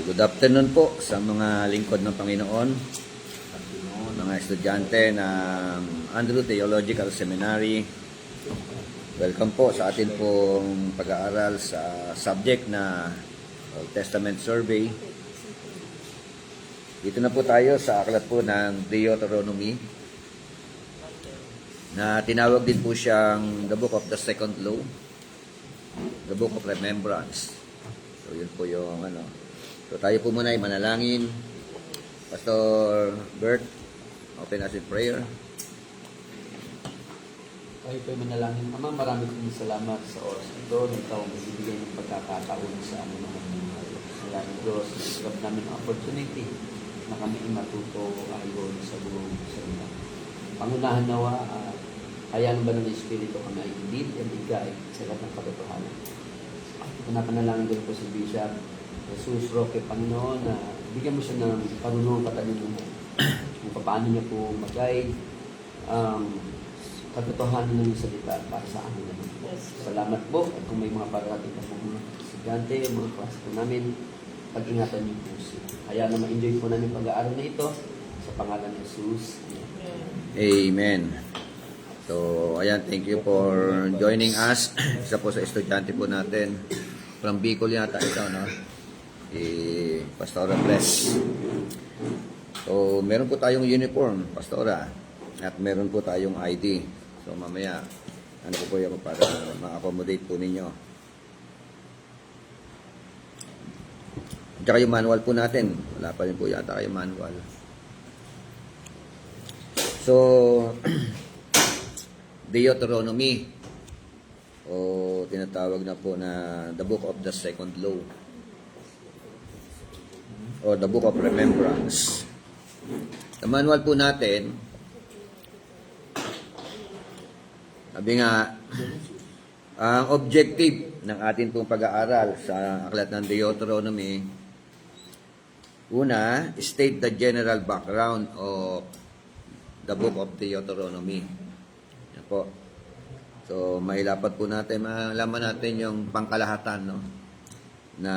Good afternoon po sa mga lingkod ng Panginoon, mga estudyante ng Andrew Theological Seminary. Welcome po sa atin pong pag-aaral sa subject na Old Testament Survey. Dito na po tayo sa aklat po ng Deuteronomy na tinawag din po siyang the Book of the Second Law, the Book of Remembrance. So yun po yung So tayo po muna ay manalangin. Pastor Bert, open us in prayer. Tayo po ay manalangin. Ama, marami kong salamat sa oras ito. Ikaw ang magbibigay ng pagkakataon sa aming mga buhay. Salamat Diyos, nasigap namin ang opportunity na kami ay matuto ayon sa buong salita. Pangunahan nawa, hayaan ba ng Espiritu kami ay lead and guide sa lahat ng katotohanan. Panapanalangin din po si Bishop Jesus Roque, Panginoon, na bigyan mo siya ng karunungan katalungan kung paano niya po mag-guide katotohanan ng salita para sa amin naman. Salamat po. At kung may mga parating na po mga estudyante, mga klase po namin, pag-ingatan niyo po siya. Kaya na ma-enjoy po namin pag-aaral na ito sa pangalan ni Jesus. Amen. So, ayan, thank you for joining us. Isa po sa estudyante po natin. From Bicol yata ito, no? Pastora Bless. So, meron po tayong uniform, Pastora. At meron po tayong ID. So, mamaya, ano po yung para ma-accommodate po ninyo. Tsaka yung manual po natin. Wala pa rin po yata yung manual. So, Deuteronomy, o tinatawag na po na the Book of the Second Law, or the Book of Remembrance. Sa manual po natin, sabi nga, ang objective ng atin pong pag-aaral sa aklat ng Deuteronomy, una, state the general background of the Book of Deuteronomy. Yan po. So, mailapat po natin, malaman natin yung pangkalahatan, no, na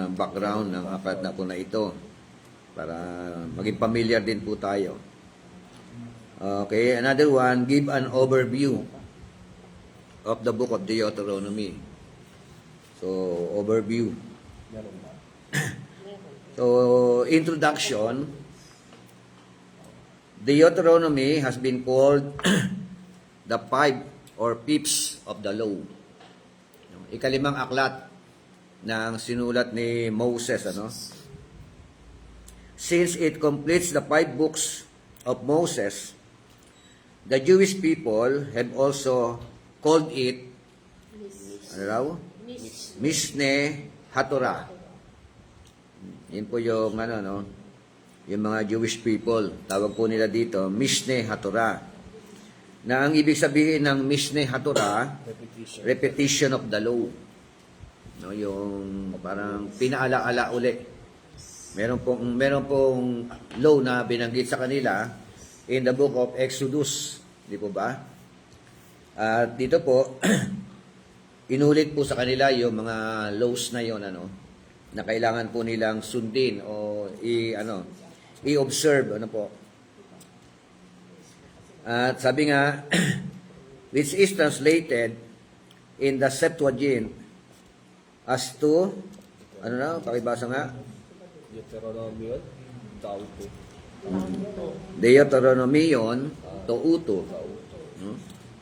background ng aklat na po na ito para maging familiar din po tayo. Okay, another one, give an overview of the Book of Deuteronomy. So, overview. So, introduction. Deuteronomy has been called the five or fifths of the law. Ikalimang aklat ng sinulat ni Moses, Since it completes the 5 books of Moses, the Jewish people have also called it Mishneh HaTorah. Yun po yung yung mga Jewish people, tawag po nila dito Mishneh HaTorah. Na ang ibig sabihin ng Mishneh HaTorah, repetition of the law. No, yung parang pinaala-ala uli. Meron pong law na binanggit sa kanila in the book of Exodus, di po ba? At dito po inulit po sa kanila yung mga laws na yon, na kailangan po nilang sundin o i-observe, po. At sabi nga which is translated in the Septuagint as to, pakibasa nga. Deuteronomion Touto.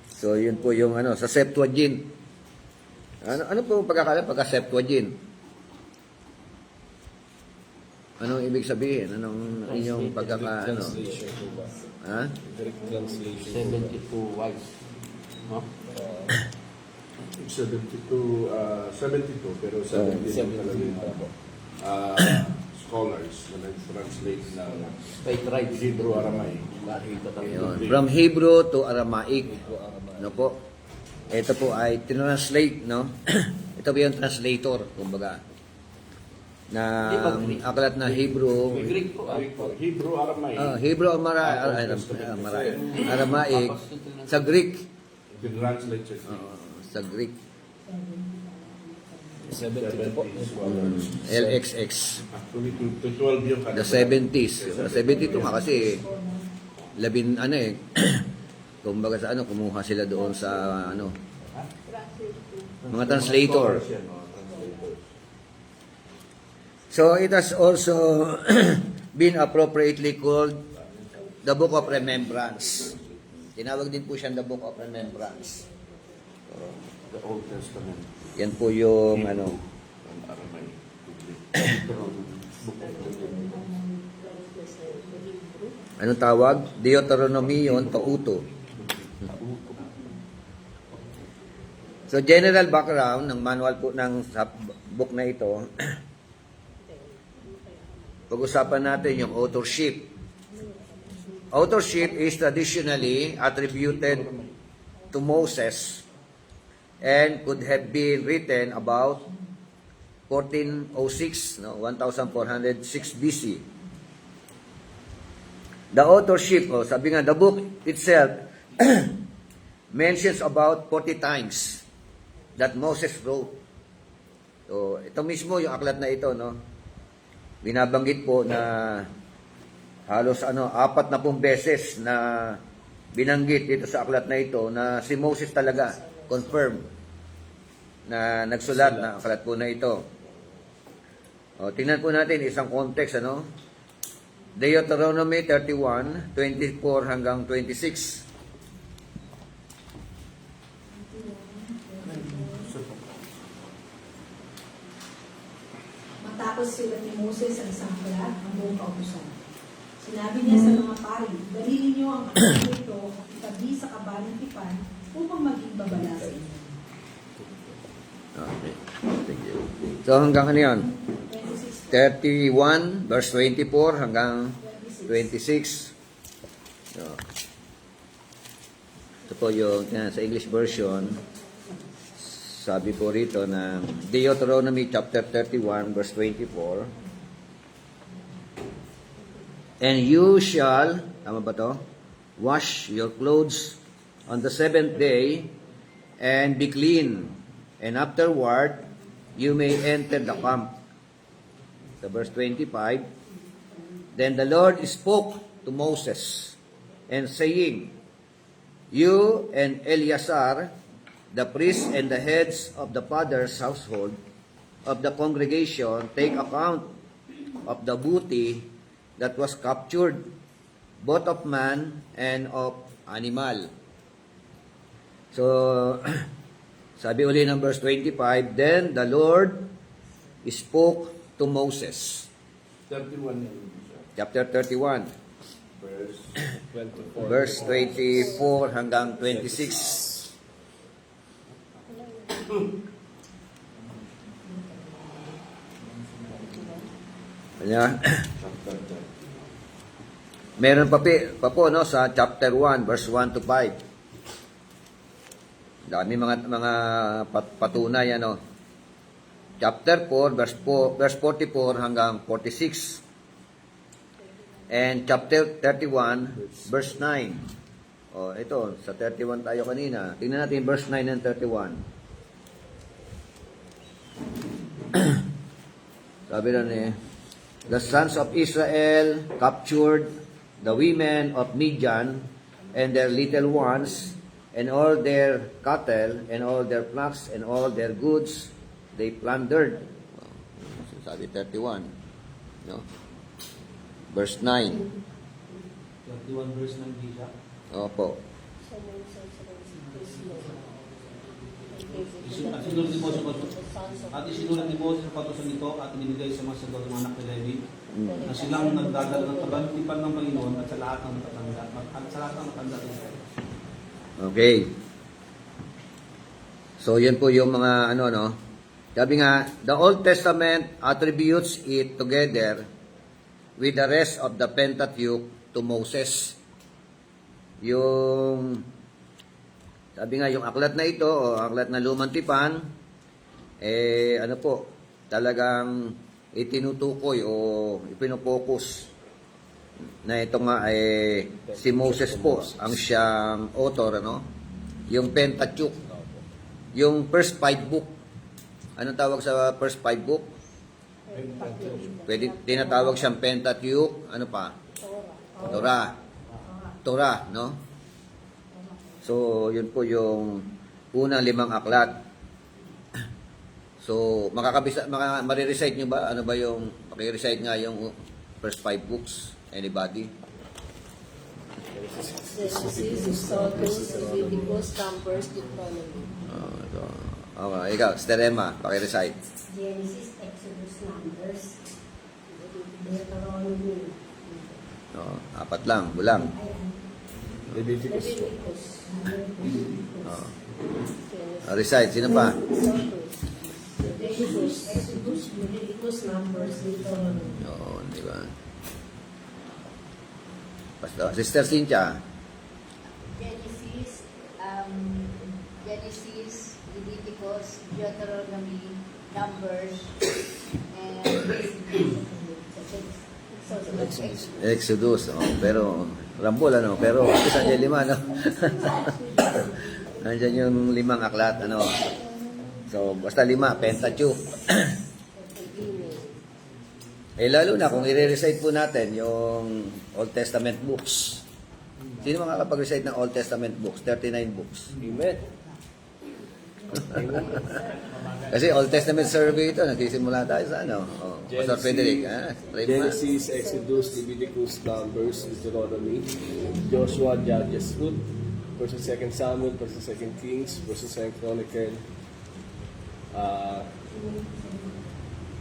So, yun po yung sa Septuagint. Ano po pagkakala pagka Septuagint? Anong ibig sabihin? Anong inyong pagkaka, Translation po ba? Ha? Direct translation. 72 wives. No? 72 pero 70 talaga yung scholars na nag-translate ng Straight right. Hebrew Aramaic. Nakita tayo. Ayun. From Hebrew to Aramaic. Ano po? Ito po ay tinranslate, no? Ito po yung translator, kumbaga. Na aklat na Hebrew. Greek po. Hebrew Aramaic. Hebrew Aramaic. Sa Greek. Tinranslate siya. Sa Greek. 70 po. LXX. Actually, to 12 yung The 70s. The 72 nga kasi, kumbaga sa kumuha sila doon sa mga translator. So it has also been appropriately called the Book of Remembrance. Tinawag din po siya the Book of Remembrance. The Old Testament Yan po yung from Aramaic. anong tawag? Deuteronomy yun, pauto. So general background ng manual po ng sa book na ito. Pag-usapan natin yung authorship. Authorship is traditionally attributed to Moses and could have been written about 1406, 1406 BC. The authorship, sabi nga, the book itself mentions about 40 times that Moses wrote. So, ito mismo yung aklat na ito, binabanggit po na halos 40 beses na binanggit dito sa aklat na ito na si Moses talaga confirm na nagsulat na aklat po na ito. Tingnan po natin isang context, Deuteronomy 31, 24 hanggang 26. Matapos sila ni Moses ang isang aklat, ang buong kautusan. Sinabi niya sa mga pari, dalhin niyo ang aklat nito at itabi sa kabalang tipan upang maging babala sa inyo. Okay. Thank you. So hanggang ano yan? 31 verse 24 hanggang 26. So, ito po yung sa English version. Sabi po rito na Deuteronomy chapter 31 verse 24. And you shall, tama ba to? Wash your clothes on the seventh day and be clean. And afterward, you may enter the camp. So verse 25, Then the Lord spoke to Moses and saying, You and Eleazar, the priests and the heads of the father's household of the congregation, take account of the booty that was captured, both of man and of animal. So, sabi uli ng verse 25, Then the Lord spoke to Moses. 31 yun. Chapter 31, Verse 24. verse 24 hanggang 26. Kanya, chapter 10. meron pa po sa chapter 1 verse 1 to 5. Dami mga patunay Chapter 4 verse 44 hanggang 46. And chapter 31 verse 9. Ito sa 31 tayo kanina. Tingnan natin verse 9 and 31. Sabi na The sons of Israel captured the women of Midian and their little ones, and all their cattle, and all their flocks, and all their goods, they plundered. Sabi 31. Verse 9. 31 verse 9 Gisha. Opo. Isinulat ni Moses ang patusan nito at inibigay sa mga sagot ng anak ni Levi na silang nagdadala ng kabantipan ng Panginoon at sa lahat ng matanda ng Israel. Okay. So, yan po yung mga Sabi nga, the Old Testament attributes it together with the rest of the Pentateuch to Moses. Sabi nga, yung aklat na ito, aklat na Lumang Tipan, talagang itinutukoy o ipinopokus na ito nga si Moses po ang siyang author, yung Pentateuch, yung first 5 book Anong tawag sa first 5 book? Pwede, tinatawag siyang Pentateuch. Ano pa? Torah. Torah, no? So, yun po yung unang 5 aklat. So, marirecite nyo ba? Ano ba yung, makirecite nga yung first 5 books? Anybody? Genesis, Exodus, Leviticus, Numbers, Deuteronomy. Ito. Okay, ikaw, Sterema, pakirecite. Genesis, Exodus, Numbers, Deuteronomy. Apat lang, bulang. Leviticus. Leviticus. Recite, sino pa? Genesis, Exodus, Leviticus, Numbers, Deuteronomy. Oo, di ba? Basta, Sister Cynthia. Genesis, Genesis, Leviticus, Deuteronomy, Numbers, and Exodus. Pero, rambol, ano? Pero, isa dyan 5, no? Nandiyan yung 5 aklat, ano? So, basta 5, Pentateuch. Lalo na kung i-recite po natin yung Old Testament books. Sino makakapag-recite ng Old Testament books? 39 books. Amen. Kasi Old Testament survey ito, nagsisimula tayo sa ano? Pastor Frederick, try mo nga. Genesis, Exodus, Leviticus, Numbers, Deuteronomy, Joshua, Judges, Ruth, 1st and 2nd Samuel, 1st and 2nd Kings, 1st and 2nd Chronicle,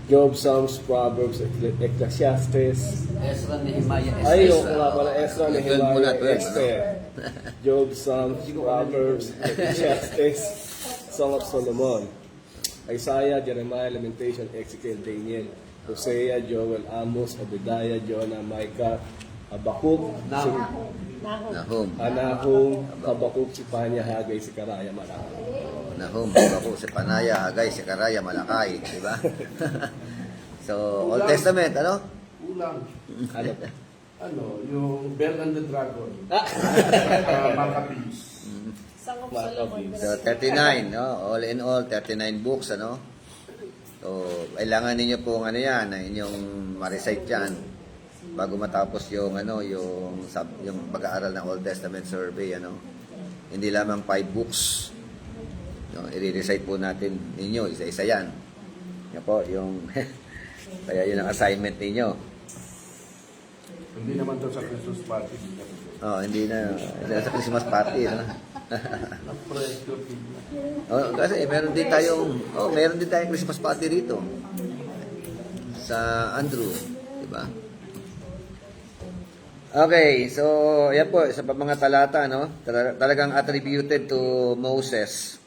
Job, Psalms, Proverbs, Ecclesiastes. Ezra, Nehemiah, Ay, Esther. wala pala. Ezra, 12 muna, Nehemiah, 12, Esther. Job, Psalms, Proverbs, Ecclesiastes, Song of Solomon. Isaiah, Jeremiah, Lamentation, Ezekiel, Daniel, Hosea, Joel, Amos, Obadiah, Jonah, Micah, Habakkuk, Nahum. Anahum, Habakkuk, Sipanya, Hagay, Sikaraya, Malaki. Nahum, Habakkuk, Sepanaya, Hagay, Sekaraya, Malakay, di ba? So, Old Testament, ano? Ulang. Ano? Ano, yung Bell and the Dragon. Maccabees. Song of Solomon. So, 39, no? All in all, 39 books, ano? So, kailangan ninyo pong ano yan, na inyong ma-recite yan bago matapos yung ano, yung pag-aaral ng Old Testament survey, ano? Hindi lamang 5 books. No, i-recite po natin ninyo, isa-isa yan. Yan po, yung kaya yun ang assignment ninyo. Hindi naman to sa Christmas party. Hindi na sa Christmas party, no? Presto. Kasi meron din tayong Christmas party rito sa Andrew, di ba? Okay, so yan po sa mga talata, no? Talagang attributed to Moses.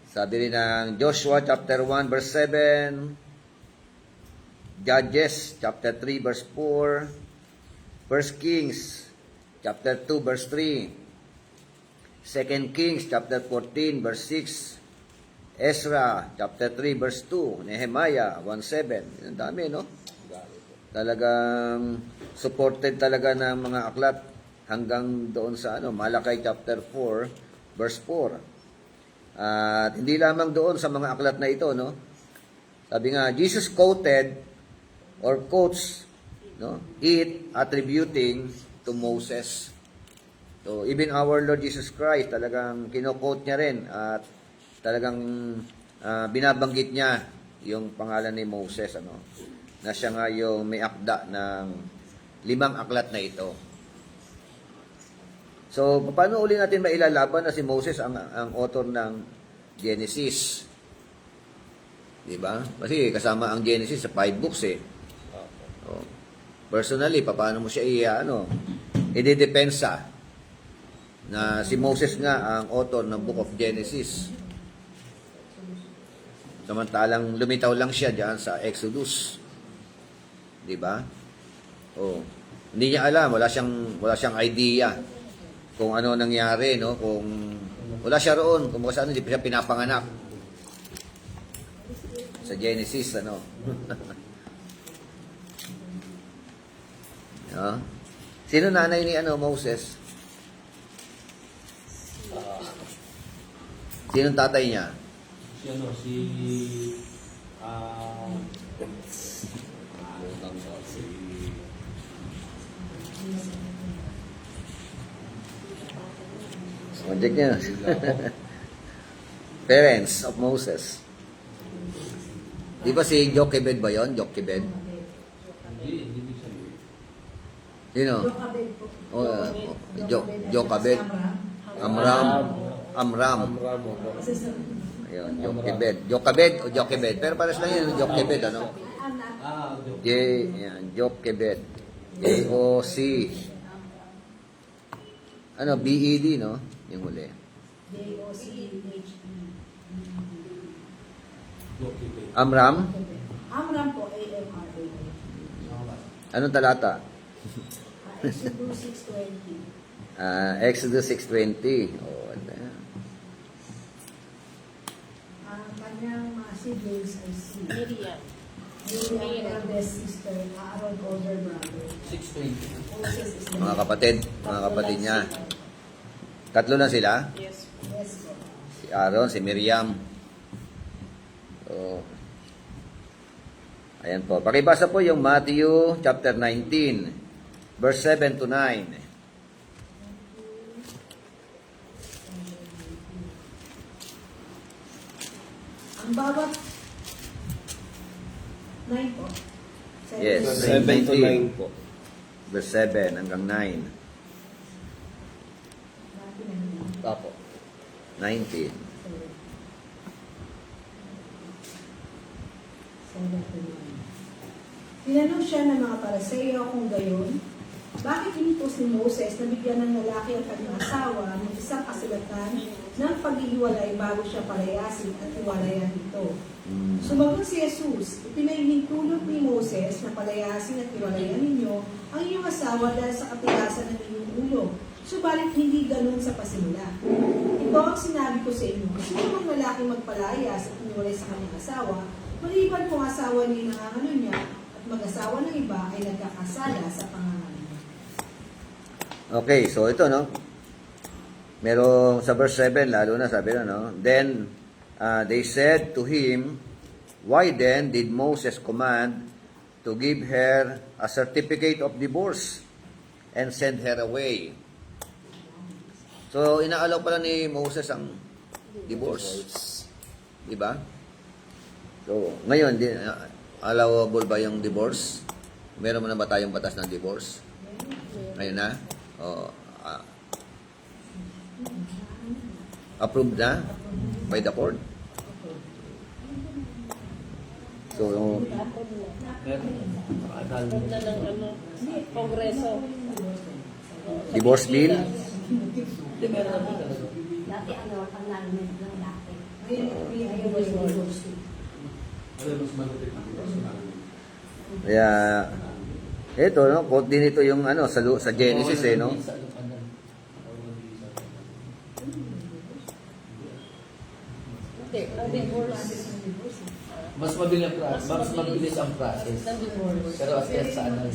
Sabi rin ng Joshua chapter 1 verse 7, Judges chapter 3 verse 4, 1 Kings chapter 2 verse 3, 2 Kings chapter 14 verse 6, Ezra chapter 3 verse 2, Nehemiah 1:7. Ang dami, no? Talagang supported talaga ng mga aklat hanggang doon sa Malakay chapter 4 verse 4. At hindi lamang doon sa mga aklat na ito, no? Sabi nga, Jesus quoted or quotes, no, it attributing to Moses. So, even our Lord Jesus Christ, talagang kino-quote niya rin at talagang binabanggit niya yung pangalan ni Moses, ano, na siya nga yung may akda ng 5 aklat na ito. So, paano uli natin mailalaban na si Moses ang author ng Genesis? Diba? Kasi kasama ang Genesis sa 5 books eh. Oh. Personally, paano mo siya i-depensa na si Moses nga ang author ng Book of Genesis. Samantalang lumitaw lang siya diyan sa Exodus. Diba? Oh. Hindi niya alam, wala siyang idea kung ano nangyari, no? Kung wala siya roon, kung saan hindi siya pinapanganak sa Genesis, ano? No? Sino nanay ni Moses? Sinong tatay niya? Project niya. Parents of Moses. Di ba si Jochebed ba yun? Jochebed? Sino? Jochebed po. Jochebed. Amram. Amram po. Kasi sa Ayun, Jochebed. Jochebed o Jochebed? Pero pares lang yun, Jochebed, ano? anak. Yan, Jochebed. J-O-C. Ano, B-E-D, no? Yung huli. J-O-C-H-E. Amram? Amram po, A-M-R-A. Anong talata? Exodus 6:20. Exodus 6:20. Oh, ano yan? Ang kanyang mga siblings ay si Miriam. Miriam, eldest sister, Aaron, older brother. 6:20. Moses is the Mga kapatid niya. Tatlo na sila? Yes. Yes po. Si Aaron, si Miriam. So, ayan po. Pakibasa po yung Matthew chapter 19, verse 7 to 9. Ang bawat 9 po. Yes. 7 to 9 po. Verse 7 hanggang 9. Apo. 19. Tinanong siya ng mga Pariseo kung gayon, bakit inutos ni Moses na bigyan ng lalaki ang kanyang asawa ng isang kasulatan ng paghihiwalay bago siya palayasin at hiwalayan ito? Sumagot si Jesus, ipinahihintulot ni Moses na palayasin at hiwalayan ninyo ang iyong asawa dahil sa katigasan ng inyong ulo. Subalit hindi ganun sa pasimula. Ito ang sinabi ko sa inyo, sino mang lalaki magpalayas at hiwalay sa kanyang asawa, maliban kung asawa niya nangangano niya at mag-asawa ng iba ay nagkakasala sa pangangano. Okay, so ito, no? Merong sa verse 7, lalo na sabi na, no? Then, they said to him, why then did Moses command to give her a certificate of divorce and send her away? So, inaalaw pala ni Moses ang divorce. Diba? So, ngayon, allowable ba yung divorce? Meron mo na ba tayong batas ng divorce? Ngayon na? O, approved na by the court? So, Huwag na ng kongreso. divorce bill? Dati ano, ang namin ng dati. Ngayon, may divorce. Kaya, ito, no? Quote din ito yung ano, sa Genesis, eh, no? Hindi, ang divorce. Mas mabilis ang process. Ng divorce. Pero as yet sa ano,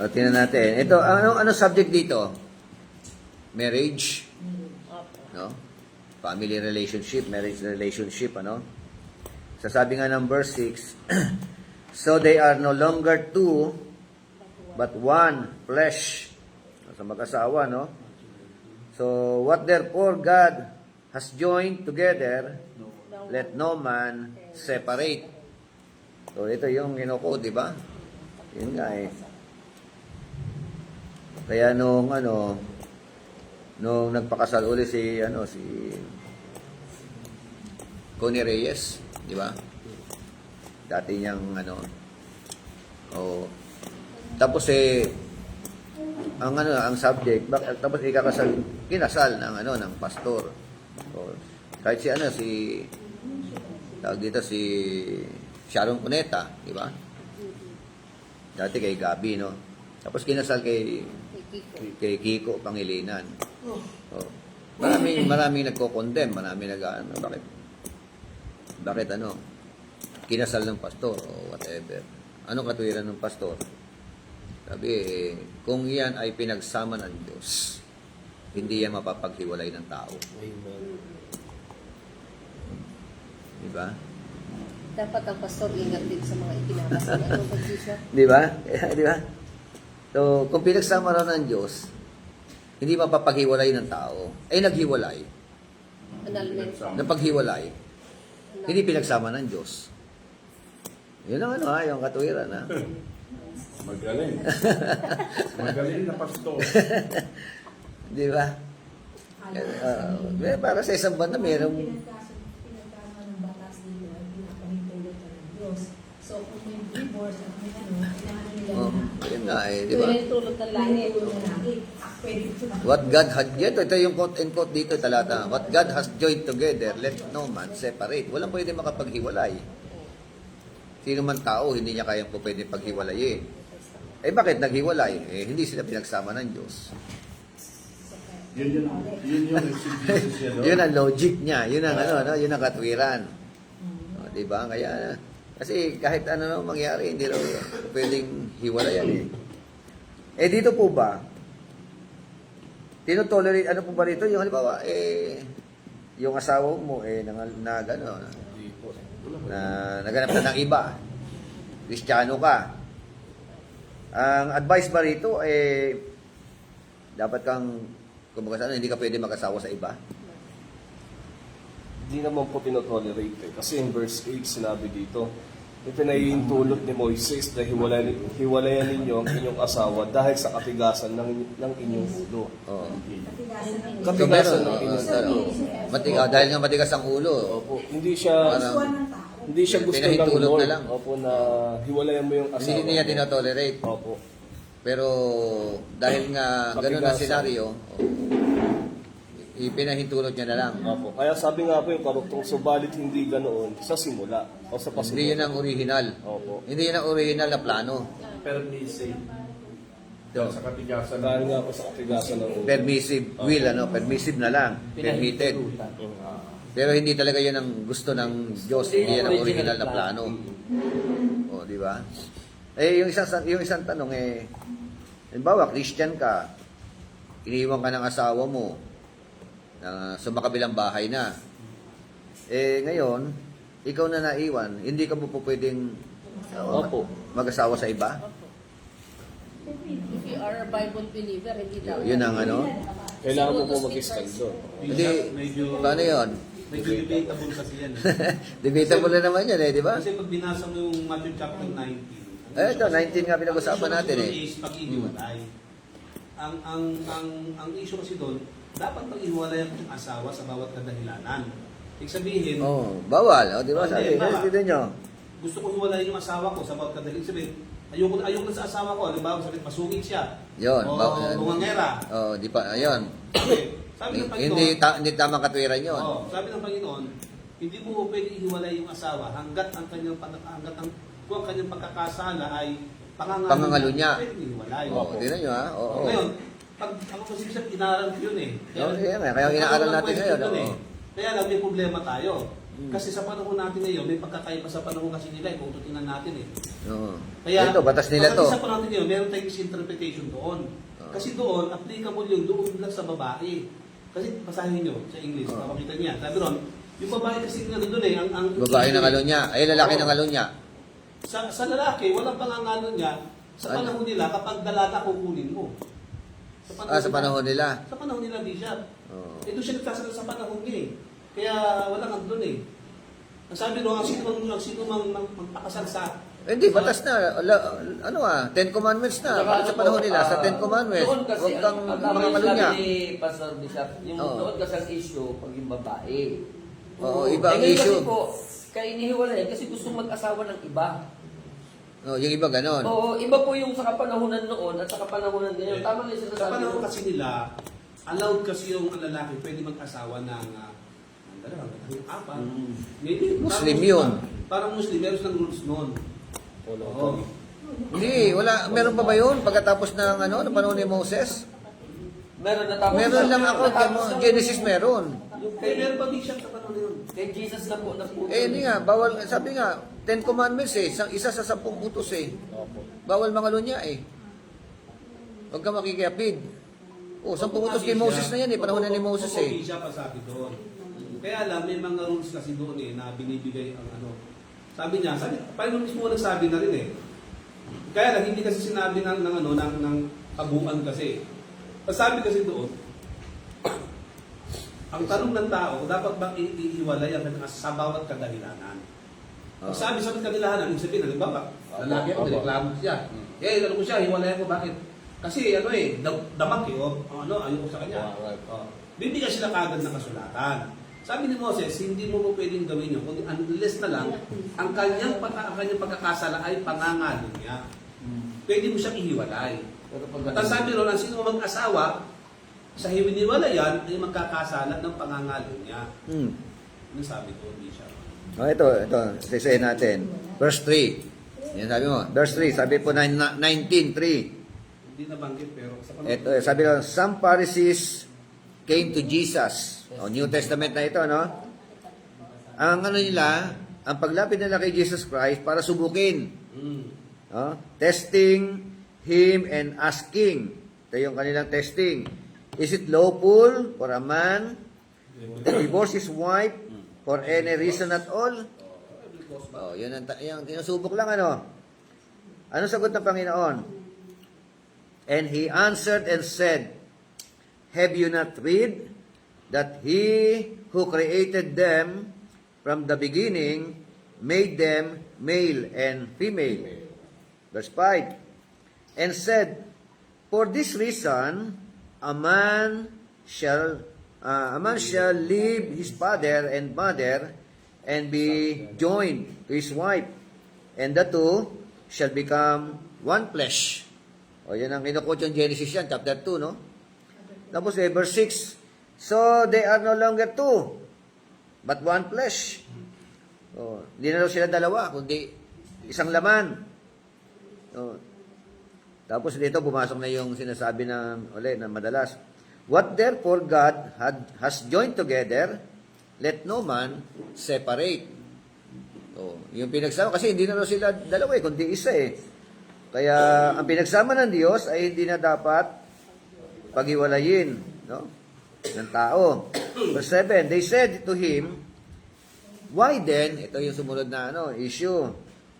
O, tingnan natin. Ito, ano subject dito? Marriage, no? Family relationship, marriage relationship, ano? Sasabi nga ng verse 6, so they are no longer two, but one flesh. Sa mag-asawa, no? So, what therefore God has joined together, let no man separate. So, ito yung kinukod, di ba? Yun nga eh. Kaya nung nagpakasal uli si Connie Reyes, di ba? Dati niyang tapos ang subject, tapos kinasal ng pastor. So, kahit tawag dito si Sharon Cuneta, di ba? Dati kay Gabi, no? Tapos kinasal kay Kiko Pangilinan. Oh. Maraming nagko-condemn, maraming bakit kinasal ng pastor o whatever. Anong katuwiran ng pastor? Sabi, kung yan ay pinagsama ng Diyos, hindi yan mapapaghiwalay ng tao. Amen. Di ba? Dapat ang pastor ingat din sa mga itinabasa ng ano kay Jesus. Di ba? Di ba? So, kung pinagsama raw ng Diyos, hindi mapapaghiwalay ng tao. Ay, naghiwalay. Annulment. Napaghiwalay. Hindi pinagsama ng Diyos. Yun ang ano ha, yung katuwiran ha. Magaling. Magaling na pastor. Di ba? Para sa isang banda, merong... Pinagkama ng batas dito ay pinapahintulot na ng Diyos. So, kung may divorce at may ano, kailangan nila Oh, na yun nga eh, di Ito ba? yung tulog ng langit. pinahintulot na langit. Pwede ito na. What God had... Ito yung quote and quote dito talata. What God has joined together, let no man separate. Walang pwede makapaghiwalay. Sino man tao, hindi niya kayang po pwede paghiwalayin. Eh bakit naghiwalay? Eh hindi sila pinagsama ng Diyos. Yun yung exegesis niya doon. Yun ang logic niya. Yun ang ano, yun ang katwiran. O, di ba? Kaya, kasi kahit ano na mangyari, hindi raw pwedeng hiwalayan eh. Eh dito po ba, tinotolerate, ano po ba dito? Yung halimbawa, yung asawa mo, naganap na ng iba. Kristiyano ka. Ang advice ba rito, dapat kang, kumbaga hindi ka pwede mag-asawa sa iba. Hindi naman po tinotolerate eh. Kasi in verse 8 sinabi dito, ipinahihintulot ni Moises na hiwalayan ninyo ang inyong asawa dahil sa katigasan ng inyong ulo. Oo. Katigasan ng So, meron, ng inyong ulo. dahil nga matigas ang ulo. Opo, hindi siya Gustuhan ng tao. hindi siya gusto ng Pinahintulot Lord. na lang. Opo, na hiwalayan mo yung asawa. Hindi niya tinotolerate. Opo. Pero dahil nga ganun na Katigasan. senaryo, ipinahintulot niya na lang. Opo. Kaya sabi nga po yung karuktong, subalit hindi ganoon sa simula o sa pasimula. Hindi yun ang original. Opo. Hindi yun ang original na plano. Permissive. Sa katigasan. Dahil nga po sa katigasan ng ulo. Permissive will, permissive na lang. Permitted. Pero hindi talaga yun ang gusto ng Diyos. Hindi yan ang original na plano. O, di ba? Yung isang tanong halimbawa, Christian ka, iniwan ka ng asawa mo, na sa makabilang bahay na. Ngayon, ikaw na naiwan, hindi ka mo po pwedeng Opo. mag-asawa sa iba? If you are a Bible believer, hindi dapat. Yun ang ano? Kailangan mo po mag-stand doon. Hindi, paano yun? Medyo debatable kasi yan. Debatable na naman yan di ba? Kasi pag binasa mo yung Matthew chapter 19, Ito, 19 nga pinag-usapan natin is pag-ihiwalay. Ang issue kasi doon, dapat pag-ihiwalay ang asawa sa bawat kadahilanan. Ibig sabihin, Bawal. Di ba? Oh, Sabi, hindi, dito nyo. gusto ko hiwalay yung asawa ko sa bawat kadahilanan. Ibig sabihin, ayoko na sa asawa ko. Halimbawa, sabi, masungit siya. Yun. O bungangera. Di pa, ayun. Okay. Sabi ng Panginoon, Hindi tamang katwiran yun. sabi ng Panginoon, hindi mo pwede ihiwalay yung asawa hanggat ang kanyang pagkakasala ay Pangangalo niya. Pwede ihiwalay. Tingnan nyo ha. Oo. Ngayon, pag ako kasi minsan inaaral ko yun eh. Kaya inaaral natin ngayon. Kaya lang may problema tayo. Kasi sa panahon natin ngayon, may pagkakaiba sa panahon kasi nila kung tutingnan natin eh. Kaya, Ito, batas nila to. Sa panahon natin ngayon, meron tayong misinterpretation doon. Kasi doon, applicable yun doon lang sa babae. Kasi basahin nyo sa English, makakita niya. Sabi ron, yung babae kasi nga doon eh, ang Babae ng alo niya. Lalaki ng alo niya. Sa lalaki, walang pangangalo niya sa panahon nila kapag dalaga kukunin mo. Sa panahon nila. Sa panahon nila, Bishop. Oo. Doon siya nagsasagot sa panahon niya eh. Kaya walang andun eh. Ang sabi doon, ang sino mang magpakasal sa... Hindi, batas na. Ten Commandments na. Bakit sa panahon nila? Sa Ten Commandments. Doon kasi, Huwag kang ang tama yung mangalo sabi niya. ni Pastor Bishop, yung Oo. doon kasi ang issue, pag yung babae. Oo, iba ang ngayon issue. Kasi po, kaya inihiwalay kasi gusto mag-asawa ng iba. Yung iba ganon. Oo, iba po yung sa kapanahunan noon at sa kapanahunan ngayon. Tama na yung Sa sinasabi panahon mo. kasi nila, allowed kasi yung lalaki pwede mag-asawa ng dalawa, apat. Maybe, Muslim parang yun. Parang Muslim, meron ng rules noon. Oo. Hindi, wala. Meron pa ba yun? Pagkatapos ng ng panahon ni Moses? Meron na tapos. Meron lang ako. Genesis meron. Kaya meron pa din siya sa panahon na yun. Kay Jesus na po na po. Hindi nga, bawal. Sabi nga, Ten Commandments isa sa 10 utos Bawal mangalo niya Huwag ka makikiapid. 10 utos kay Moses na yan panahon na ni Moses Opo, Bishop ang sabi doon. Kaya lang, may mga rules kasi doon na binibigay ang ano. Sabi niya, paano mismo nagsabi na rin Kaya lang, hindi kasi sinabi ng kabuuan kasi. Sabi kasi doon, ang tanong ng tao, dapat bang iiwalay ang sa bawat kadahilanan? Pag sabi sa kadahilanan, ibig sabihin, halimbawa, lalaki ako, nireklamo siya. Ano ko siya, hiwalay ako, bakit? Kasi damak ayoko sa kanya. Bibigyan sila kagad ng kasulatan. Sabi ni Moses, hindi mo pwedeng gawin yun, kundi unless na lang, ang kanyang pagkakasala ay pangangalo niya. Pwede mo siyang ihiwalay. At sabi ron, ang sino mag-asawa, sa hiniwalayan ay magkakasala ng pangangalo niya. Ano sabi ko, Bishop? Ito, sasayin natin. Verse 3. Yan sabi mo. Verse 3, sabi po 19:3. Hindi nabanggit pero sa Ito, sabi ko, some Pharisees came to Jesus. New Testament na ito, no? Ang nila, ang paglapit nila kay Jesus Christ para subukin. Testing Him and asking. Ito yung kanilang testing. Is it lawful for a man to divorce his wife for any reason at all? Yun ang tinusubok lang, ano? Ano sagot ng Panginoon? And he answered and said, have you not read that he who created them from the beginning made them male and female? Verse 5. And said, for this reason, a man shall leave his father and mother and be joined to his wife, and the two shall become one flesh. Yan ang kinukot yung Genesis yan, chapter 2, no? Tapos verse 6, so they are no longer two, but one flesh. Hindi na daw sila dalawa, kundi isang laman. Tapos dito pumasok na yung sinasabi ng madalas. What therefore God has joined together, let no man separate. Yung pinagsama, kasi hindi na daw sila dalawa kundi isa Kaya ang pinagsama ng Diyos ay hindi na dapat paghiwalayin, no? Ng tao. Verse 7, they said to him, why then, ito yung sumunod na issue,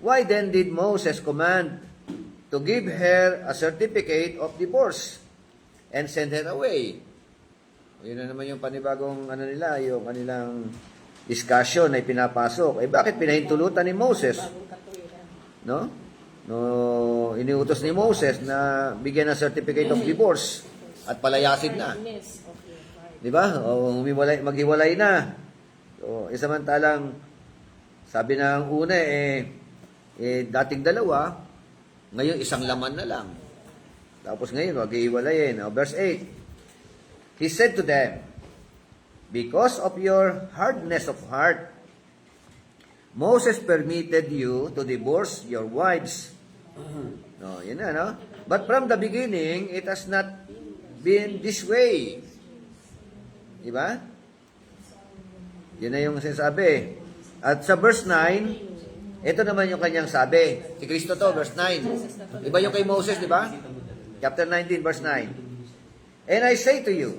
why then did Moses command to give her a certificate of divorce and send her away? Yun na naman yung panibagong nila, yung kanilang discussion ay pinapasok. Bakit pinahintulutan ni Moses? No, iniutos ni Moses na bigyan ng certificate of divorce at palayasin na. Di ba? Maghiwalay na. Samantalang sabi ng una dating dalawa, ngayon isang laman na lang. Tapos ngayon maghiwalayin. Verse 8. He said to them, because of your hardness of heart, Moses permitted you to divorce your wives. Yun na, no? But from the beginning, it has not been this way. Diba? Yun na yung sinasabi. At sa verse 9, ito naman yung kanyang sabi. Si Kristo to, verse 9. Iba yung kay Moses, diba? Chapter 19, verse 9. And I say to you,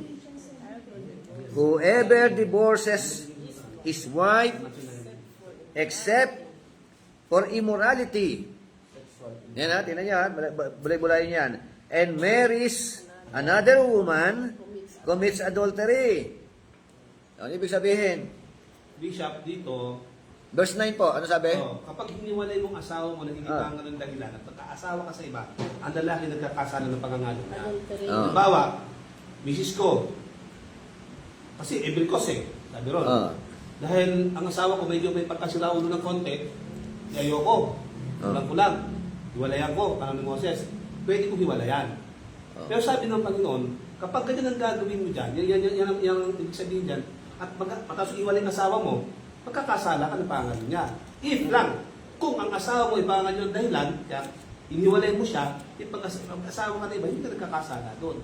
whoever divorces his wife except for immorality. Yan tingnan nyo bulay-bulayin yan. And marries another woman, commits adultery. Ano ibig sabihin? Bishop, dito, Verse 9 po, ano sabi? kapag hiniwalay mong asawa mo, nagigitang ng dahilan, at pagkaasawa ka sa iba, ang lalaki nagkakasala ng pangangalo niya. Halimbawa, misis ko, kasi every cause sabi ron. Dahil ang asawa ko medyo may pagkasiraulo ng konti, ayoko, kulang-kulang, hiwalayan ko, parang ni Moses, pwede kong hiwalayan. Pero sabi ng Panginoon, kapag ganyan ang gagawin mo dyan, yan ang ibig sabihin dyan, at matapos iwalay ang asawa mo, magkakasala ka ng pangalan niya. If lang, kung ang asawa mo ay pangalan yung dahilan, kaya iniwalay mo siya, pag-asawa ka na iba, hindi ka nagkakasala doon.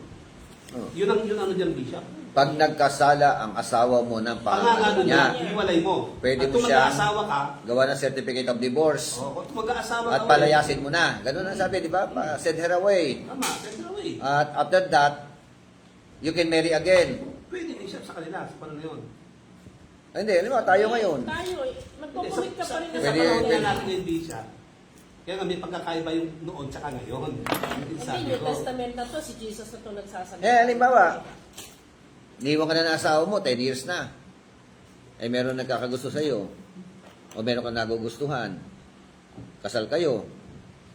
Yun ang dyan, Bishop. Pag nagkasala ang asawa mo ng pangalan niya, iniwalay mo. pwede at mo kung siya mag-aasawa ka, gawa ng certificate of divorce kung mag-aasawa at ka, palayasin mo na. Ganun ang sabi, di ba? Send her away. Tama, send her away. At after that, you can marry again. Pwede, Bishop, sa kanila, sa panahon yun. Hindi, alam mo, tayo ngayon. Tayo, magkukumit ka pa rin na sa Pwede- Pwede panahon. natin yung visa. Kaya nga may pagkakaiba yung noon tsaka ngayon. Yung Hindi, sabi New ko. Testament na to, si Jesus na to nagsasabi. Halimbawa, niwan ka na ng asawa mo, 10 years na. Meron nagkakagusto sa'yo. O meron kang nagugustuhan. Kasal kayo.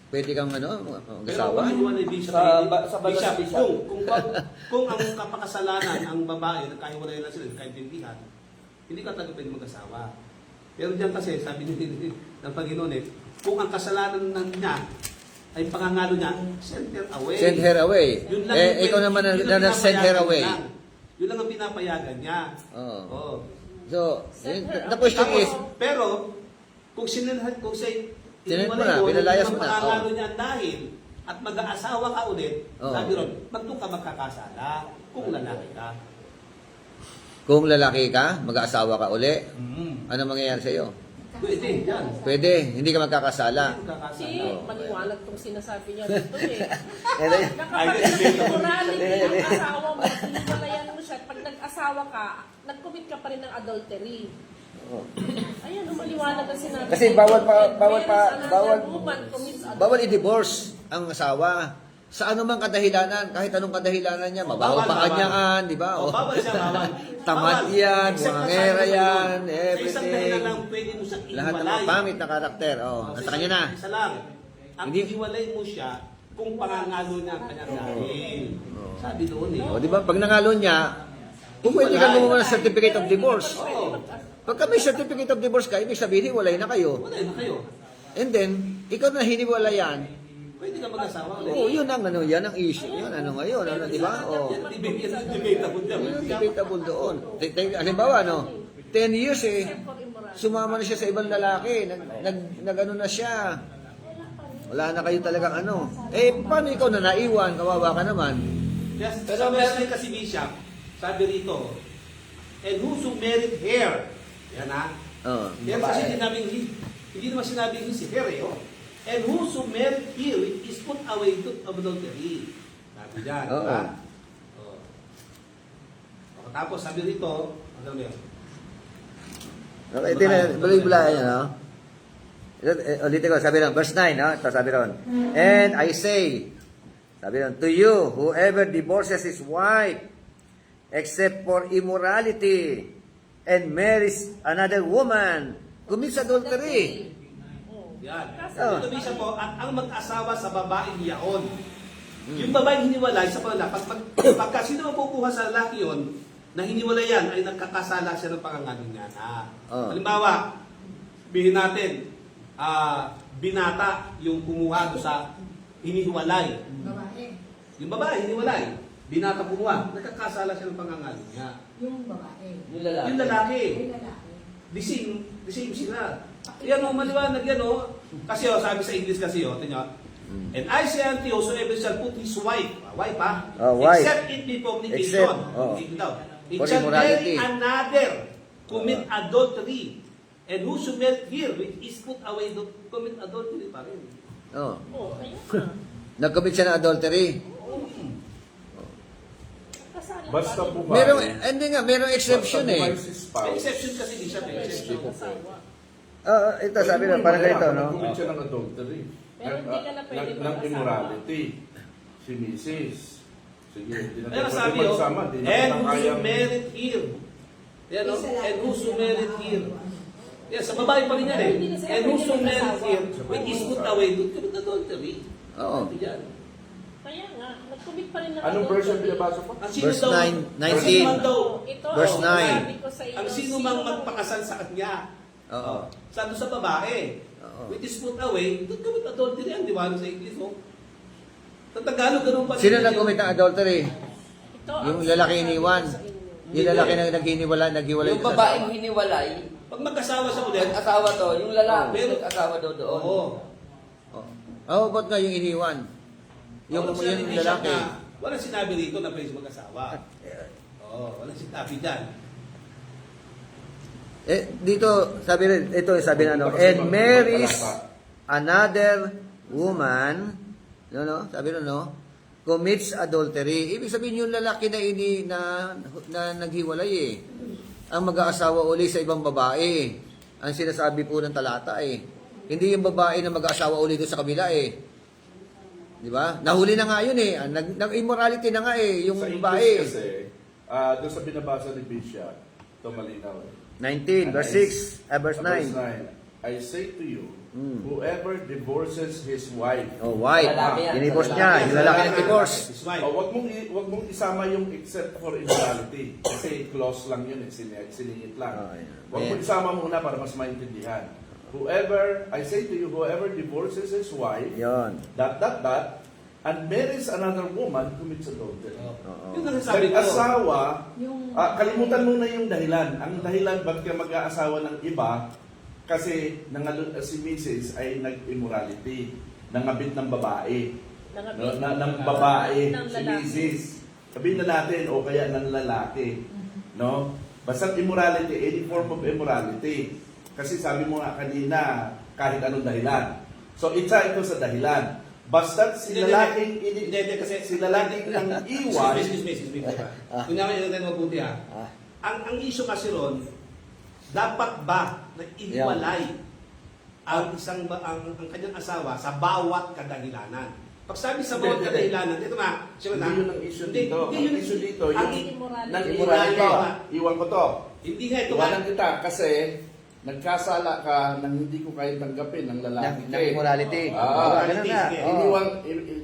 Pwede kang Pero mag-asawa. kung hiwalay bishop, Sa batas bishop, bishop. kung ang kapakasalanan, ang babae, nagkahiwalay na sila, nagkaintindihan, hindi ka talaga pwede mag-asawa. Pero diyan kasi, sabi ng Panginoon kung ang kasalanan niya ay pangangalo niya, send her away. Send her away. Yun lang yung Ikaw pwede- naman yun ang na send her pinapayagan away. lang. Yun lang ang pinapayagan niya. Oo. Oo. So, Send her the question away. is, Pero, kung kung siya Sinend mo iniwalay na, mo, pinalayas yung mo na, pangangalo oo. niya dahil at mag-aasawa ka ulit, Oo. sabi ron, magdoon ka magkakasala kung lalaki ka. kung lalaki ka, mag-aasawa ka uli, Mm. ano mangyayari sa'yo? Pwede, yan. Pwede, hindi ka magkakasala. Kasi maliwanag tong sinasabi niya dito eh. Ito yun. Nakapag morality ang asawa mo, hinihalayan mo siya. Pag nag-asawa ka, nag-commit ka pa rin ng adultery. Ayan, maliwanag ang sinabi. Kasi dito. bawal pa- And bawal pa- marries another bawal- woman commits adultery. Bawal i-divorce ang asawa. Sa anumang kadahilanan, kahit anong kadahilanan niya, mabaho Bawal, pa bawal. kanyaan, di ba? Oh, bawal siya, bawal. Tamad Bawal. yan, Except wangera sa yan, Sa isang everything. dahilan lang pwede mo siyang Lahat ng ihiwalay. mga pangit na karakter, nasa kanya na. Isa lang. Ang Hindi- ihiwalay mo siya kung pangangalo niya ang kanyang dahil. Sabi doon O, di ba? Pag nangalo niya, kung pwede ka gumawa ng certificate of divorce. Oo. Pagka may certificate of divorce ka, ibig sabihin, hiwalay na kayo. Wala na kayo. And then, ikaw na hiniwalayan. Pwede ka mag-asawa ulit. Oo, yun ang yan ang issue. Yun, ano ngayon, di ba? Oo. Debatable dyan. Yun ang debatable doon. Halimbawa, 10 years sumama na siya sa ibang lalaki. Nag-ano na siya. Wala na kayo talagang ano. Paano ikaw na naiwan? Kawawa ka naman. Yes, pero meron kasi Bishop, sabi rito, and whoso married her, yan ha, Oo. yan kasi hindi naman sinabing si her and whoso married here is put away to adultery. Sabi dyan, Oo. di ba? Oo. O, tapos sabi rito, ano ba yun? Okay, ito na, bula yan, no? Ulitin ko, sabi ron, verse 9, no? Ito sabi ron, and I say, sabi ron, to you, whoever divorces his wife, except for immorality, and marries another woman, commits adultery. Yan. Oh. Ito Bishop po, at ang mag-asawa sa babaeng yaon. Yung babaeng hiniwalay sa pangalan, pagka sino mapukuha sa lalaki yon, na hiniwalay yan, ay nagkakasala siya ng pangangalan niya. Oh. Halimbawa, bihin natin, binata yung kumuha doon sa hinihiwalay. Babae. Yung babae, hiniwalay. Binata kumuha, nagkakasala siya ng pangangalan niya. Yung babae. Yung lalaki. Yung lalaki, Yung lalaki. the same sila. Yan o, maliwanag yan o. Kasi o, sabi sa English kasi o, tingnan. And I say unto you, whosoever shall put his wife ha? Wife. Except it be fornication. Except, oh. It For shall immorality. marry another, commit adultery. And whoso married here, which is put away, commit adultery pa rin. Oh. Oh, kaya nga. Nag-commit siya ng adultery. Kasala Basta pa rin. po ba? Merong, hindi nga, merong exception Basta eh. buhay si May spouse. exception kasi di siya, may exception. Ang asawa. Ito sabi na, parang ganito, no? Nag-commit siya ng adultery. Pero hindi ka na pwede Ng mag-asawa. immorality. Si Mrs. Sige, hindi na Pero tayo sabi pwede o, magsama. Di na and kita whoso kayang- married here. Yan o, Isa lang. and whoso married here. Yan, sa babae pa rin yan eh. And whoso married here, which is put away, commit adultery. Oo. Sabi dyan. Kaya nga, nag-commit pa rin ng Anong version adultery. binabasa po? Ang sino Verse daw, 9, ang 19. sino man daw, Ito, Verse 9. sabi ko sa inyo, ang sino mang magpakasal sa kanya, Oo. sa doon sa babae, Oo. which is put away, doon commit adultery yan, di ba? Sa English, oh. Sa Tagalog, ganun pa rin. Sino nag-commit ng adultery? Ito ang Yung lalaki sinasabi iniwan. ko sa inyo. Yung lalaki na naghiwalay Yung sa babaeng hiniwalay, Pag magkasawa sa ulit, nag-asawa to, yung lalaki Pero- nag-asawa daw doon. oo. Oh, ba't nga yung iniwan? Yung Walang sinabi yung ni Bishop lalaki. na, walang sinabi rito na pwede mag-asawa. Oo, walang sinabi dyan. Dito, sabi rin, ito sabi na ano, and marries another woman, sabi rin, commits adultery. Ibig sabihin yung lalaki na naghiwalay eh. ang mag-aasawa uli sa ibang babae. Ang sinasabi po ng talata eh. Hindi yung babae na mag-aasawa uli doon sa kabila eh. Di ba? Nahuli na nga yun eh. Nag-immorality na nga eh, yung Sa babae. English kasi, doon sa binabasa ni Bishop, ito malinaw eh. 19, verse 6, verse 9. I say to you, whoever divorces his wife, Oh, white. Lalaki yan. Dinivorce niya. Yung lalaki nag-divorce. His wife. wag mong isama yung except for immorality. Kasi clause lang yun, siningit lang. Oh, yeah. Wag mo isama muna para mas maintindihan. Whoever, I say to you, whoever divorces his wife, Yun. and marries another woman, commits adultery. Oo. Yun ang sabi ko. Nag-asawa, Yung kalimutan mo na yung dahilan. Ang dahilan ba't ka mag-aasawa ng iba, kasi si Mrs. ay nag-immorality, nangabit ng babae. Ng babae, Ng si lalaki. Mrs. Sabihin na natin, o kaya ng lalaki. No? Basta immorality, any form of immorality. Kasi sabi mo nga kanina, kahit anong dahilan. So, isa ito sa dahilan. Basta si lalaking si lalaking nang iwan, Excuse me. Kung naman yung natin mabuti ha. Ang issue kasi ron, dapat ba na ihiwalay ang kanyang asawa sa bawat kadahilanan? Pag sabi sa bawat Hindi. kadahilanan, ito nga, siya hindi yun ang issue dito. Hindi Ang yun issue dito, ang yung immorality. nang immorality. Iwan ko to. Hindi nga ito nga. Iwanan kita kasi nagkasala ka nang hindi ko kaya tanggapin ng lalaki. Ng immorality. Ganun nga.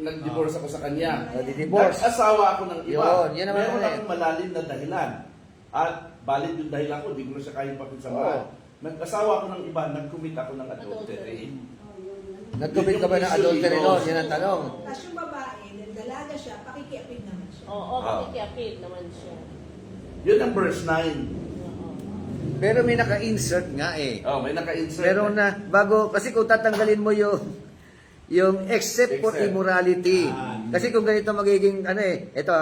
Nag-divorce ako sa kanya. Nag-divorce. Nag-asawa ako ng iba. Yun naman Meron yun eh. akong malalim na dahilan. At valid yung dahilan ko, di ko na siya kaya pakinsamahan. Nag-asawa ako ng iba, nag-commit ako ng adultery. Nag-commit ka ba ng adultery noon? Yan ang tanong. Tapos yung babae, dalaga siya, pakikiapid naman siya. Oo, makikiapid naman siya. Yun ang verse 9. Pero may naka-insert nga eh. Oh, may naka-insert. Pero na, bago, kasi kung tatanggalin mo yung except for Except. immorality. Kasi kung ganito magiging, ito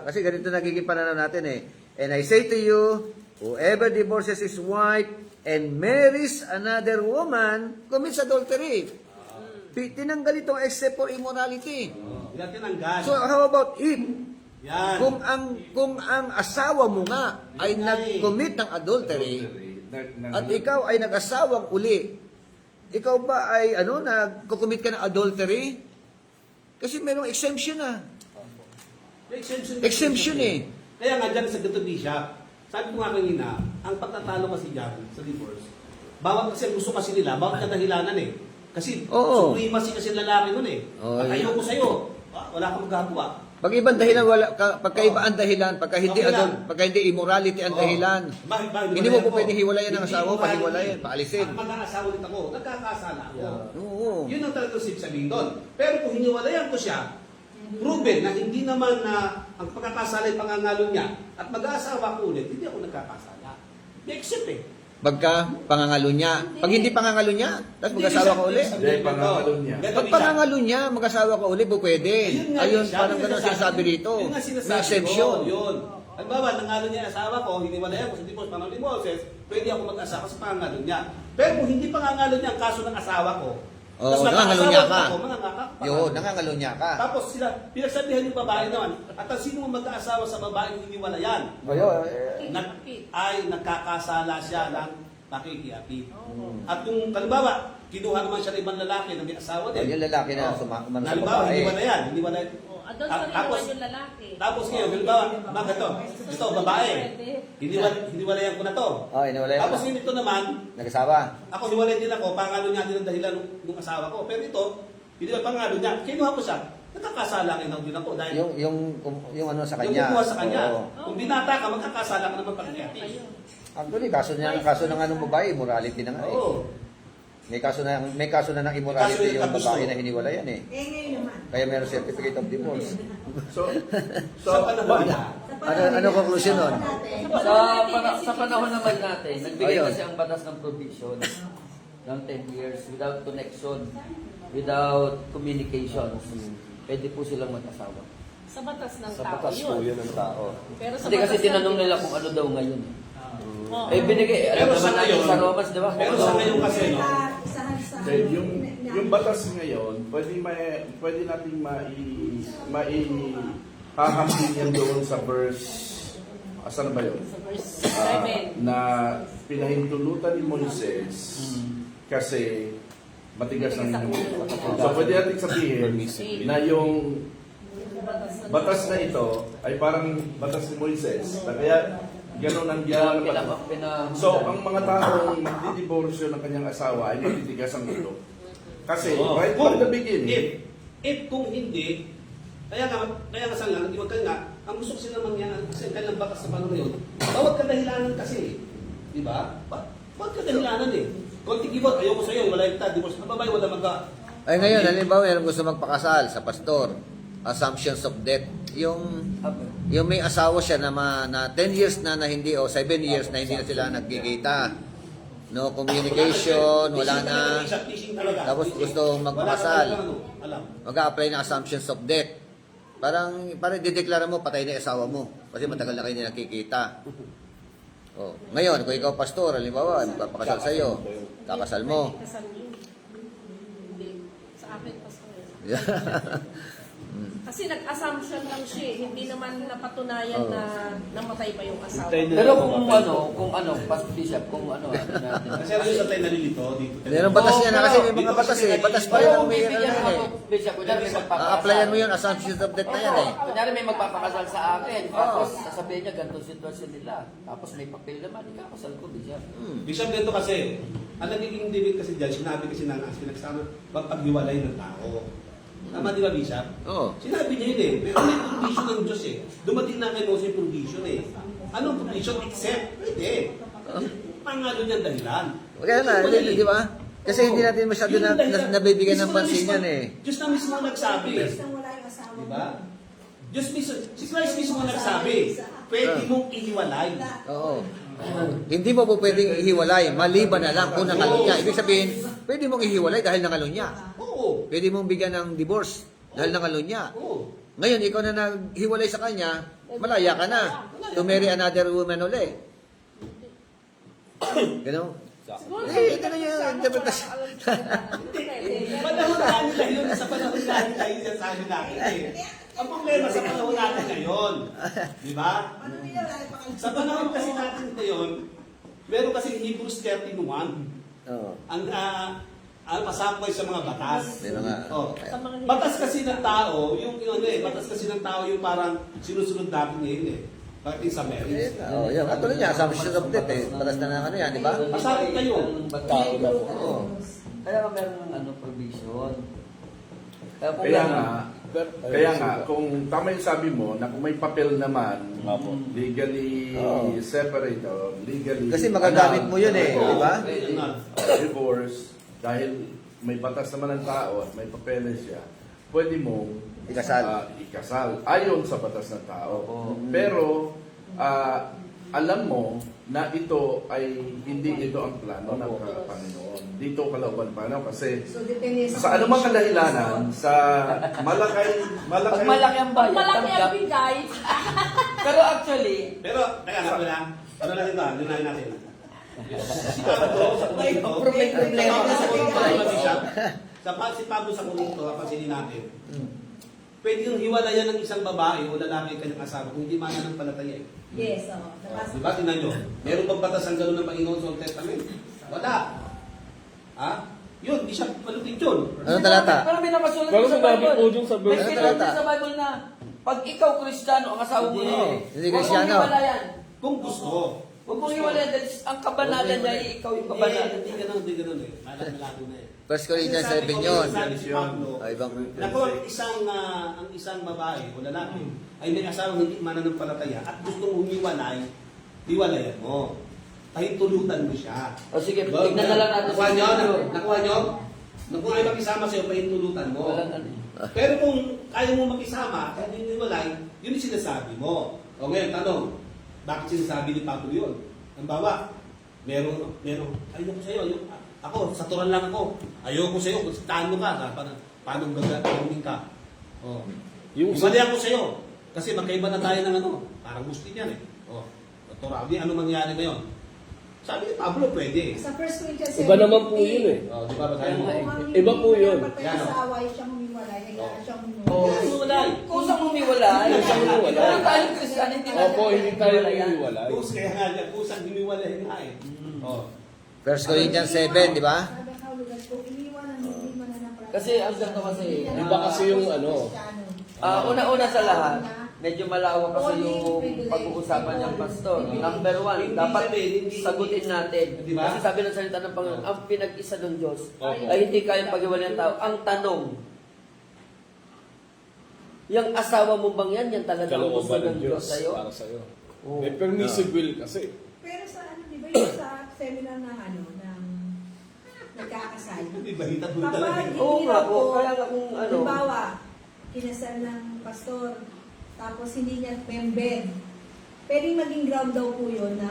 kasi ganito nagiging pananaw natin eh. And I say to you, whoever divorces his wife and marries another woman, commits adultery. Tinanggal itong except for immorality. Yan tinanggal. So how about if Yan. kung ang asawa mo nga ay nag-commit ng adultery at ikaw ay nag-asawang uli, ikaw ba ay nag-commit ka ng adultery? Kasi merong exemption na. Exemption eh. Kaya nga dyan sa ganito Bishop, sabi ko nga kanina, ang pagtatalo kasi dyan sa divorce, bawat kasi ang gusto kasi nila, bawat kadahilanan eh. Kasi Oo. supremacy kasi lalaki nun eh. Oo, At yun. ayoko sa'yo, wala kang magagawa. Pag ibang dahilan, pagkaiba ang dahilan, pagka hindi Okay lang. pagka hindi immorality ang dahilan. Bakit Hindi mo po ako? pwedeng hiwalayan ng Hindi asawa mo, immorality. pahiwalayan, paalisin. Ang mag-aasawa ulit ako, nagkakasala ako. Oo. Yun ang talagang sabihin doon. Pero kung hiniwalayan ko siya, proven na hindi naman na ang pagkakasala ay pangangalo niya at mag-aasawa ko ulit, hindi ako nagkakasala. May accept eh. Pagka pangangalo niya. Pag hindi pangangalo niya, tapos mag-asawa ka uli. Hindi, pangangalo niya. Pag pangangalo niya, mag-asawa ka uli, pwede. Ayun, siya, parang ganun sinasabi rito. Yun nga May sinasabi exemption. ko, yun. Halimbawa, nangalo niya ang asawa ko, hiniwalayan ko sa divorce, pangalan ni Moses, pwede ako mag-asawa sa pangangalo niya. Pero kung hindi pangangalo niya ang kaso ng asawa ko, Oo, tapos nangangalo nag-aasawa niya ulit ka. ako, mangangaka ko. Yun, nangangalo niya ka. Tapos sila, pinagsabihan yung babae naman, at ang sino mang mag-aasawa sa babaeng hiniwalayan, ay nagkakasala siya ng pakikiapid. At kung halimbawa, kinuha naman siya ng ibang lalaki na may asawa din. Yung lalaki na sumakaman sa Halimbawa, babae. hiniwalayan. Adultery Tapos, naman yung lalaki. Tapos ngayon, halimbawa, bakit to? Ito, babae. Hiniwalayan ko na to. Oh, inawala Tapos na. yun ito naman, Nag-asawa. ako hiwalayan din ako, pangalo niya din ang dahilan ng asawa ko. Pero ito, hindi naman pangalo niya. Kinuha ko siya. Nagkakasala kayo din ako dahil Yung ano sa yung kanya. kumuha sa kanya. Oo. Kung binata ka, magkakasala ka naman pagkakati. Actually, kaso ng anong babae, immorality na nga eh. Oo. May kaso na ng immorality Kaso yung yung babae kagusto. na hiniwalayan eh. Ngayon naman. Kaya meron certificate of divorce. So, Sa panahon niya. Ano conclusion nun? Sa panahon naman natin, nagbigay Ayun. kasi ang batas ng provision ng 10 years without connection, without communications. Pwede po silang mag-asawa. Sa batas ng Sa tao batas po yun. yun ng tao. Pero sa Hindi kasi batas ng tinanong nila Diyos, kung ano daw ngayon. oo. Eh binigay, alam Pero sa naman natin ngayon- sa Romans, di ba? pero sa ngayon kasi, no? Isahan sa then, yung batas ngayon, pwede nating hahambing yan doon sa verse asan na ba yun? Sa verse Ah, 7. na pinahintulutan ni Moises kasi matigas ang inyong ulo. So pwede natin sabihin na yung batas na ito ay parang batas ni Moises. Na kaya gano'n ang ginawa ng batas. So ang mga taong magdidiborsyo ng kanyang asawa ay matitigas ang ulo. Kasi right from the beginning, If kung hindi, kaya nga sa nga, wag ka nga, ang gusto kasi naman yan, kasi ang kailang bakas sa panahon ngayon, bawat kadahilanan kasi, di ba? Bawat kadahilanan eh. Kung tigibot, ayoko sa'yo, wala yung divorce, ang babae, wala magka. Ay ngayon, halimbawa, meron gusto magpakasal sa pastor. Assumptions of death. Yung may asawa siya na 10 years na hindi o 7 years na hindi na sila nagkikita. No communication, wala na. Tapos gusto magpakasal. Mag-a-apply ng assumptions of death. Parang dideklara mo, patay na yung asawa mo. Kasi matagal na kayo hindi nakikita. Oh. Ngayon, kung ikaw pastor, halimbawa, magpapakasal sa'yo, kakasal mo. Kasal niyo. Hindi. Sa akin, pastor. Kasi nag-assumption lang siya eh. Hindi naman napatunayan na namatay pa yung asawa. Pero kung Pastor Bishop, kung natin. Kasi ano sa tayo nalilito dito. Meron batas yan na kasi may mga batas eh. Batas pa rin ang may bibigyan ano eh. ako, Bishop, kunyari may magpapakasal. A-applyan mo yun, assumptions of death na yan eh. Kunyari may magpapakasal sa akin, tapos sasabihin niya ganitong sitwasyon nila. Tapos may papel naman, ikakasal ko, Bishop. Bishop, ganito kasi, ang nagiging debate kasi dyan, sinabi kasi na as pinagsama, paghiwalay ng tao. Tama di ba, Bishop? Oo. Sinabi niya yun eh. Pero may provision ng Diyos eh. Dumating na kay Moses yung provision eh. Anong provision? Except, pwede. Pangalo niyang dahilan. Kaya na, di ba? Kasi hindi natin masyado nabibigyan ng pansin yan eh. Diyos na mismo nagsabi. Basta wala yung asawa Di ba? Diyos mismo, si Christ mismo nagsabi, pwede mong ihiwalay. Oo. Hindi mo po pwedeng ihiwalay, maliban na lang kung nangalon niya. Ibig sabihin, pwede mong ihiwalay dahil nangalon niya. Oo. Pwede mong bigyan ng divorce dahil nangalon niya. Oo. Ngayon, ikaw na naghiwalay sa kanya, malaya ka na. To marry another woman uli. Gano'n? Siguro, Ganun yung interpretation. Panahon natin ngayon, sa panahon natin tayo yan sabi natin eh. Ang problema sa panahon natin ngayon, di ba? Sa panahon kasi natin ngayon, meron kasi Hebrews 13:1. Oo. Ang pasakoy sa mga batas. Meron nga. Oh. Batas kasi ng tao, batas kasi ng tao yung parang sinusunod natin ngayon eh. Pagdating sa marriage. Oo, yun. At tuloy niya, assumption of death eh. Patas na yan, di ba? Pasakot kayo. Oo. Kaya meron ng provision. kaya nga, kung tama yung sabi mo, na kung may papel naman, legally separate or legally Kasi magagamit mo yun eh, di ba? divorce, dahil may batas naman ng tao at may papeles siya, pwede mong ikasal ayon sa batas ng tao. Pero alam mo na ito ay hindi ito ang plano ng Panginoon. Dito kalauban pa kasi So, depende sa anumang kadahilanan, sa Pag malaki ang bayad, malaki ang tanggap. bigay. Pero actually, Pero, kaya nga pala, ano lang ito, lunahin natin. Si Pablo sa Corinto, problema na sa si Pablo sa Corinto, pansinin natin, pwede yung hiwalayan ng isang babae o lalaki kanyang asawa kung hindi mananampalataya eh. Yes, oo. Diba? Tingnan nyo. Meron bang batas ang gano'n ng Panginoon sa Old Testament? Wala. Ha? Yun, di siya malutin yun. Anong talata? pero may nakasulat Pero sa sinabi Bible. po dun sa verse May sinabi sa Bible na, pag ikaw Kristiyano, ang asawa mo Hindi. na. Hindi Kristiyano. Huwag mong hiwalayan. Kung gusto. Huwag mong hiwalayan dahil ang kabanalan niya, ikaw yung kabanalan. Hindi ganun eh. Malado na eh. 1 Corinthians 7 yun. Sabi si Pablo, Ay, ibang na kung ang isang babae o lalaki ay may asawang hindi mananampalataya at gustong humiwalay, hiwalayan mo. Pahintulutan mo siya. O sige, tignan na lang natin. Nakuha nyo? Nakuha nyo? Kung ayaw makisama sa'yo, pahintulutan mo. Walang ano. Pero kung ayaw mo makisama, hindi hiwalay, yun yung sinasabi mo. O ngayon, tanong, bakit sinasabi ni Pablo yun? Ang bawa, meron, ayoko sa'yo, ako, saturan lang ako. Ayoko sa'yo, kung tano ka, paano gagawin ka? Oh. Ibali ako sa'yo. Kasi magkaiba na tayo ng parang gusto niyan eh. Oh. Tura, ano mangyari ngayon? Sabi ni Pablo, pwede. Sa 1 Corinthians 7:15. Iba naman po yun eh. Oh, di ba ba tayo? Kung ang Iba po yun. patay Yan, sa asawa ay siyang humiwalay, hayaan siyang Oh, humiwalay. hiwalay. Kusang mo humiwalay. Kusang humiwalay. Kung tayo Kristiyano, hindi natin Opo, hindi tayo hiwalayan. umiwalay. Kaya nga, kusang hiniwalay nga eh. Oh. 1 Corinthians 7, di ba? Sabi ng kahulugan ko, iniwan ang hindi mananampalataya. Kasi ang ganito kasi, Iba kasi yung ano, una-una sa lahat, medyo malawak kasi yung pag-uusapan niyang pastor. Number one, dapat sagutin natin. Diba? Kasi sabi ng salita ng Panginoon, ang pinag-isa ng Diyos Opo. ay hindi kayang pag-iwalay ng tao. Ang tanong, yung asawa mo bang yan talaga ang gusto kalooban ng ng Diyos Diyos sa'yo? para sa'yo. Oo. May permissive will kasi. Pero sa ano, di ba yung sa seminar ng ng nagkakasal? Hindi ba hita talaga? Kapag Oo nga hinirap po, ko, kaya nga kung ano, halimbawa, kinasal ng pastor, tapos hindi niya member, pwedeng maging ground daw po yun na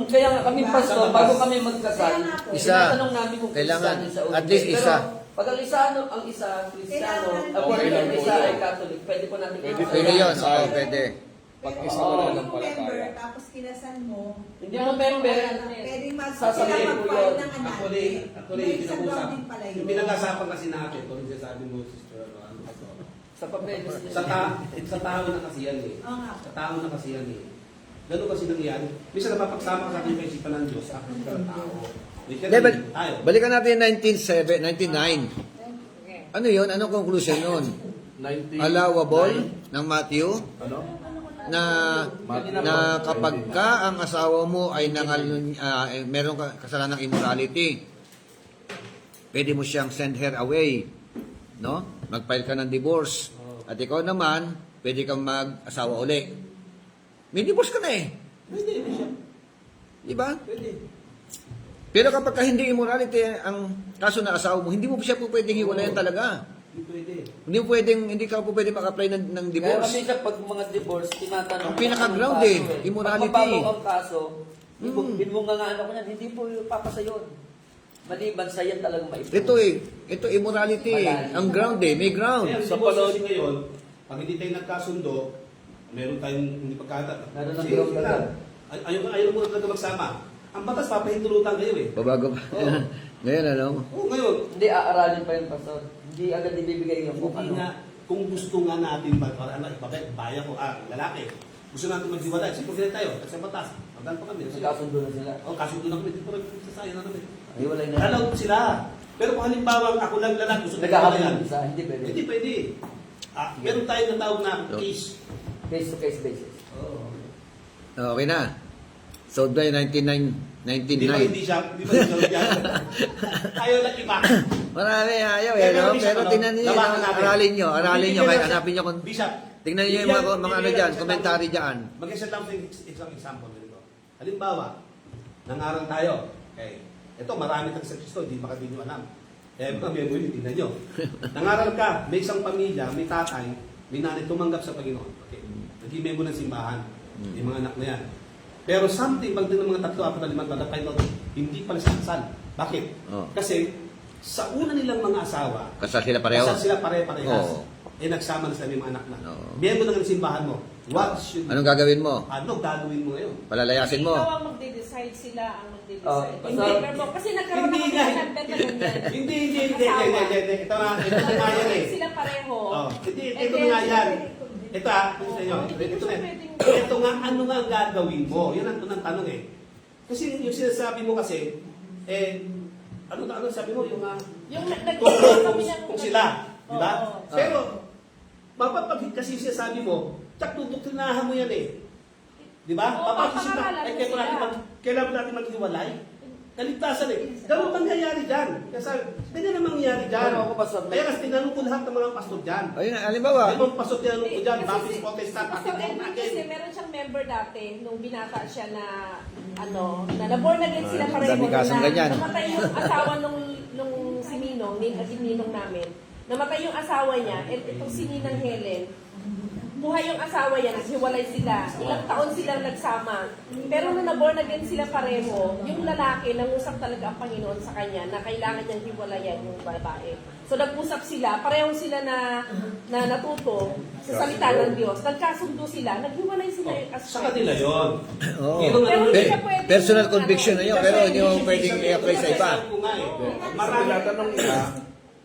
kaya nga kami Diba? pastor, bago kami magkasal, Kaya nga po. Isa. tinatanong namin kung Kailangan, Kristiyano sa ulo. at least isa. Pero pag ang isa Kristiyano, Kailangan- ang Kailangan isa po. ay Catholic, pwede po natin Pwede Pwede yun, oo, Sayang. pwede. Pag Pero isa kung mo Oo. na ng yung member, palataya. tapos kinasal mo, Hindi mo member, pwedeng Sasabihin sila ko mag-file yun. ng anak. Actually, May isang pinag-usap. ground din pala yun. Yung pinag-asapan kasi natin, ito rin sabi mo, sister, sa papeles niya. sa tao na kasi yan eh. Oo nga. Sa tao na kasi yan eh. Ganun kasi nangyari. Minsan napapagsama ka sa ating kaisipan ng Diyos, ako ka ng tao. Hindi, Tayo. balikan natin yung 99. Ano yun? Anong conclusion yun? Allowable ng Matthew Ano? na kapag ka ang asawa mo ay meron kasalanan ng immorality, pwede mo siyang send her away, no? Mag-file ka ng divorce. At ikaw naman, pwede kang mag-asawa uli. May divorce ka na eh. Pwede, hindi siya. Di ba? Pwede. Pero kapag ka hindi immorality ang kaso na asawa mo, hindi mo siya po pwedeng hiwalayan talaga. Hindi pwede. Hindi ka po pwedeng mag-apply ng Kaya divorce. kami sa pag mga divorce, tinatanong Ang pinaka-ground anong eh, kaso immorality. Pag mababaw ang kaso, binunga nga ano ko yan, hindi po papasa yun. Maliban sa yan talagang maipon. Ito immorality. Ang ground eh, may ground. Kaya Sa sa panahon panahon- ngayon, pag hindi tayo nagkasundo, meron tayong hindi pagkata. Meron ng Sige, ground sige agad. lang. Ayaw mo talaga magsama. Ang batas, papahintulutan kayo eh. Babago pa. Oo. Ngayon ano? Oo, ngayon, Hindi aaralin pa yun, pastor. Hindi agad ibibigay yung kung hindi ano. nga, kung gusto nga natin bayan ko, lalaki, gusto natin maghiwalay, siyempre tayo, at sa batas, magdan pa kami. Nagkasundo na sila. Kasundo na kami, dito rin sa sayo na kami. Hiwalay na. Allowed sila. Pero kung halimbawa ako lang lalaki, gusto Nagkakaroon maghiwalay, ng isa, hindi pwede. hindi pwede. Meron tayong natawag na case. Case-to-case basis. Oo. Okay na. So, by 99. Hindi ba siya ayaw lang iba. Marami ayaw Kaya eh, no? meron Bishop, Pero ano, tingnan niyo, labanan natin. aralin nyo, Bibigyan kahit natin- hanapin nyo kung... Bishop, Tingnan niyo yung mga ano dyan, komentary dyan. Mag-isa lang sa isang example nito. Halimbawa, nangaral tayo. Okay. Ito, marami tayo sa Kristo, hindi baka di nyo alam. Eh, mga memory, tingnan nyo. Nangaral ka, may isang pamilya, may tatay, may nanay tumanggap sa Panginoon. Okay. Naging member ng simbahan. Yung mga anak na yan. Pero something, pag din ng mga 3, 4, 5 taon, find out, hindi pala siya kasal. Bakit? Oh. Kasi, sa una nilang mga asawa, Kasal sila pareho. kasal sila pare-parehas. Oo. Eh, nagsama na sila may mga anak na. Oo. Miyembro ng simbahan mo. What should Anong gagawin mo? ano gagawin mo ngayon? Palalayasin mo. Ikaw ang magde-decide, sila ang magde-decide. Oh, Hindi, basta- pero kasi nagkaroon Hindi ako nga. ng number na ganyan. Hindi. Asawa. Ito nga yan eh. Sila pareho. Oh, hindi, And ito then, nga yan. Ito gusto nyo. Ito nga, ano nga ang gagawin mo? Yan ang tanong eh. Kasi yung sinasabi mo kasi, ano sabi mo? Yung Yung nagkaroon kami ng... kung sila. Di ba? Oo. Pero, kasi sinasabi mo, tsak tutuktrinahan mo yan eh. Di ba? Oo, Papakisip na, papangaralan mo sila. kailangan natin maghiwalay. Kaligtasan eh. Ganun mangyayari dyan. Kasi, ganyan ang mangyayari dyan. Pero ako, Pastor, Kaya kasi tinanong ko lahat ng mga pastor dyan. Ayun, halimbawa. May mga pastor tinanong ko dyan, Kasi Baptist, Protestant, Pastor Catholic, Edwin again. kasi meron siyang member dati nung binata siya na na naborn again sila pareho Dami kasong ganyan. namatay yung asawa nung si Ninong, Ninong namin. Namatay yung asawa niya, at itong si Ninang Helen, buhay yung asawa niya, naghiwalay sila. Ilang taon silang nagsama. Pero nung naborn again sila pareho, yung lalaki, nangusap talaga ang Panginoon sa kanya na kailangan niyang hiwalayan yung babae. So nag-usap sila, pareho sila na natuto sa salita ng Diyos. Nagkasundo sila, naghiwalay sila yung Sa kanila yun. Oo. Pero Pero hindi Eh, siya pwede. personal conviction na yun, pero hindi mo pwedeng i-apply sa iba. Marami. Tinatanong nila,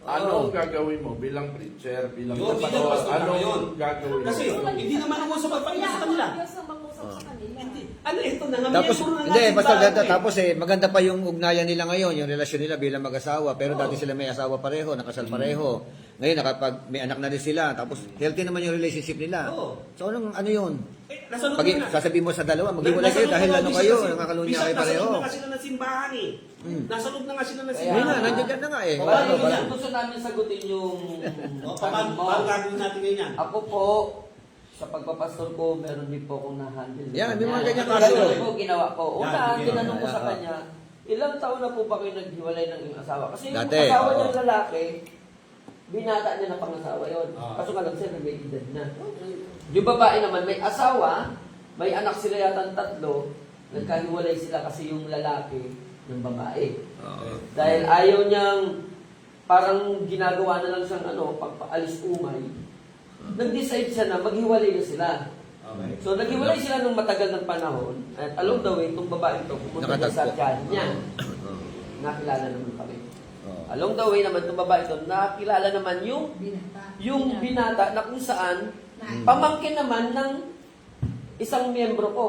Anong gagawin mo bilang preacher, bilang Yun, pastor? bilang pastor ka ngayon. Anong gagawin Kasi mo? hindi naman ang usap at pakita sa kanila. Diyos ang mangusap sa kanila. Hindi. Ano ito na nga? Tapos, miyembro na hindi, natin basta sa dito, ano eh. tapos maganda pa yung ugnayan nila ngayon, yung relasyon nila bilang mag-asawa. Pero dati sila may asawa pareho, nakasal pareho. Ngayon, nakapag may anak na rin sila, tapos healthy naman yung relationship nila. Oo. So, ano yun? Nasunod Pag na. sasabihin mo sa dalawa, maghiwalay kayo dahil ano kayo, nakakalunya kayo pareho. Nasunod na nga sila ng simbahan eh. Nasunod na nga sila ng Kaya Yun simbahan. na, nandiyan dyan na nga eh. Paano Paano, yan? Gusto namin sagutin yung Paano gagawin natin ganyan? Ako po, sa pagpapastor ko, meron din po akong na-handle. Yan, may mga ganyan Ganun kaso. po ginawa ko. Una, Yan, tinanong ko yan. sa kanya, ilang taon na po ba kayo naghiwalay ng iyong asawa? Kasi yung Dati, asawa oo. niyang lalaki, binata niya ng pangasawa yon. Ah. Kaso nga lang siya, may edad na. Yung babae naman, may asawa, may anak sila yata 3, nagkahiwalay sila kasi yung lalaki ng babae. Oo. Dahil ayaw niyang, parang ginagawa na lang siyang pagpaalis umay, nag-decide siya na maghiwalay na sila. Okay. So, naghiwalay sila ng matagal ng panahon, at along the way, itong babae ito, pumunta niya sa Nakatagpo. tiyan niya. Oo. Nakilala naman kami. Oo. Along the way naman, itong babae ito, nakilala naman yung binata na kung saan, pamangkin naman ng isang miyembro ko.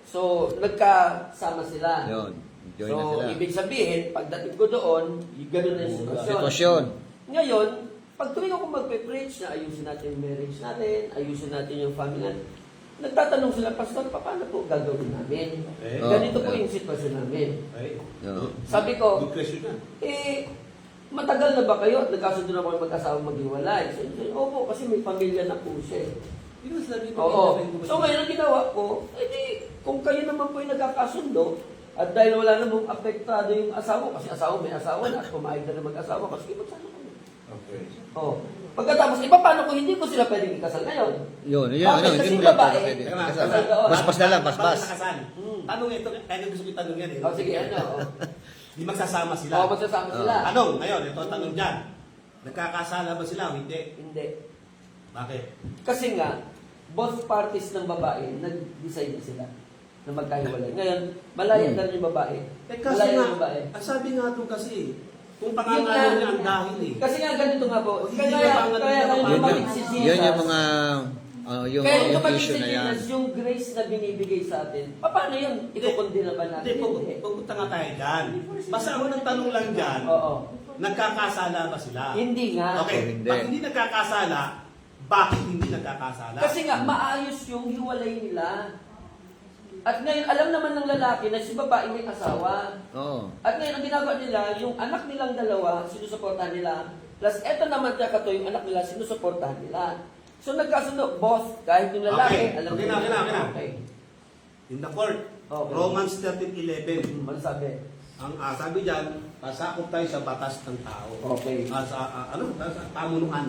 So, nagkasama sila. Yun, join na So, sila. ibig sabihin, pagdating ko doon, gano'n na yung sitwasyon. Sitwasyon. Ngayon, pag tuwing ako magpe-preach na ayusin natin yung marriage natin, ayusin natin yung family natin, nagtatanong sila, Pastor, paano po gagawin namin? Okay. Ganito po Okay. yung sitwasyon namin. Okay. Oo. Sabi ko, Good question yan. matagal na ba kayo? Nagkasundo na kayo mag-asawa maghiwalay? So, opo, kasi may pamilya na po siya. Yun ang sabi ko. Oo. So ngayon ang ginawa ko, kung kayo naman po yung nagkakasundo, at dahil wala namang apektado yung asawa, kasi asawa may asawa na, at pumayag na mag-asawa, kasi magsama kami. Okay. Oh. Pagkatapos, paano kung hindi ko sila pwedeng ikasal ngayon? Yun, Bakit? hindi Kasi mo lang babae. pwede. Teka, Kasal. teka. Basbas na lang, Paano basbas. nakasal? Tanong ito, kaya gusto ko itanong yan eh. Oh, sige, oh. Di magsasama sila. Oo, magsasama sila. Anong? Ngayon, ito ang tanong dyan. Nagkakasala ba sila o hindi? Hindi. Bakit? Kasi nga, both parties ng babae, nag-decide na sila na magkahiwalay. Ngayon, malaya na rin yung babae. Kasi Malaya nga, yung babae. ang sabi nga doon kasi, kung Yun pangangalo nga. niya ang dahil eh. Kasi nga, ganito nga po. Hindi Kaya na pangalan kaya na ngayon Yun lumapit yung, si Jesus. yun yung mga, yung Kaya lumapit issue si na yan. Jesus, yung grace na binibigay sa atin. Paano yun? Ikukundi na ba natin? Hindi, pupunta nga tayo dyan. Basta ako ng tanong lang dyan, Oo. nagkakasala ba sila? Hindi nga. Okay, Hindi. pag hindi nagkakasala, bakit hindi nagkakasala? Kasi nga, maayos yung hiwalay nila. At ngayon, alam naman ng lalaki na si babae may asawa. Oo. At ngayon, ang ginagawa nila, yung anak nilang dalawa, sinusuportahan nila. Plus, eto naman kakato, yung anak nila, sinusuportahan nila. So, nagkasundo, both, kahit yung lalaki, Okay. alam Okay nila. na, okay na, okay na. Okay. In the court, Okay. Romans 13:11. Ano sabi? Ang sabi diyan, pasakop tayo sa batas ng tao. Okay. Sa pamunuan.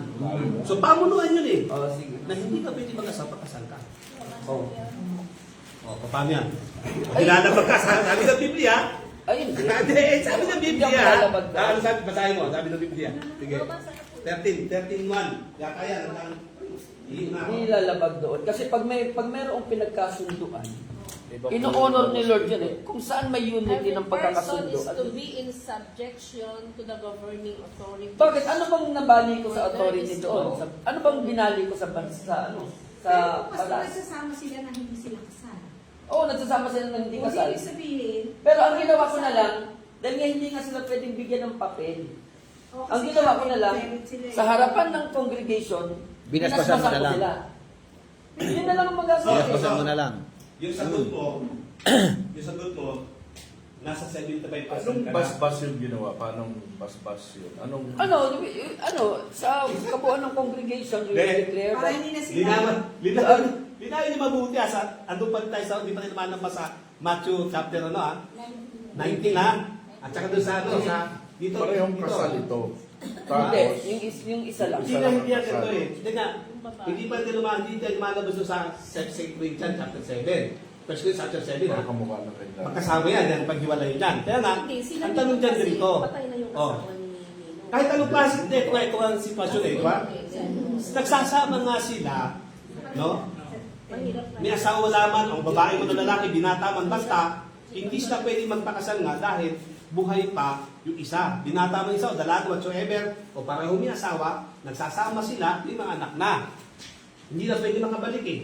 So pamunuan yun eh. Oh, sige. Na hindi ka pwede mag-asawa, kasal ka. Oh. Paano yan? Kilala magkasal. Sabi ng Biblia. Ayun, hindi. Hindi, sabi ng Biblia. Hindi ako lalabag ka. Ano sabi? Basahin mo. Sabi ng Biblia. Sige. 13:1. Yata yan. Hindi lalabag doon. Kasi pag mayroong pinagkasunduan, ino-honor ni Lord yan eh. Kung saan may unity ng Every person pagkakasundo. is to be in subjection to the governing authority. Bakit? Ano bang nabali ko sa authority doon? Ano bang binali ko sa bansa? Sa Basta batas? nagsasama sila na hindi sila kasal. Oo, nagsasama sila ng hindi Kung kasal. ibig sabihin, Pero ang ginawa ko na lang, dahil nga hindi nga sila pwedeng bigyan ng papel, o ang kasi ginawa ko na lang, married sila eh. sa harapan ng congregation, Binasbasan mo na ko lang. sila. Yun na lang ang magagawa. Binasbasan mo na lang. Yung sagot mo, nasa 75% Anong ka na. basbas yung ginawa? Paanong basbas yun? Anong... Sa kabuuan ng congregation, you Hindi. declare Para that hindi na sila. Linawin niyo mabuti andun pa rin tayo sa, hindi pa rin naman sa Matthew chapter 19 At saka doon sa dito. Parehong kasal ito. Hindi, yung isa lang. Hindi yan ito eh. Hindi pa rin lumalabas doon sa 2 Corinthians chapter 7. First Corinthians chapter 7 ha. Kamukha na kayo. Magkasama yan, yan paghiwalay yan. Kaya nga, Hindi, sila ang tanong dyan kasi dito. patay na yung Oh. asawa ni Nino. Kahit anong klase, hindi, ito ang sitwasyon eh, di ba? Nagsasama nga sila, no? Mahirap na. May asawa lamang, ang babae mo na lalaki, binata man basta, hindi sila pwede magpakasal nga dahil buhay pa yung isa. Binata mo isa o dalaga whatsoever o pareho may asawa, nagsasama sila, may mga anak na. Hindi na pwede makabalik eh.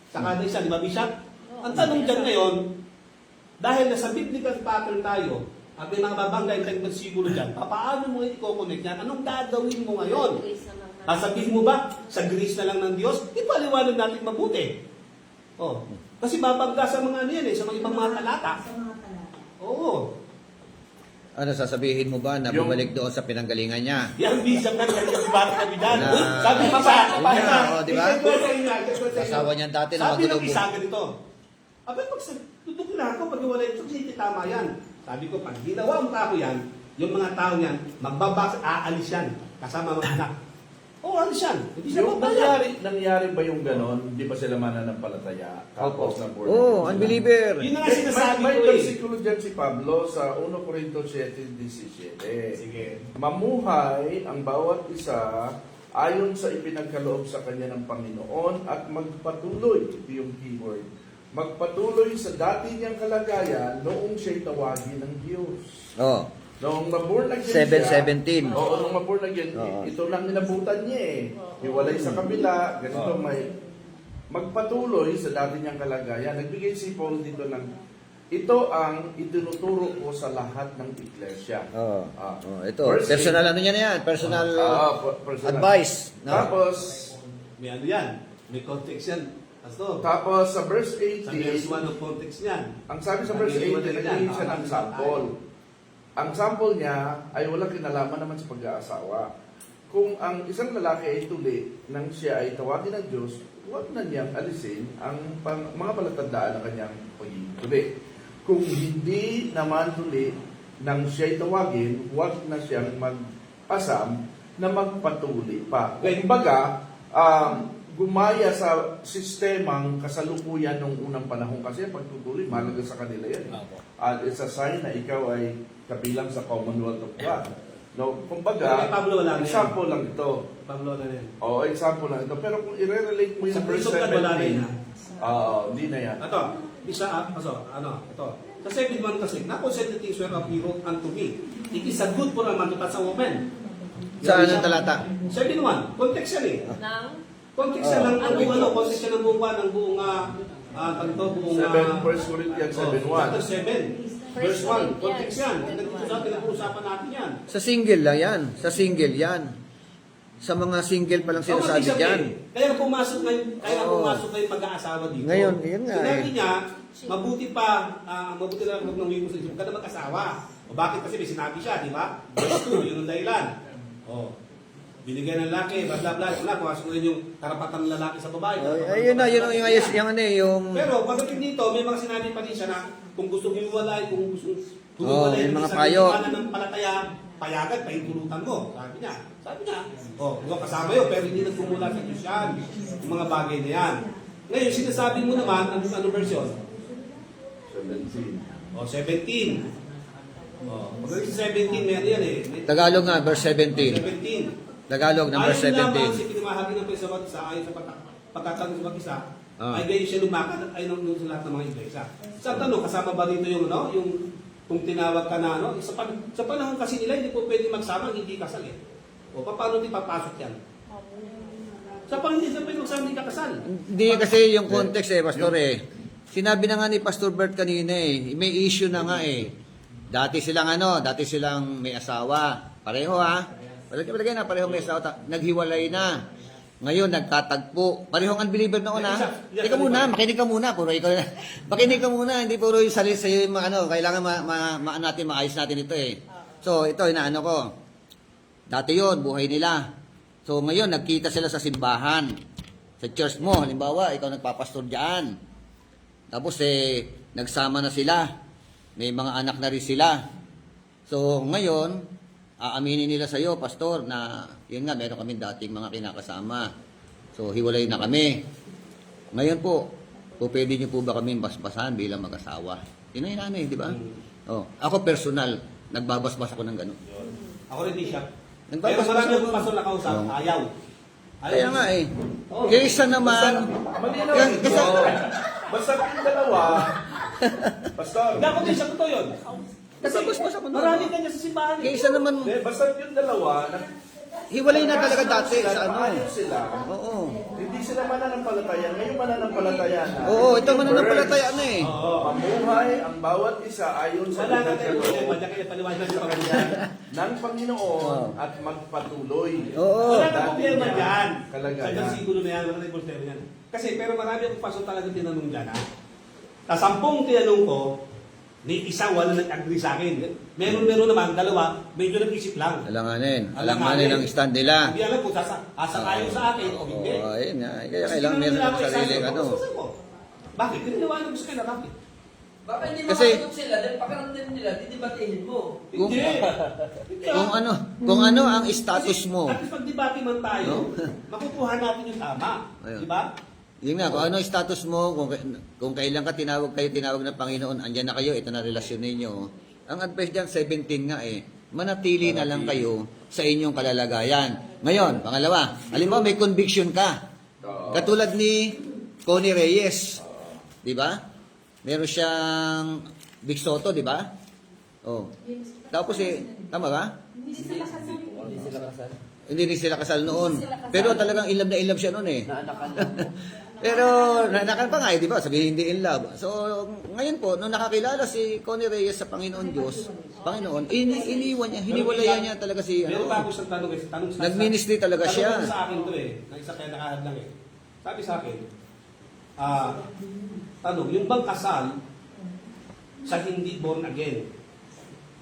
Saka na isa, di ba Bishop? Ang tanong dyan ngayon, dahil nasa biblical pattern tayo, at may mga babanggay tayong siguro dyan, paano mo i-connect yan? Anong gagawin mo ngayon? Sasabihin mo ba, sa grace na lang ng Diyos? Ipaliwanag natin mabuti. Oh. Kasi babangga sa mga ano yan eh, sa mga ibang mga talata. Sa mga talata. Oo. Ano, sasabihin mo ba na bumalik doon sa pinanggalingan niya? Yan, Bishop na yung bata kami dyan. Na- Sabi ng isa, di ba? Asawa niyan dati na sabi ng magulo. isa ganito, abay, pag tutok na ako, pag wala ito, hindi tama yan. Sabi ko, pag ginawa ang tao yan, yung mga tao yan, magbabaks, aalis yan, kasama mga anak. Oo, alis yan. Hindi siya Yung magbayad. nangyari ba yung ganon? Hindi ba sila mananampalataya? Kapos na born Oo, again. unbeliever. Yun na nga sinasabi May ko eh. versikulo dyan si Pablo sa 1 Corinto 7:17. Sige. Mamuhay ang bawat isa ayon sa ipinagkaloob sa kanya ng Panginoon at magpatuloy, ito yung keyword, magpatuloy sa dati niyang kalagayan noong siya'y tawagin ng Diyos. Oh, Noong maborn again siya, 7:17. oo, nung maborn again, Oo. ito lang inabutan niya eh. Hiwalay sa kabila, ganito Oo. may magpatuloy sa dati niyang kalagayan. Nagbigay si Paul dito ng, ito ang itinuturo ko sa lahat ng iglesia. Oh. Ah. Oh, ito, Verse personal ano niya na yan? Personal personal. advice. No? Tapos, May ano yan, may context yan. Pastor, tapos sa verse sa verse 18, 1 ng context niyan. ang sabi sa verse 18, naging siya ng sample. Ang sample niya ay walang kinalaman naman sa pag-aasawa. Kung ang isang lalaki ay tuli nang siya ay tawagin ng Diyos, huwag na niyang alisin ang mga palatandaan ng kanyang pagiging tuli. Kung hindi naman tuli nang siya ay tawagin, huwag na siyang mag-asam na magpatuli pa. Kumbaga, gumaya sa sistemang kasalukuyan nung unang panahon kasi ang pagtutuli, mahalaga sa kanila yan. At it's a sign na ikaw ay kabilang sa Commonwealth of God. No, kumbaga, Kay Pablo wala na yan. example lang ito. Pablo na rin. Oo, example lang ito. Pero kung i-relate mo yung Sa verse Praise of God, wala na 17, yan. hindi na yan. Ito, isa, ito. Sa 7:1 kasi, na-consent the things whereof he wrote unto me. It is a good for a man to touch a woman. Saan ang talata? 7:1, context yan eh. Ng Context yan ng buong context yan ng buong buong 1 Corinthians 7:1. chapter 7. Verse 1, context yan. Pinag-uusapan natin yan. Sa single lang yan. Sa single yan. Sa mga single pa lang sinasabi Oo, dyan. Kaya pumasok ngayon, Oo. pag-aasawa dito. Ngayon, yun nga Sinabi eh. niya, mabuti lang huwag nang himus sa isip. Huwag ka na mag-asawa. O bakit kasi may sinabi siya, di ba? Verse 2, yun ang dahilan. O, binigyan ng lalaki, bla bla bla, wala, pumasok na yung karapatan ng lalaki sa babae. Ayun na, yun yung ayos, yung ano eh, yung... Pero pagdating dito, may mga sinabi pa din siya na kung gusto hiwalay, kung gusto may mga payo. ng palataya, payagan, pahintulutan mo. Sabi niya, kasama yun, pero hindi nagmumula sa Diyos yan. Yung mga bagay na yan. Ngayon, sinasabi mo naman, ano version? 17. 17. Pagdating sa 17, may ano yan eh. Tagalog nga, verse 17. 17. Tagalog ng verse Ayon lamang 17. si pinamahagi ng isa't isa, ayon sa pagkatagos sa isa, Ah. ay gayon siya lumakad at ayon sa lahat ng mga iglesia. Sa tanong, kasama ba dito yung kung tinawag ka na, sa panahon kasi nila, hindi po pwede magsama, hindi kasal eh. O, paano di papasok yan? Sa panahon nila, pwede magsama, hindi kakasal. Hindi kasi yung context eh, Pastor eh. Sinabi na nga ni Pastor Bert kanina eh, may issue na nga eh. Dati silang may asawa. Pareho ha. Palagay na, pareho may asawa. Naghiwalay na. Ngayon, nagtatagpo. Parehong unbeliever na una. Teka muna, makinig ka muna. Puro ikaw na. Makinig ka muna, hindi puro yung salit sa'yo yung kailangan maayos natin ito eh. So, ito, inaano ko. Dati yon buhay nila. So, ngayon, nagkita sila sa simbahan. Sa church mo, halimbawa, ikaw nagpapastor dyan. Tapos, nagsama na sila. May mga anak na rin sila. So, ngayon, aaminin nila sa iyo, pastor, na yun nga, meron kami dating mga kinakasama. So, hiwalay na kami. Ngayon po pwede niyo po ba kami basbasan bilang mag-asawa? Yun ang inaano eh, di ba? Oh, ako personal, nagbabasbas ako ng gano'n. Ako rin di siya. Pero Nagbabasbas marami ako. akong pastor na kausap, Oo. ayaw. Kaya nga eh. Kaysa naman, Malinaw Yan, dito. kasi- Basta yung dalawa, Pastor, Hindi ako din siya, totoo yun. Kasi basbas ako Marami noon. kanya sa simbahan eh. Kaysa naman, Basta yung dalawa, hiwalay na talaga dati sa ano. Maayos sila. Oo. Hindi sila mananampalataya. Ngayon mananampalataya na. Oo, ito mananampalataya na eh. Mamuhay ang bawat isa ayon sa Wala na tayo Panginoon problema. Diyan kaya paliwanag sa kanya. ng Panginoon at magpatuloy. Oo. Wala na problema dyan. Kalagayan. Sa siguro na yan, wala na problema yan. Kasi, pero marami akong paso talaga tinanong dyan, ha? Sa 10 tinanong ko, ni isa wala nag-agree sa akin. Meron naman, dalawa, medyo nag-isip lang. Alanganin ang stand nila. Hindi alam kung ayon sa akin o hindi. Oo, ayun nga. Kaya kailangan meron ng sariling ano. Bakit? Tiniliwanag ko sa kanila, bakit? Baka hindi Kasi- makasagot sila dahil pakaramdam nila, didibatiin mo. Kung, Hindi. Hindi, kung ano ang status mo. At least pag-debate man tayo, makukuha natin yung tama. Ayun. Di ba? Yun nga, kung ano ang status mo, kung kailan ka tinawag ng Panginoon, andyan na kayo, ito na relasyon ninyo. Ang advice dyan, 17 nga eh. Manatili na lang kayo sa inyong kalalagayan. Ngayon, pangalawa, halimbawa may conviction ka. Katulad ni Connie Reyes. Di ba? Meron siyang Big Soto, di ba? Oh. Tapos tama ba? Hindi sila kasal. Hindi rin sila kasal noon. Pero talagang in love na in love siya noon eh. Naanakan lang po. Pero nanakan pa nga eh, di ba? Sabihin hindi in love. So, ngayon po, nung nakakilala si Connie Reyes sa Panginoon Diyos, Panginoon, iniwan niya, hiniwalayan niya talaga si, Meron pa ako isang tanong eh. nag-ministry talaga siya. Tanong sa akin to eh. Na isa kaya nakahad lang eh. Sabi sa akin, tanong, yung bang kasal sa hindi born again?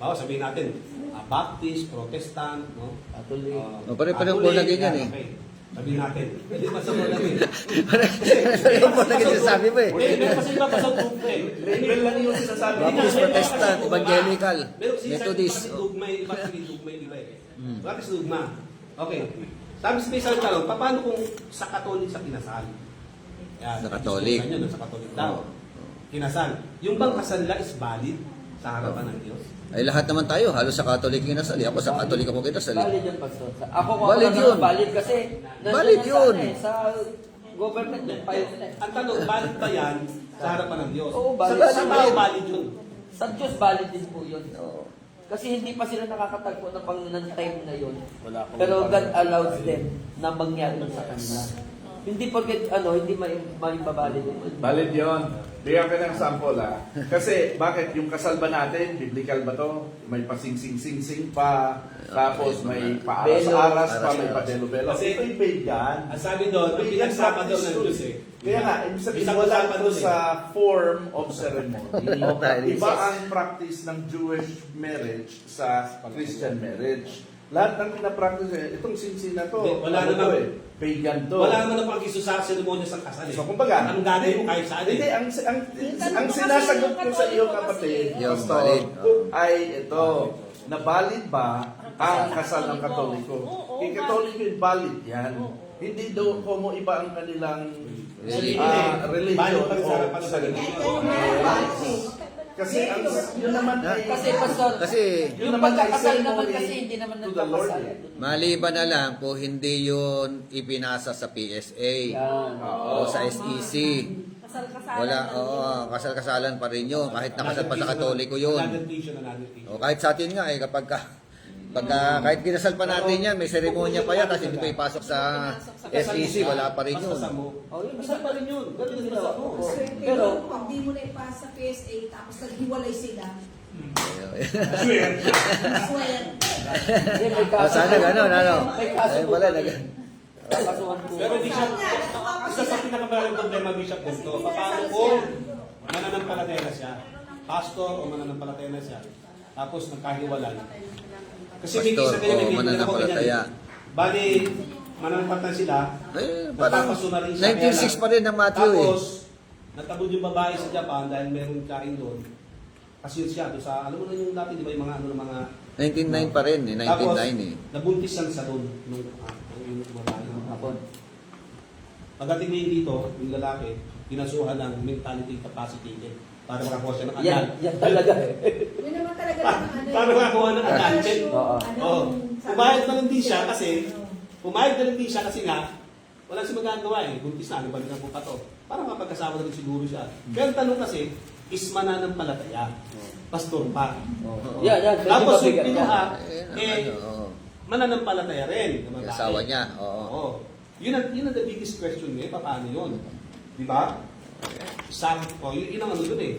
Bawa sabihin natin, Baptist, Protestant, no? Catholic. Pare-pareho born again yan eh. Okay. Sabihin natin, hindi pa sa born again. Yung po naging sinasabi mo eh. Meron kasi iba pa sa dugma eh. Label lang yung sinasabi. Baptist, Protestant, Evangelical, Methodist. Kasi dugma, iba kasi dugma yung iba eh. Bakit sa dugma? Okay. Sabi sa isang tanong, paano kung sa Katolik sa kinasal? Yan, Sa Katolik. Yun, sa Katolik daw. Kinasal. Yung bang kasal nila is valid sa harapan ng Diyos? Ay lahat naman tayo, halos sa Catholic kinasal. Ako sa Catholic ako kinasal. Valid yun, Pastor. Ako Valid yun. Valid kasi nandun Valid yan yun. Sa government, yung pa yun. Ang tanong, valid ba yan sa harapan ng Diyos? Oo, valid. Sa tao, valid yun. Sa Diyos, valid din po yun. Kasi hindi pa sila nakakatagpo ng Panginoon time na yun. Pero God allows them na mangyari sa kanila. Hindi porket hindi maibabalid yun. Valid yun. Bigyan ka ng sample Kasi bakit yung kasal ba natin, biblical ba to? May pasing-sing-sing pa, tapos may paaras-aras pa, may padelo-belo. Kasi- Ito yung pagan. Ang sabi doon, ang pinagsama daw ng Diyos eh. Kaya nga, ibig sabihin, Isang wala usapan ito dun eh. sa form of ceremony. Dahil Iba ang practice ng Jewish marriage sa Christian marriage. Lahat ng pinapractice, itong sinsin na to, Hindi, wala ano naman. to Wala pagan to. naman ang pag-iso sa seremonya sa kasal eh. So, kumbaga, ang gagawin mo kahit saan Hindi, eh. ang sinasagot ko sa iyo, kapatid, Yung Pastor, valid. ay ito, na valid ba ang kasal ng Katoliko? Oo, Kay Katoliko yung valid yan. Hindi daw mo iba ang kanilang religion Valid pa rin sa o harapan ng ceremony. Kasi ang yun naman ay Kasi, Pastor, Kasi yung yun naman ay pagkakasal naman ceremony kasi hindi naman to the Lord. nagkakasal. maliban na lang kung hindi yun ipinasa sa PSA Yan. o sa SEC. Kasal-kasalan. Wala, kasal-kasalan pa rin yun. Kahit nakasal pa sa Katoliko yun. Another vision. O kahit sa atin nga kahit kinasal pa natin yan, may seremonya pa yan kasi hindi pa ipasok sa SEC, wala pa rin yun. Basta mo. Oh, yun, Basta pa rin yun. Ganun din ginawa mo. Pero Pero, pag di mo na ipasa sa PSA, tapos naghiwalay sila, Swear. swear. hindi, may kaso. Sana gano'n, ano? May kaso Ayun po pala, kami. Kasuhan po. Pero Bishop, isa sa pinakamalaking problema, Bishop, gusto. Paano kung mananampalataya na siya? Pastor o mananampalataya na siya? Tapos nagkahiwalay. Kasi may Pastor isa kaya may o bibigyan ako mananampalataya. ganyan. Bali, mananampalataya sila. Parang Nagpapaso na rin siya. 1906 pa rin ng Matthew eh. Tapos, nagtabod yung babae sa Japan dahil meron kain doon. Kasi siya doon sa, alam mo na yung dati, di ba yung mga 1909 pa rin eh, 1909 eh. nabuntis yan sa doon nung yung babae. Hapon. Pagdating niya dito, yung lalaki, pinasuhan ng mentality capacity niya para makakuha siya ng Yan, adult. yan talaga eh. Yun naman talaga ng Para makakuha ng adult. Oo. Oh. Pumayag na lang din siya kasi, pumayag na lang din siya kasi nga, wala siya magagawa eh. Buntis na, balikan ko pa to. Para mapagkasama na rin siguro siya. Pero ang tanong kasi, is mananampalataya. Pastor pa. Yan. Tapos yung mabigat yan. pinuha, Oo. mananampalataya rin. ng Yung babae. asawa niya, oo. Oo. Yun ang the biggest question ngayon, paano yun? Di ba? Yun ang ano dun eh.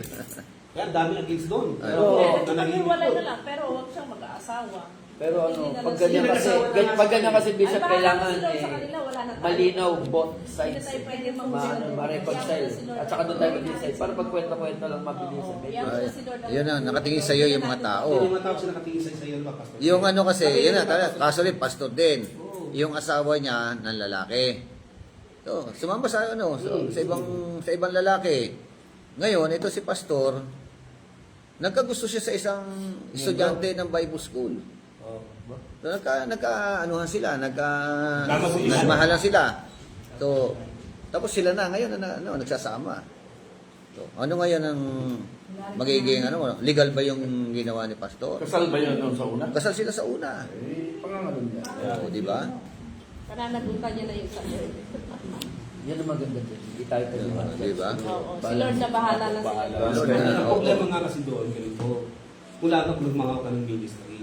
Kaya ang daming against doon. Pero, Naghiwalay na lang, pero huwag siyang mag-aasawa. pero Hindi na pag lang ganyan sila- kasi, pag ganyan kasi, Bishop, Ay, bahala kailangan na sila eh, sa kanila, wala na tayo. malinaw both Hindi sides. tayo pwede Ma-reconcile. At saka doon tayo mag-decide. Para pag kwenta-kwenta lang mabilis. Yun na, nakatingin sa iyo yung mga tao. Yung mga tao sila nakatingin sa iyo, di ba, Pastor? Yung ano kasi, yun na, kaso rin, pastor din. Yung asawa niya ng lalaki. So, sumama sa ano, sa ibang lalaki. Ngayon, ito si pastor, nagkagusto siya sa isang estudyante ng Bible school. So, nagka-anuhan sila, nagmahalan sila. So, tapos sila na ngayon nagsasama. So, ano ngayon ang magiging legal ba yung ginawa ni pastor? Kasal ba yun nung sa una? Kasal sila sa una. Pangangalo niya. O, di ba? Pananagutan niya na yung sa Lord. Yan ang maganda din. Hindi tayo pwede Di ba? Oo, si Lord na bahala na sila. Lord na, Ang oo. problema nga kasi doon, ganito. Mula ka nagmakaw ka ng ministry.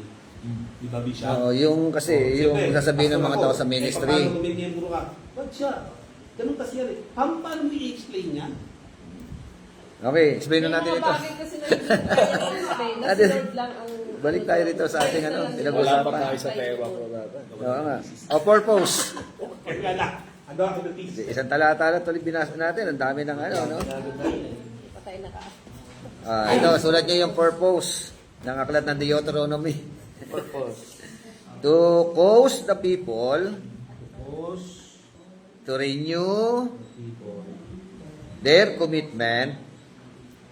Di ba, Bishop? Oo, yung kasi, yung sasabihin ng mga tao sa ministry. Paano miyembro ka? Ba't siya? Ganun kasi yan eh. Paano mo i-explain niya? Okay, explain na natin May mga ito. bagay kasi na hindi kaya i-explain, na si Lord lang ang... Balik tayo rito sa ating Wala pa pinag-usapan. tayo sa tema po natin. Oo nga. O, purpose. Kaya na. Ano ako na teach? Isang talata na tuloy binasa natin. Ang dami ng no? Patay na ka. Ito, sulat niyo yung purpose ng aklat ng Deuteronomy. Purpose. To cause the people Tapos, to renew people. their commitment,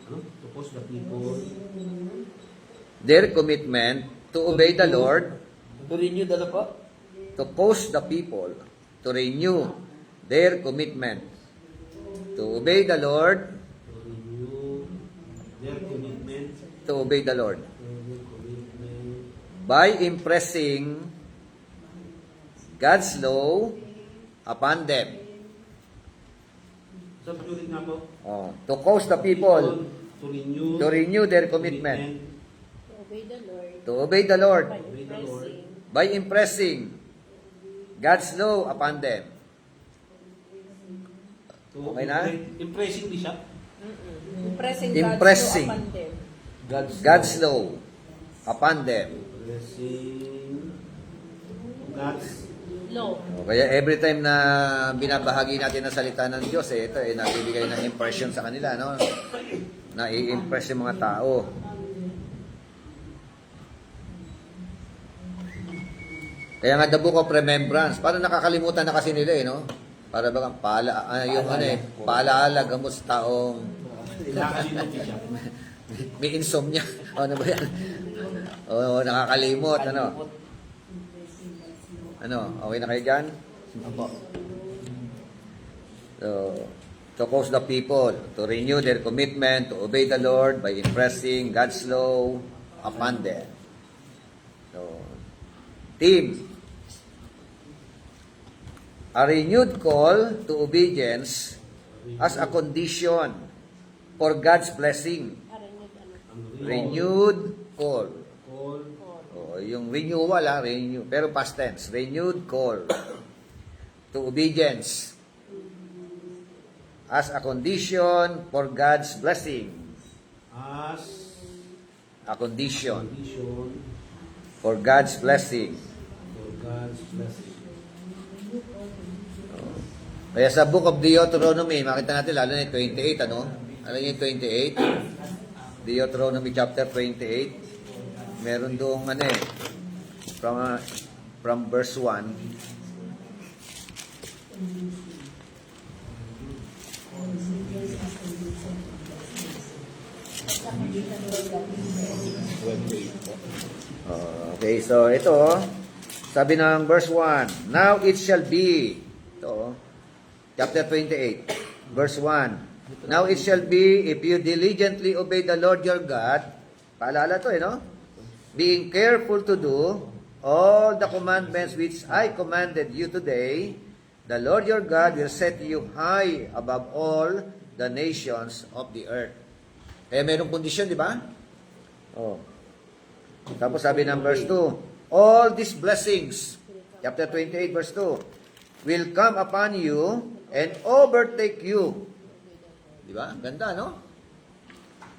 Tapos the people. to obey the Lord, To renew the law po? to cause the people to renew their commitment, to obey the Lord, To renew their commitment. to obey the Lord, Their commitment. by impressing God's law upon them. So, ulit nga po. To cause the people To to renew their commitment, Obey the Lord. to obey the Lord, By impressing. by impressing God's law upon them. Okay na? Impressing di siya. Impressing Impressing. God's law upon them. God's law upon them. Impressing God's Law. Kaya every time na binabahagi natin ang salita ng Diyos, ito nagbibigay ng impression sa kanila, no? Na i-impress yung mga tao. Kaya nga the book of remembrance, parang nakakalimutan na kasi nila no? Para bang paalaala gamot sa taong nakalimutan siya. may insomnia. Ano ba yan? Oo, nakakalimot, okay na kayo dyan? So, to cause the people to renew their commitment to obey the Lord by impressing God's law upon them. So, team, a renewed call to obedience as a condition for God's blessing. Renewed call. Yung renewal, renew. Pero past tense. Renewed call to obedience as a condition for God's blessing. As A condition condition for God's blessing. for God's blessing. Kaya sa book of Deuteronomy, makita natin lalo na yung 28, Alam niyo yung 28? Deuteronomy chapter 28. Meron doong from verse 1. Okay, so ito, sabi ng verse 1, now it shall be, ito, chapter 28, verse 1, now it shall be, if you diligently obey the Lord your God, paalala to no? Being careful to do all the commandments which I commanded you today, the Lord your God will set you high above all the nations of the earth. Kaya merong kondisyon, di ba? Oh. Tapos sabi ng verse 2, all these blessings, chapter 28, verse 2, will come upon you and overtake you. Di ba? Ganda, no?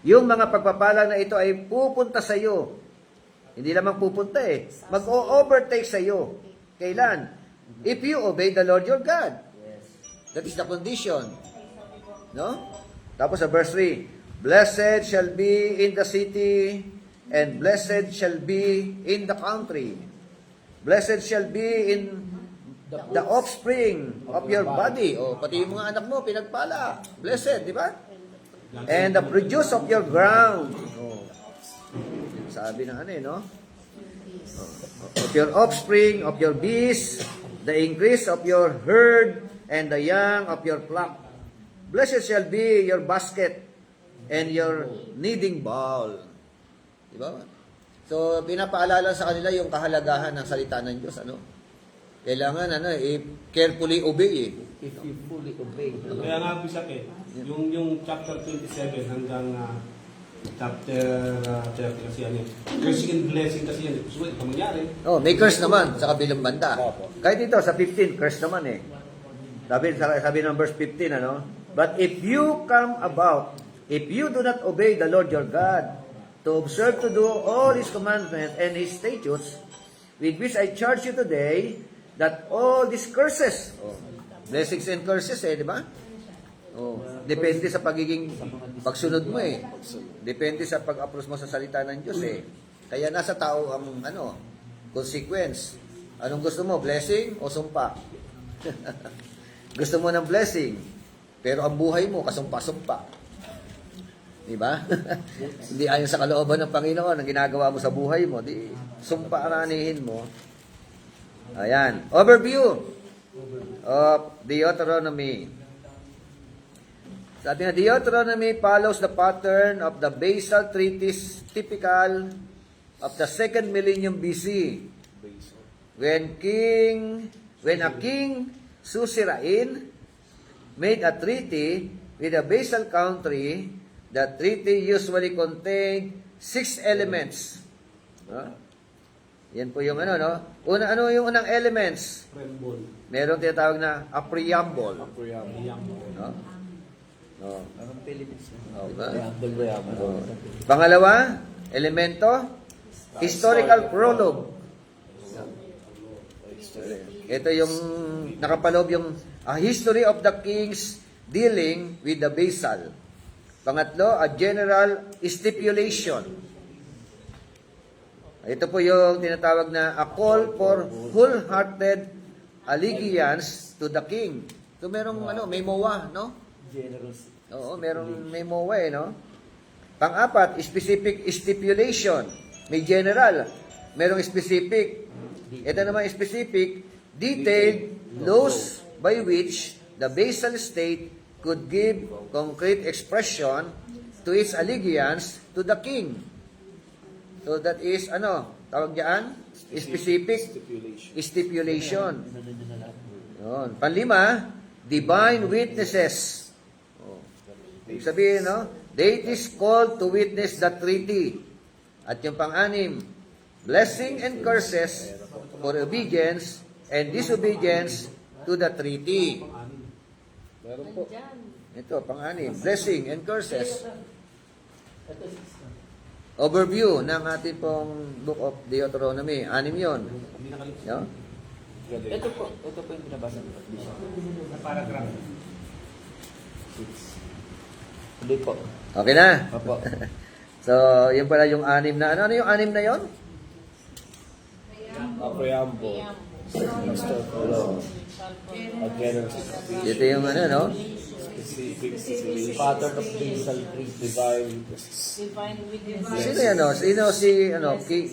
Yung mga pagpapala na ito ay pupunta sa iyo. Hindi lamang pupunta eh. Mag-o-overtake sa iyo. Kailan? If you obey the Lord your God. That is the condition. No? Tapos sa verse 3, blessed shall be in the city, and blessed shall be in the country. Blessed shall be in the offspring of your body. O, pati yung mga anak mo, pinagpala. Blessed, di ba? And the produce of your ground. O, sabi ng ano eh, no? Of your offspring, of your beasts, the increase of your herd, and the young of your flock. Blessed shall be your basket and your kneading bowl. Di ba? So, pinapaalala sa kanila yung kahalagahan ng salita ng Diyos. Ano? Kailangan, carefully obey eh. If you fully obey. Kaya nga, Bishop yung chapter 27 hanggang chapter 30 kasi yan cursing and blessing kasi yan. So, ito mangyari. Oh, may curse naman sa kabilang banda. Kahit dito, sa 15, curse naman eh. Sabi ng verse 15, ano? But if you come about, if you do not obey the Lord your God, to observe to do all His commandments and His statutes, with which I charge you today, that all these curses, blessings and curses di ba? Depende sa pagsunod mo eh. Depende sa pag-approach mo sa salita ng Diyos eh. Kaya nasa tao ang consequence. Anong gusto mo, blessing o sumpa? Gusto mo ng blessing, pero ang buhay mo kasumpa-sumpa. Diba? Hindi ayon sa kalooban ng Panginoon ang ginagawa mo sa buhay mo, di sumpa aranihin mo. Ayan. Overview of Deuteronomy. Sabi na, Deuteronomy follows the pattern of the Basal Treaties typical of the 2nd millennium BC. When a king Susirain made a treaty with a Basal country, the treaty usually contained 6 elements. Yan po yung ano yung unang elements? Preamble. Meron tinatawag na a preamble. No? Ang Philippines. Diba? Pangalawa, elemento, historical prologue. Ito yung nakapaloob yung a history of the kings dealing with the Basal. Pangatlo, a general stipulation. Ito po yung tinatawag na a call for wholehearted allegiance to the king. So merong may MOA, no? Generous. Oo, may MOA no? Pang-apat, specific stipulation. May general, merong specific. Ito naman specific, detailed laws by which the Basal state could give concrete expression to its allegiance to the king. So that is, tawag diyan? Specific stipulation. Yun. Panlima, divine witnesses. Ibig sabihin, deities called to witness the treaty. At yung pang-anim, blessing and curses for obedience and disobedience to the treaty. Meron po. Ito, pang-anim, blessing and curses. Overview ng ating pong Book of Deuteronomy. 6 yun. No? Ito po yung binabasa ko. Sa paragraph. Hindi po. Okay na? Opo. So, yun pala yung 6 na. Ano yung 6 na yun? A preamble. Ito yung no? Specific Pattern of Basal Treaty. divine Sino yan, no? Sino si,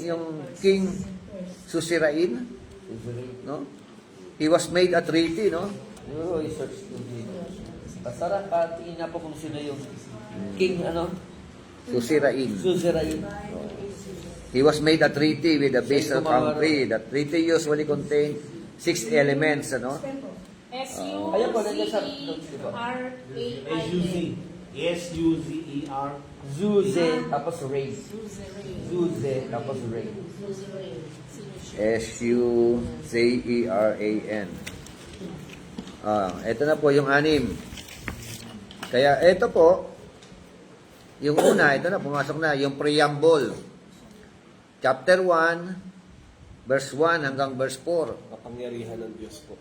yung King Susirain? No? He was made a treaty, no? Siguro, i-search ko dito. Basta tingin nga po kung sino yung king, Susirain. Suzerain. He was made a treaty with the Basal country. The treaty usually contained 6 elements, Ayan po, nandiyan sa notes, di ba? SUC. SUCERAIN. S-U-Z-E-R. Zuze, tapos Ray. Zuze, tapos Ray. S-U-Z-E-R-A-N. Ito na po yung 6. Kaya ito po, yung una, ito na, pumasok na, yung preamble. Chapter 1, verse 1 hanggang verse 4. Kapangyarihan ng Diyos po.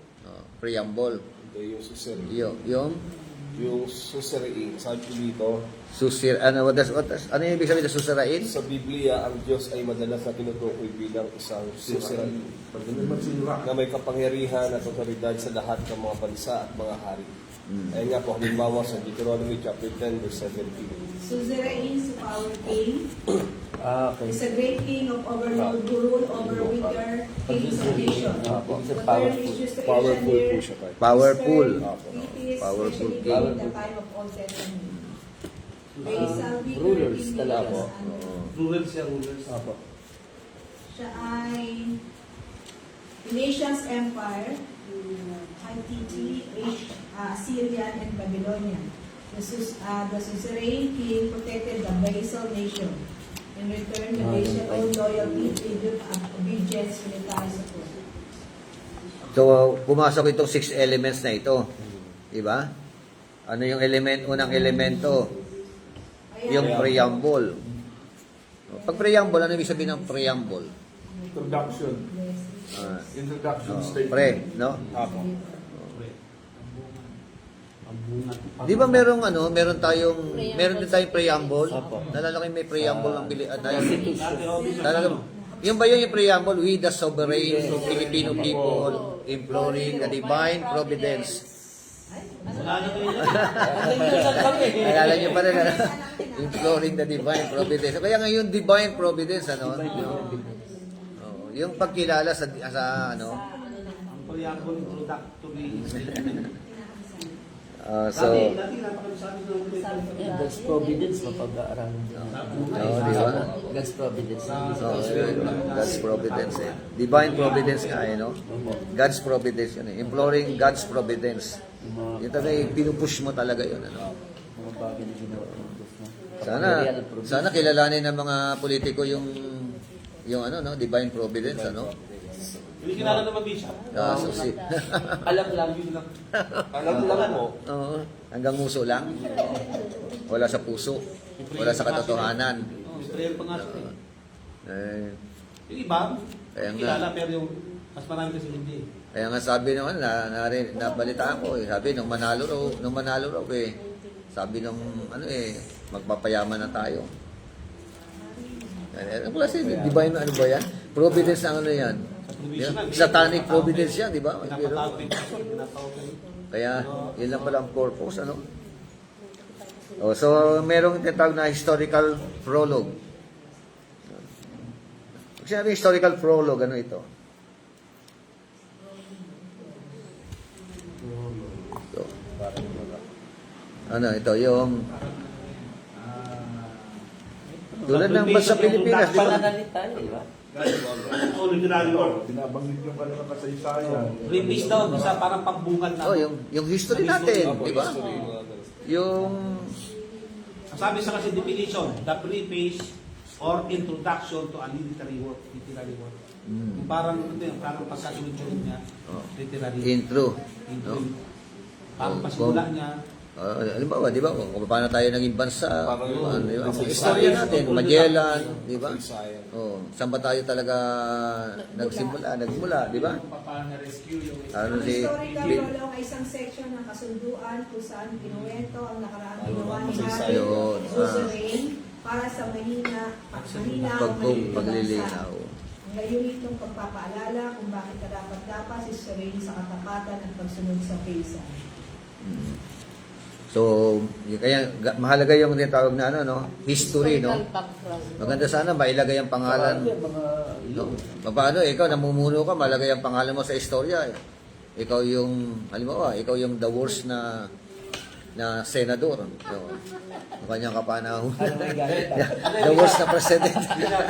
Preamble. Ito yung susiri. Yung susiriin. Sabi ko dito, ano yung ibig sabihin na susirain? sa Biblia, ang Diyos ay madalas na tinutukoy bilang isang susiriin na may kapangyarihan at otoridad sa lahat ng mga bansa at mga hari. Ayun nga po, halimbawa sa Deuteronomy chapter 10, verse 17. Suzerain is a power king. Okay. Is a great king of overlord who rule over weaker kings of nations. The term is used to Powerful Asian po here. siya tayo. Powerful. It is Powerful especially king. during the time of Old Testament. May isang weaker Rulers king talaga. na ano, Rulers siya, rulers. siya ay nations empire, Hittite, Assyrian, and Babylonian. The suzerain king protected the vassal nation. In return, the nation owed loyalty, tribute, and obedience, military support. So, pumasok itong 6 elements na ito. Diba? Ano yung unang elemento? Yung preamble. Pag preamble, ano ibig sabihin ng preamble? Introduction. Introduction statement. Pre, no? Ang bunga. Di ba meron din tayong preamble? Nalala ko yung may preamble ng yung ba yung preamble? We the sovereign Filipino people imploring the divine providence. Wala na kayo. Nalala nyo pa rin, imploring the divine providence. Kaya ngayon, divine providence, yung pagkilala sa Ang preamble introductory. so, Dati napakasabi ng God's providence, mapag-aaralan din. di ba? God's providence. God's providence eh. Divine providence nga eh, no? God's providence yun eh. Imploring God's providence. Yung talaga eh, pinupush mo talaga yun, ano? Mga bagay na ginawa ng Diyos. Sana kilalanin ng mga politiko yung divine providence, ano? Hindi kilala naman, Bishop. Alam lang. Alam lang mo, Oo. Hanggang muso lang. Wala sa puso. Wala sa katotohanan. Betrayal pa nga siya. Eh, Yung iba, Kaya nga. kilala pero yung mas marami kasi hindi. Kaya nga sabi naman, nabalitaan ko, sabi nung manalo raw eh, sabi nung magpapayaman na tayo. Ano ba kasi, divine ano ba yan? Providence na ano yan? Satanic providence yan, di ba? Pinapatawag yung person, pinapatawag yung... Kaya, yun lang pala ang purpose, ano? So, merong tinatawag na historical prologue. Pag sinabi historical prologue, ano ito? Ito. Ano, ito, yung... Tulad ng bansa Pilipinas, di ba? Pananalita, di ba? Oh, literary work. Binabanggit yung pala ng kasaysayan. Release daw, isa parang pagbungan na. Oh, yung history natin, di ba? Yung... Sabi sa kasi definition, the preface or introduction to a literary work. Literary work. Yung parang pagkasunod-sunod niya, literary. Intro. Intro. No? Parang pasimula niya. Halimbawa, di ba? Kung paano tayo naging bansa, di ba? Parang- Istorya natin, Magellan, di ba? sayang. Oh, saan ba tayo talaga nagmula, di ba? Ano Ang si historical prologue ay isang section ng kasunduan kung saan kinuwento ang nakaraang ginawa ni Harry Yun, Suzerain para sa mahina o maliit na paglilinaw. bansa. Ang layunin nitong pagpapaalala kung bakit karapat-dapat si Suzerain sa katapatan at pagsunod sa paysa. So, kaya mahalaga yung tinatawag na history, no? Maganda sana mailagay ang pangalan. No? Paano, ikaw namumuno ka, malagay ang pangalan mo sa istorya. Ikaw yung, halimbawa, ikaw yung the worst na senador. No? Yung kanyang kapanahon. The worst na president. Diba?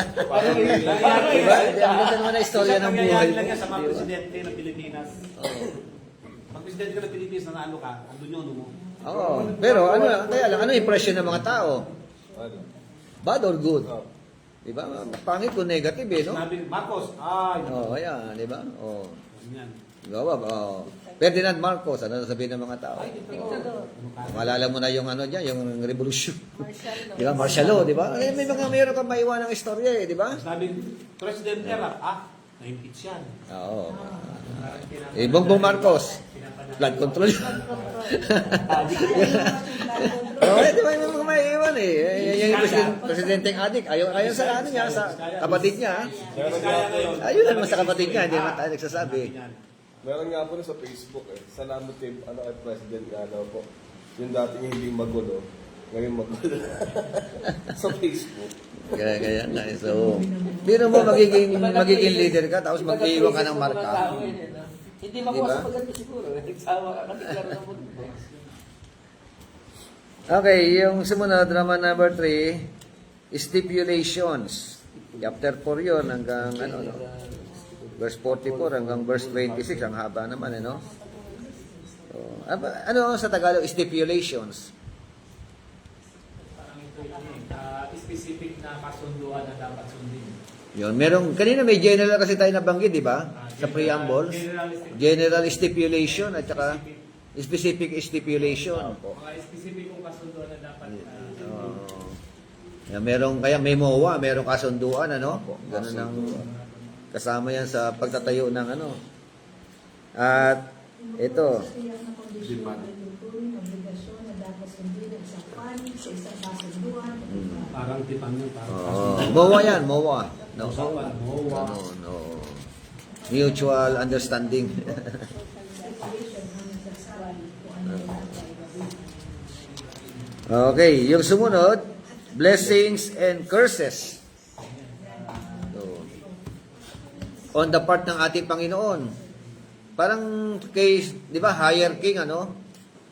Ang ganda naman na istorya ng buhay mo. Lang yan sa mga presidente ng Pilipinas. Pag presidente ka ng Pilipinas, nanalo ka, andun yun mo. Oo. Pero kaya lang, ano impression ng mga tao? Ano? Bad or good? Oh. Di ba? Pangit kung negative eh, no? Sabi ni Marcos, Oo, ayan, di ba? Oo. Yan. Gawa ba? Oo. Ferdinand Marcos, ano sabihin ng mga tao? Malala mo na yung ano dyan, yung revolution. Di ba? Martial law, di ba? Eh, meron kang maiwan ng istorya eh, di ba? Sabi ni President Erap, na-impeach yan. Oo. Bongbong Marcos, blood control. Oo, di ba yung mga maiwan eh. Yung presidenteng adik, ayaw sa ano niya, sa kapatid niya. Kaya ngayon, Ayun naman sa kapatid niya, hindi naman tayo nagsasabi. Meron nga po na sa Facebook salamat kay President nga daw po. Yung dating hindi magulo, ngayon magulo. Sa Facebook. Kaya nga. So, biro mo magiging leader ka, tapos mag-iiwan ka ng marka. Hindi makuha Diba? sa paganda siguro. Nagsawa ka kasi klaro na mo. Okay, yung sumunod, Roman number 3, stipulations. Chapter 4 yun, hanggang ano, no? Verse 44 hanggang verse 26, ang haba naman, no? So, ano sa Tagalog, stipulations? Specific na kasunduan na dapat sundin. Yun, kanina may general kasi tayo nabanggit, di ba? Sa preamble. General stipulation at saka specific stipulation. Mga specific kong kasunduan na dapat Kaya may MOA, merong kasunduan, ano? Ganun ang kasama yan sa pagtatayo ng ano. At ito, Tiyak na kondisyon at tuturing obligasyon na dapat sundin ng isang panig sa isang kasunduan. parang tipan yun. Parang MOA yan, MOA. No. MOA. No. Mutual understanding. Stipulation ang nagsasabi kung ano yung gagawin. Okay, yung sumunod, blessings and curses. So, on the part ng ating Panginoon. Parang kay, di ba, higher king, ano?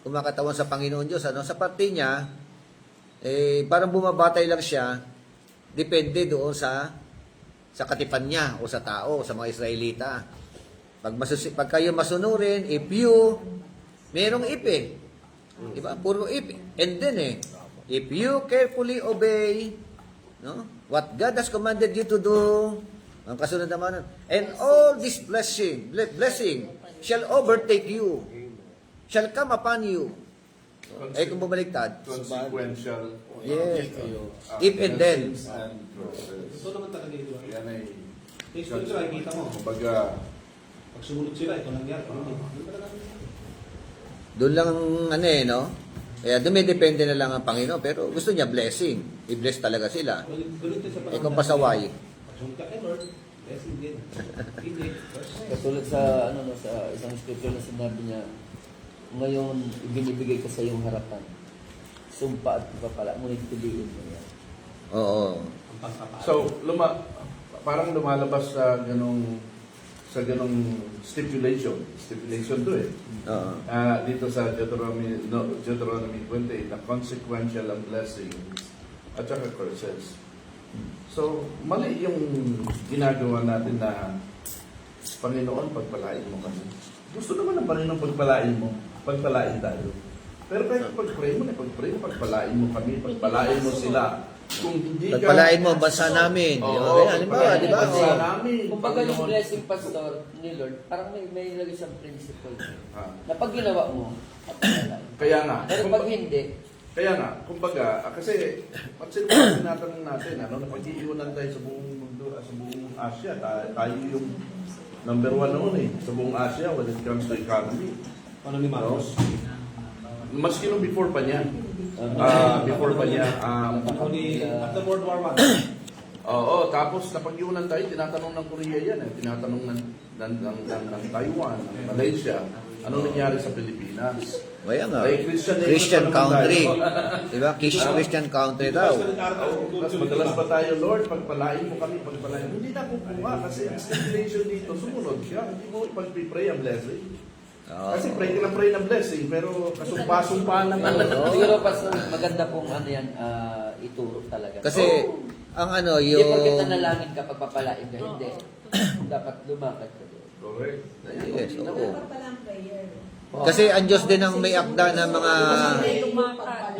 Kumakatawan sa Panginoon Diyos, ano? Sa parte niya, parang bumabatay lang siya, depende doon sa katipan niya, o sa tao, sa mga Israelita. Pag kayo masunurin, if you, merong if eh. Di ba? Puro if. And then if you carefully obey, no? What God has commanded you to do, ang kasunod naman, and all this blessing shall overtake you, shall come upon you. Kung bumaliktad, Consequential. yes, if and then. And process. Ito naman talaga yun. Yan ay, Facebook ito, kita mo. kumbaga, Pag sumunod sila, ito nangyari. Doon lang, no? Kaya dumidepende na lang ang Panginoon, pero gusto niya blessing. I-bless talaga sila. Kung pasaway. Pag sumunod ka kay Lord, blessing din. Hindi. Katulad sa sa isang scripture na sinabi niya, ngayon ibinibigay ko sa iyong harapan. Sumpa at papala, ngunit piliin mo yan. Oo. so, parang lumalabas sa ganong stipulation to eh. Oo. Dito sa Deuteronomy 28, na consequential ang blessings at saka curses. So, mali yung ginagawa natin na Panginoon, pagpalain mo kami. Gusto naman ng Panginoon pagpalain tayo. Pero kahit pag-pray mo, pagpalain mo kami, pagpalain mo sila. Kung hindi ka... Pagpalain mo ang bansa namin. Oo, Halimbawa, di ba? pagpalain mo ang bansa namin. Kung baga yung Panginoon. blessing pastor ni Lord, parang may nilagay siyang principle. Ah, Na pag ginawa mo, at pagpalain. Kaya nga. Pero pag hindi, Kaya nga, kumbaga, kasi pansin mo tinatanong natin, napag-iiwanan tayo sa buong mundo, sa buong Asia. Tayo yung number 1 noon sa buong Asia when it comes to economy. Ano ni Marcos? Maski nung before pa niya. After World War I. Oo, tapos napag-iwanan tayo, tinatanong ng Korea yan, tinatanong ng Taiwan, ng Malaysia, ano nangyari sa Pilipinas? Kaya nga. Ay, Christian naman country. tayo. Di ba? Christian country daw. Mas madalas pa tayo, Lord, pagpalain mo kami, pagpalain mo. Hindi na kukuha kasi ang stipulation dito, sumunod siya. Hindi mo ipag-pray ang blessing. Kasi pray ka ng pray ng blessing, pero kasumpa-sumpa naman. siguro pastor, maganda pong ituro talaga. Kasi, ang ano, Hindi porket yung... nanalangin ka, pagpapalain ka, hindi. Dapat lumakad ka doon. Correct. Yes, oo. Dapat pala ang prayer. Kasi ang Diyos din ang may akda ng mga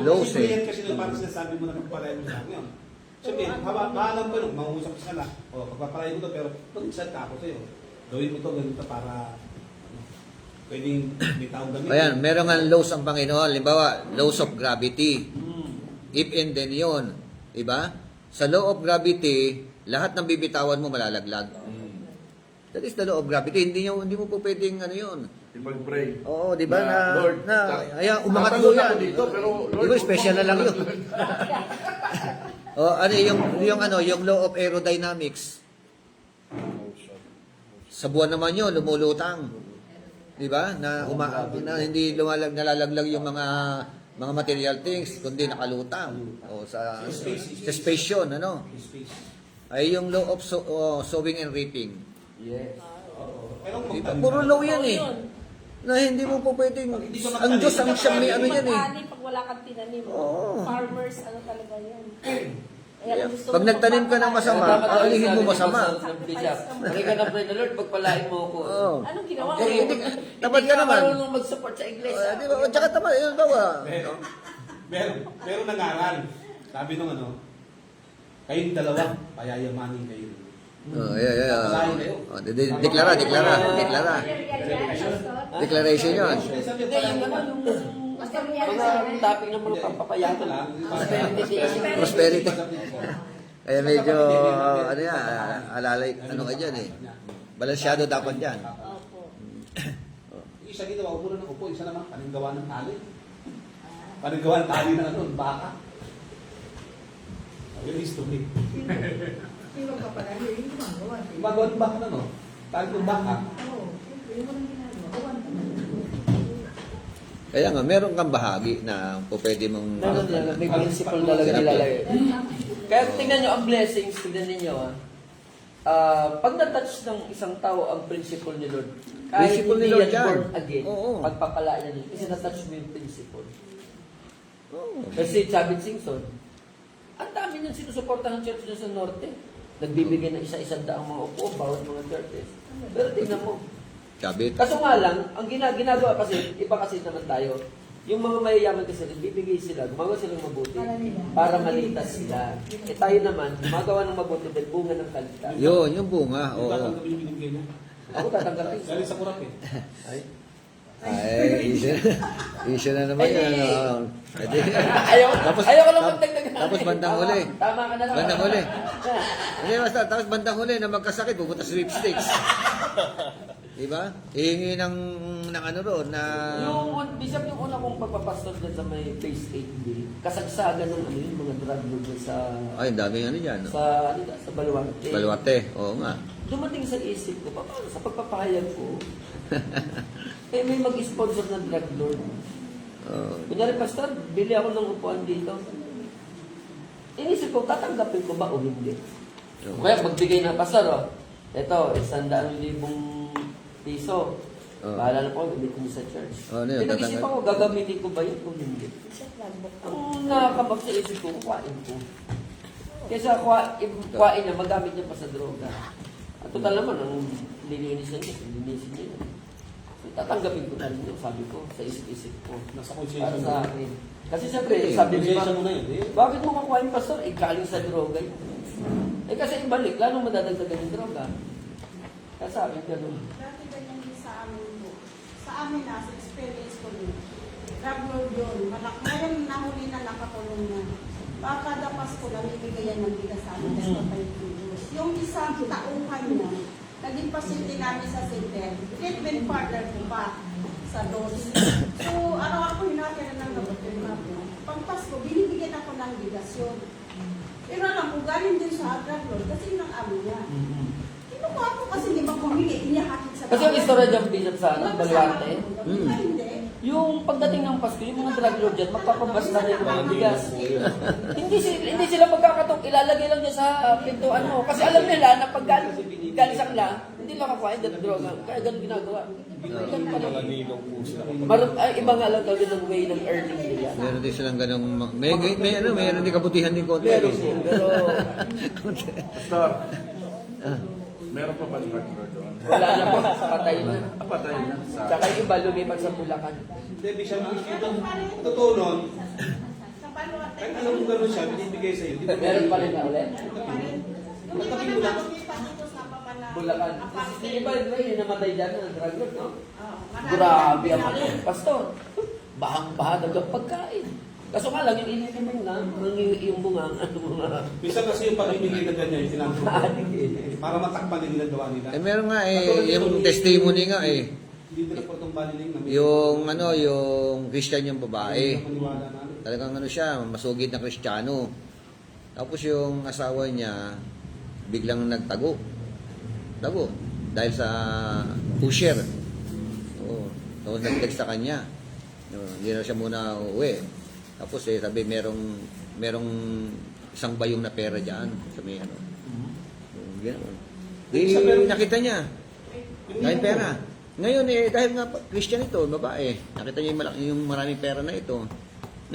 laws Kasi eh. kasi nung parang sinasabi mo na pagpalain mo sa akin. Siyempre, maalam ko nung mangusap ka na, pagpapalain mo to, pero mag-isad ka ako sa'yo. Gawin mo to, ganito para pwedeng may taong gamitin. Ayan, meron nga laws ang Panginoon. Halimbawa, laws of gravity. If and then yun. Diba? Sa law of gravity, lahat ng bibitawan mo malalaglag. That is the law of gravity. Hindi mo po pwedeng ano yun. Ipag-pray. Oo, di ba na, Lord, ayan, umangat tatanong mo yan. ako dito, pero Lord, Di ba, special na lang yun. O, ano, yung law of aerodynamics. Sa buwan naman yun, lumulutang. Di ba? Na hindi nalalaglag yung mga material things, kundi nakalutang. O sa space yun, ano? Ay yung law of sowing and reaping. Yes. Pero Diba? Puro law yan eh. Na hindi mo po pwedeng, ang Diyos ang siyang may ano yan eh. Mag-ani pag wala kang tinanim. Oo. Farmers, ano talaga yan. Kaya kung gusto Pag mo nagtanim ka ng masama, aalihin mo masama. Pray ka na pray the Lord, pagpalain mo ako. Oo. Anong ginawa mo? Tamad ka naman. Marunong mag-support sa iglesia. Di ba? Tsaka tamad, yun ba? Meron nangaral. Sabi nung ano, kayong dalawa, payayamanin kayo. Oh, yeah. Oh, deklara. Declaration yun. Hindi, yung naman, yung mga topic ng mga pampapayaman lang. Prosperity. Kaya medyo, ano yan, alalay, ano ka dyan eh. Balansyado dapat dyan. Opo. Yung isa ginawa, upo na ng upo, isa naman, paninggawa ng tali. Paninggawa ng tali ng ano, baka. Yung history. Sino ka pala? Yung gumagawa. Gumagawa ng baka na, no? Tali ng baka. Oo, siyempre, yung walang ginagawa. Gawan ka na. Kaya nga, meron kang bahagi na pwede mong... Meron talaga, may principle talaga nilalagay. Kaya tingnan nyo ang blessings, tingnan ninyo pag na-touch ng isang tao ang principle ni Lord, kahit Principle ni hindi Lord yan yan. born again, Oo. pagpapala niya niya, kasi na-touch mo yung principle. Oo. Kasi Chavit Singson, ang dami niyang sinusuporta ng church niya sa Norte. Nagbibigay ng isa-isang daang mga upo, bawat mga churches. Pero tingnan mo, Kabit. kaso nga lang, ang ginagawa kasi, iba kasi naman tayo, yung mga mayayaman kasi, nagbibigay sila, gumagawa silang mabuti para malitas sila. Eh tayo naman, gumagawa ng mabuti dahil bunga ng kaligtasan. Yun, yung bunga. Yung Oo. tatanggapin yung binigay niya. Ako tatanggapin. Galing sa kurap eh. Ay, issue na naman yan. Oo. Ayaw ko lang magdagdag. Tapos bandang huli. Tama ka na lang. Bandang huli. Hindi, basta, tapos bandang huli na magkasakit, pupunta sa sweepstakes. Diba? Hihingi ng ano roon, na... Bishop, yung una kong pagpapastor dyan sa may phase 8B, kasagsagan ng ano yung mga drug lord dyan sa... Ay, ang daming ano dyan. No? sa Baluarte. Baluarte, oo nga. Dumating sa isip ko, paano sa pagpapahayag ko, may mag-sponsor ng drug lord. Kunyari, pastor, bili ako ng upuan dito. Inisip ko, tatanggapin ko ba o hindi? Kaya magbigay na, pastor, eto, 100,000 piso. Bahala na po, gamitin mo sa church. Ano yun, Pinag-isip tatanggap? ako, gagamitin ko ba yun o hindi? Ang nakakabag sa isip ko, kuhain ko. Kesa kuhain niya, magamit niya pa sa droga. At total naman, ang lilinisan niya, lilinisin niya yun. So, tatanggapin ko na rin yung sabi ko, sa isip-isip ko. Nasa Para conscience mo. sa akin. Kasi siyempre, sabi niya, Conscience mo na yun. bakit mo kukuhain, pastor? Eh, galing sa droga yun. Eh, kasi ibalik, lalo madadagdagan yung droga. Kaya sa akin, ganun. Dati ganyan din sa amin po. Sa amin na, sa experience ko din. Drug lord yun. Ngayon nahuli na nakakulong na. Baka kada Pasko lang ibigayan ng bigas sa amin. Kasi patay kilos. Yung isang tauhan niya, naging pasyente namin sa center. Treatment partner ko pa sa dose. So, araw ako hinatira ng laboratory ko. Pag Pasko, binibigyan ako ng bigas yun. Pero alam ko, galing din sa drug lord kasi yun ang amo niya. Kinukuha ko kasi di ba pumili, inihakit sa Kasi yung istorya dyan, Bishop, sa Baluarte, Hindi. yung pagdating ng Pasko, yung mga drug lord dyan, magpapabasta na yung mga bigas. hindi sila magkakatok, ilalagay lang niya sa pintuan mo. Kasi alam nila na pag galing sa kla, hindi lang kakuhain ng droga. Kaya ganun ginagawa. Ganun pala. Mga ninong po sila. Iba nga lang talaga ng way ng earning nila. Meron din silang ganong... Meron din kabutihan din konti. Meron din, pero... Pastor, Meron pa ba structure doon? Wala na po, patay na. Patay na. Tsaka yung iba lumipat sa Bulacan. Hindi, Bishop, ang totoo nun, Sa Paluarte. kahit alam mo gano'n siya, binibigay sa'yo. Di ba? Meron pa rin na ulit. Hindi pa naman lumipat dito sa Papala. Bulacan. Aparte. Yung iba, yung namatay dyan ng drug lord, no? Oo, marami Grabe na ang pinali. pastor. Bahang-baha ng pagkain. Kaso nga lang, yung iniinom na, yung bungang, ano mga Minsan kasi yung pamimigay na ganyan, yung tinatawag. adik eh. Para matakpan yung ginagawa nila. Eh meron nga yung testimony nga Dito na po itong baliling na yung Christian yung babae. Maniwala namin. Talagang siya, masugid na Kristiyano. Tapos yung asawa niya, biglang nagtago. Tago. Dahil sa pusher. Oo. Tapos nag-text sa kanya. Hindi na siya muna uuwi. Tapos sabi, merong isang bayong na pera dyan. Sa may ano. Gano'n. Di nakita niya. Dahil pera. Ngayon dahil nga Christian ito, babae, nakita niya yung maraming pera na ito.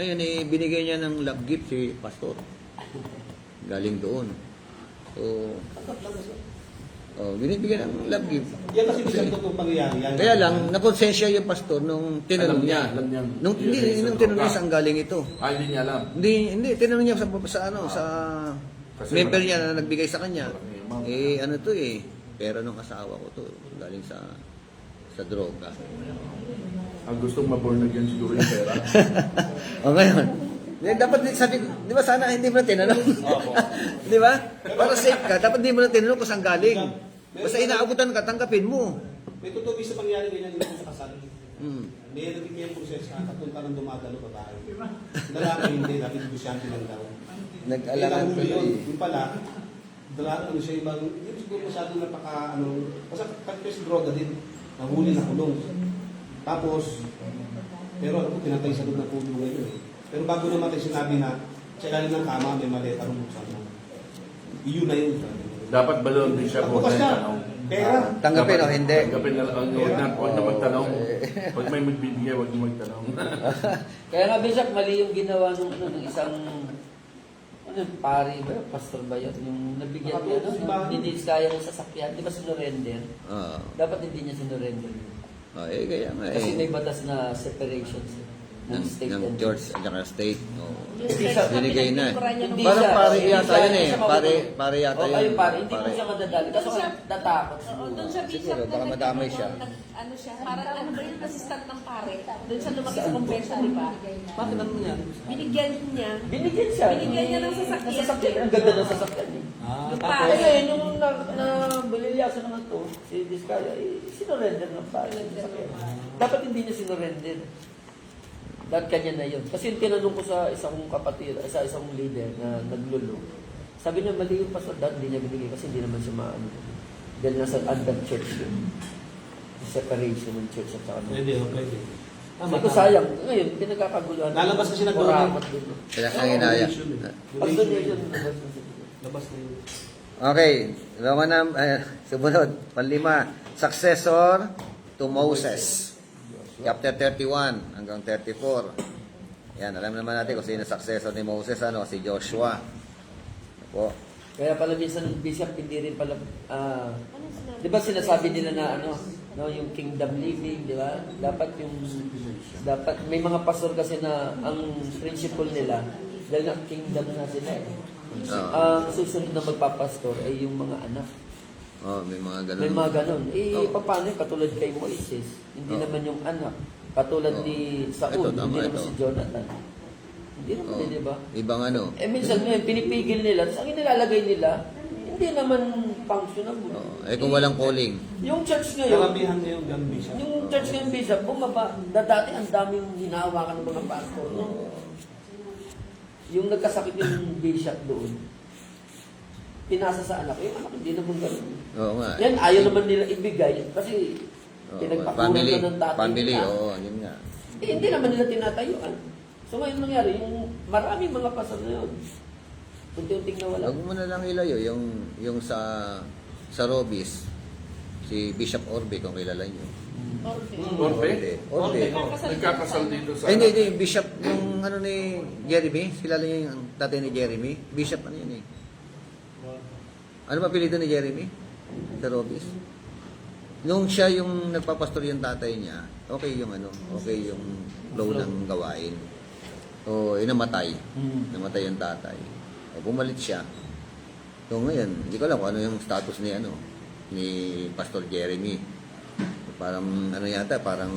Ngayon binigay niya ng love gift si pastor. Galing doon. So, binibigyan ng love gift. Yan kasi Bishop itong pangyayari. Yan. Kaya lang, nakonsensya yung pastor nung tinanong niya. Alam niya. Nung tinanong niya saan galing ito. Hindi niya alam. Hindi, tinanong niya sa Kasi member wala- niya na nagbigay sa kanya. Okay, ma'am. Ano to pera nung asawa ko to, galing sa droga. Ang gustong maborn again siguro yung pera. O ngayon, dapat sabi ko, di ba sana hindi mo na tinanong? Di ba? Para safe ka, dapat hindi mo na tinanong kung saan galing. Basta inaabutan ka, tanggapin mo. May totoo sa pangyayari ganyan dito sa kasal. Mm. May nagiging proses ka, kapunta ng dumadalo babae. Lalaki hindi, dati negosyante lang daw. Nag-alangan Yung tuloy. Yung pala, ano siya ibang, hindi siguro masyadong basta kasi droga din, nahuli na kulong. Tapos, pero ano po, tinatay sa loob ng kulong ngayon eh. Pero bago namatay sinabi na, sa ilalim ng kama, may maleta rin buksan mo. Iyon na yun. Dapat ba doon din siya Bukas na, pera. Tanggapin o hindi? Tanggapin na lang. Huwag na magtanong. Pag may magbibigay, huwag na magtanong. Kaya nga, Bishop, mali yung ginawa ng isang pari ba, pastor ba yun? Yung nabigyan niya, hindi kaya ng sasakyan, di ba sinurrender? Oo. Dapat hindi niya sinurrender. Kaya nga Kasi may batas na separation ng state ng and church at saka state. Yung church na Binigay na. pinagtuturahan niya nung Hindi Parang siya- pare hindi yata siya- yun hindi siya Pare yata O yun. kayo pare, hindi mo Pare. siya madadali. Kaso Doon siya- natakot Oo, siguro. doon siya bishop Siguro, na baka madamay siya. ano siya, parang ano ba yung assistant ng pare. Doon siya lumaki sa kumbento, di ba? Bakit ano yan? Binigyan niya. Binigyan siya. Binigyan niya ng sasakyan. Ang ganda ng sasakyan eh. Yung Kaya pare. ngayon, nung nabililyaso naman to, si Diskaya, sinurrender ng pare. Dapat hindi niya sinurrender. Dahil kanya na yun. Kasi yung tinanong ko sa isang kapatid, sa isang leader na naglulo, sabi niya, mali yung pastor, dahil hindi niya binigay kasi hindi naman siya maano. Dahil nasa under church yun. Separation ng church at saka. Pwede, pwede. Sabi ko, sayang. Ngayon, pinagkakaguluhan. Lalabas kasi nagdoon. Kurakot din. Kaya ang inaya. Pastor niya yun. Labas na yun. Okay, sumunod, panlima, successor to Moses. Chapter 31 hanggang 34. Yan, alam naman natin kung sino successor ni Moses, si Joshua. Po. Kaya pala minsan bishop hindi rin pala di ba sinasabi nila na yung kingdom living, di ba? Dapat may mga pastor kasi na ang principle nila dahil ang kingdom na sila eh. Ang susunod na magpapastor ay yung mga anak. May mga ganun. May mga ganun. Paano yun? Katulad kay Moises. Hindi naman yung anak. Katulad ni Saul. Ito, tama, Hindi naman ito. si Jonathan. Hindi naman Oo. di ba? Ibang Minsan ngayon, pinipigil nila. Tapos ang inilalagay nila, hindi naman functionable. kung walang calling. Yung church ngayon, Karamihan na yung gun bishop. yung church ngayon, Bishop, bumaba. Dati ang daming hinahawakan ng mga pastor. Yung nagkasakit yung bishop doon, pinasa sa anak. Yung anak, hindi naman ganun. Oo nga. Yan, ayaw naman nila ibigay kasi pinagpakuran Family, na ng tatay family, nila. yun nga. Hindi naman nila tinatayuan. So ngayon nangyari, yung maraming mga pastor na yun, unti-unting nawala. Huwag mo na lang ilayo yung sa Robis, si Bishop Orbe, kung kilala niyo. Orbe? Orbe. Nagkakasal dito sa... Hindi, Bishop, yung ni Jeremy, kilala niyo yung tatay ni Jeremy? Bishop yun eh. Ano ba apelyido ni Jeremy? Sir Robis. Nung siya yung nagpapastor yung tatay niya, okay yung flow ng gawain. O namatay. Namatay yung tatay. O bumalik siya. So ngayon, hindi ko alam kung ano yung status ni Pastor Jeremy. Parang parang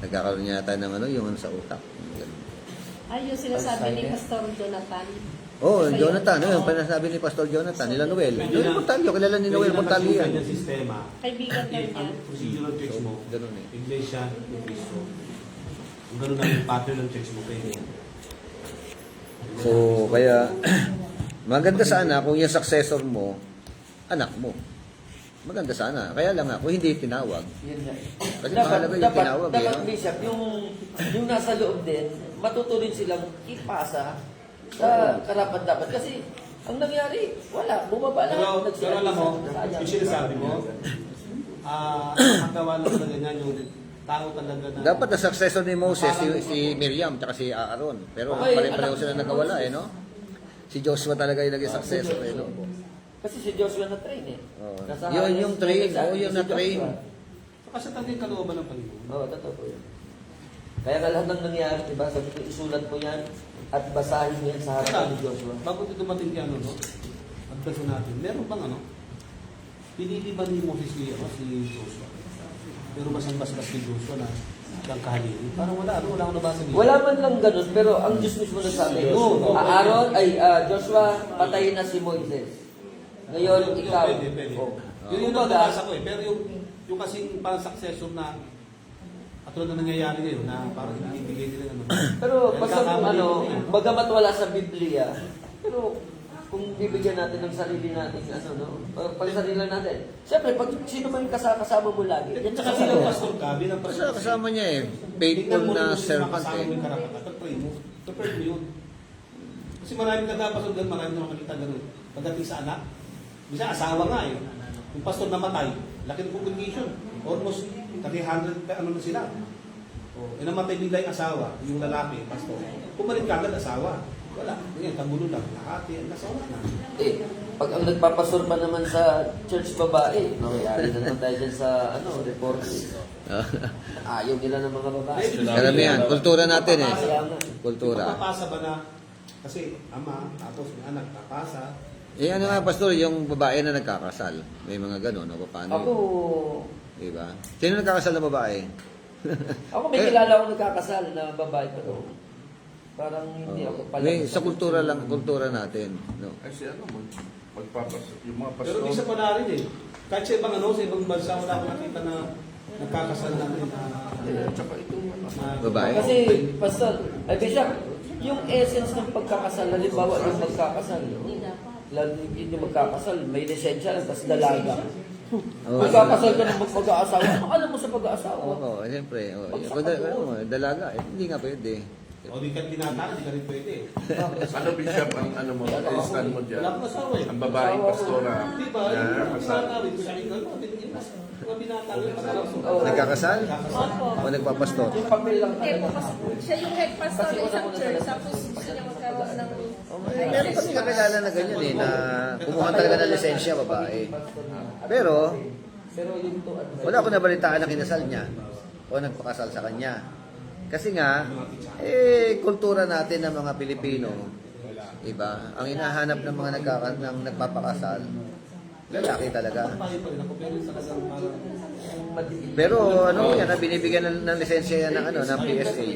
nagkakaroon yata ng yung sa utak. Ay, yung sinasabi ni Pastor Jonathan. Oh, Jonathan, yung panasabi ni Pastor Jonathan, nila Noel. Noel Montalio, kilala ni Noel Montalio yan. Yung sistema, Kaibigan daw niya. ang procedural church mo, Ganun eh. Iglesia ni Cristo. Kung ganun ang yung pattern ng church mo, pwede yan. So, kaya, maganda sana kung yung successor mo, anak mo. Maganda sana. Kaya lang kung hindi tinawag. Yun nga. Kasi mahalaga yung tinawag dapat no? Bishop, yung nasa loob din, matuto rin silang ipasa sa karapat-dapat. Kasi, ang nangyari, wala. Bumaba lang. Pero alam mo, yung sinasabi mo, nakagawa lang na ganyan yung tao talaga na... Dapat na successor ni Moses, si Miriam, tsaka si Aaron. Pero Okay, pare-pareho sila nagkawala no? Si Joshua talaga yung naging successor no? Kasi si Joshua na-train eh. Oo. Nasa Yun yung train. nagsabi Oo, yun si na-train. Joshua. So, kasi talaga yung kalooban ng Panginoon. Oo, totoo po yun. Kaya ka lahat ng nangyari, diba? Sabi ko, isulat mo yan at basahin mo yan sa harapan ni Joshua. Bago ito dumating kay no? Adverso natin, meron bang pinili ba ni Moses si Joshua? Pero basang-basbas si Joshua na siyang kahalili? Parang wala akong nabasa niya. Wala man lang ganun, pero ang Diyos mismo nagsabi, Joshua, patayin na si Moises. Ngayon, ikaw. Pwede. Oh. Yun ang nabasa ko eh. Pero yung kasing parang successor na katulad na nangyayari ngayon na parang ibibigay nila naman. Pero basta bagamat wala sa Biblia, pero kung bibigyan natin ng sarili natin, pag sarili natin. Siyempre, pag sino man yung kasama mo lagi, yan Tsaka sa bilang kasama. pastor ka, bilang Kasi pastor. kasama niya faithful na servant Kasama mo yung karapatan, pag-pray mo. Pag-pray mo yun. Kasi maraming nagpapasod doon, maraming nakakita ganun. Pagdating sa anak, bisa asawa nga eh. Yung pastor namatay, laki ng congregation. Almost 300 na sila. Namatay bigla yung asawa, yung lalaki, pastor. Pumalit ka agad asawa. Wala. Ganyan, kagulo lang. Nakati, nasawa na. Pag ang nagpapastor pa naman sa church babae, nangyayari na naman tayo dyan sa report. Ayaw nila ng mga babae. Karamihan, kultura natin eh. Kaya nga. Kultura. Papasa ba na, kasi ama, tapos may anak, papasa. Pastor, yung babae na nagkakasal. May mga ganun, o paano? Ako, Diba? Sino nagkakasal na babae? may kilala akong nagkakasal na babae pa doon. Parang hindi ako pala. Sa kultura natin. No? Kasi magpapasok yung mga Pero di sa panarin eh. Kahit sa ibang sa ibang bansa, wala akong nakita na nagkakasal natin na Babae? Kasi, Pastor, Bishop, yung essence ng pagkakasal, halimbawa yung magkakasal, yung magkakasal, may lisensya lang, tapos dalaga. Magkakasal ka ng mag-asawa. Ano alam mo sa pag-aasawa? Oo, siyempre. Dalaga, hindi nga pwede. O di ka tinatala, di ka rin pwede. Ano Bishop ang mo, stand mo dyan? Wala akong asawa eh. Ang babaeng pastora Di ba? na Yung kasal. tinatawid ko sa inyo, binigyan mo. Mga binatawid pa lang. Nagkakasal? Opo. O nagpapastor? Yung papel lang Kaya talaga. siya yung head pastor ng isang church, tapos gusto niya magkaroon ng... Meron kami kakilala na ganyan na kumuha talaga ng lisensya babae. Pero, yung to, wala akong nabalitaan na kinasal niya o nagpakasal sa kanya. Kasi nga, kultura natin ng mga Pilipino, iba, ang hinahanap ng mga nagpapakasal, lalaki talaga. Pero yan, binibigyan ng lisensya yan ng PSA.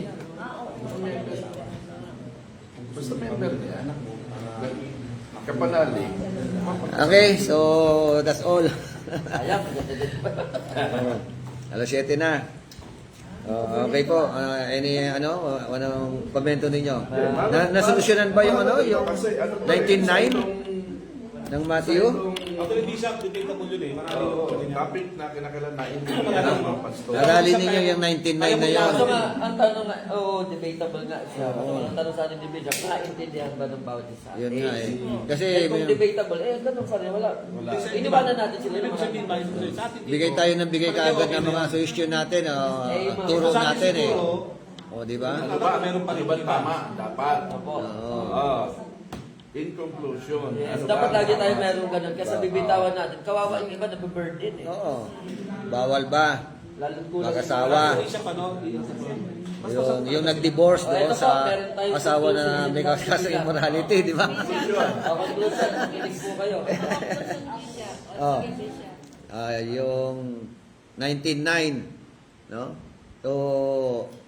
Basta member niya, anak mo, kapanali. Okay, so that's all. Ayan, Alas 7 na. Okay po. Anong komento ninyo? Nasolusyonan ba yung yung 19.9 ng Matthew? Actually, Bishop, debatable yun eh. Maraming Topic na kinakailan na hindi ng mga pastor. Aralin ninyo yung 19.9 na yun. So nga, ang tanong nga, debatable nga siya. Ang tanong sa atin ni Bishop, naintindihan ba ng bawat isa? Yun nga eh. Kasi Kung debatable, ganun pa rin, wala. Iniwanan natin sila. Ibig sabihin ba, sa atin dito, bigay tayo ng bigay kaagad ng mga suggestion natin, turo sa atin natin eh. siguro, O, di ba? Ano ba? Meron pa rin tama. Dapat. Opo. Oo. Oo. In conclusion, Yes, ano dapat ba? lagi tayo meron ganun. Kasi bibitawan natin. Kawawa yung iba na-burden eh. Oo. Bawal ba? Lalo kulang Mag-asawa. Parang siya pa, no? Yung nag-divorce Oh, doon ito po, sa meron tayong asawa na conclusion may dito. kaso immorality, di ba? Conclusion, makinig po kayo. Oh. Yung 19.9, no? So,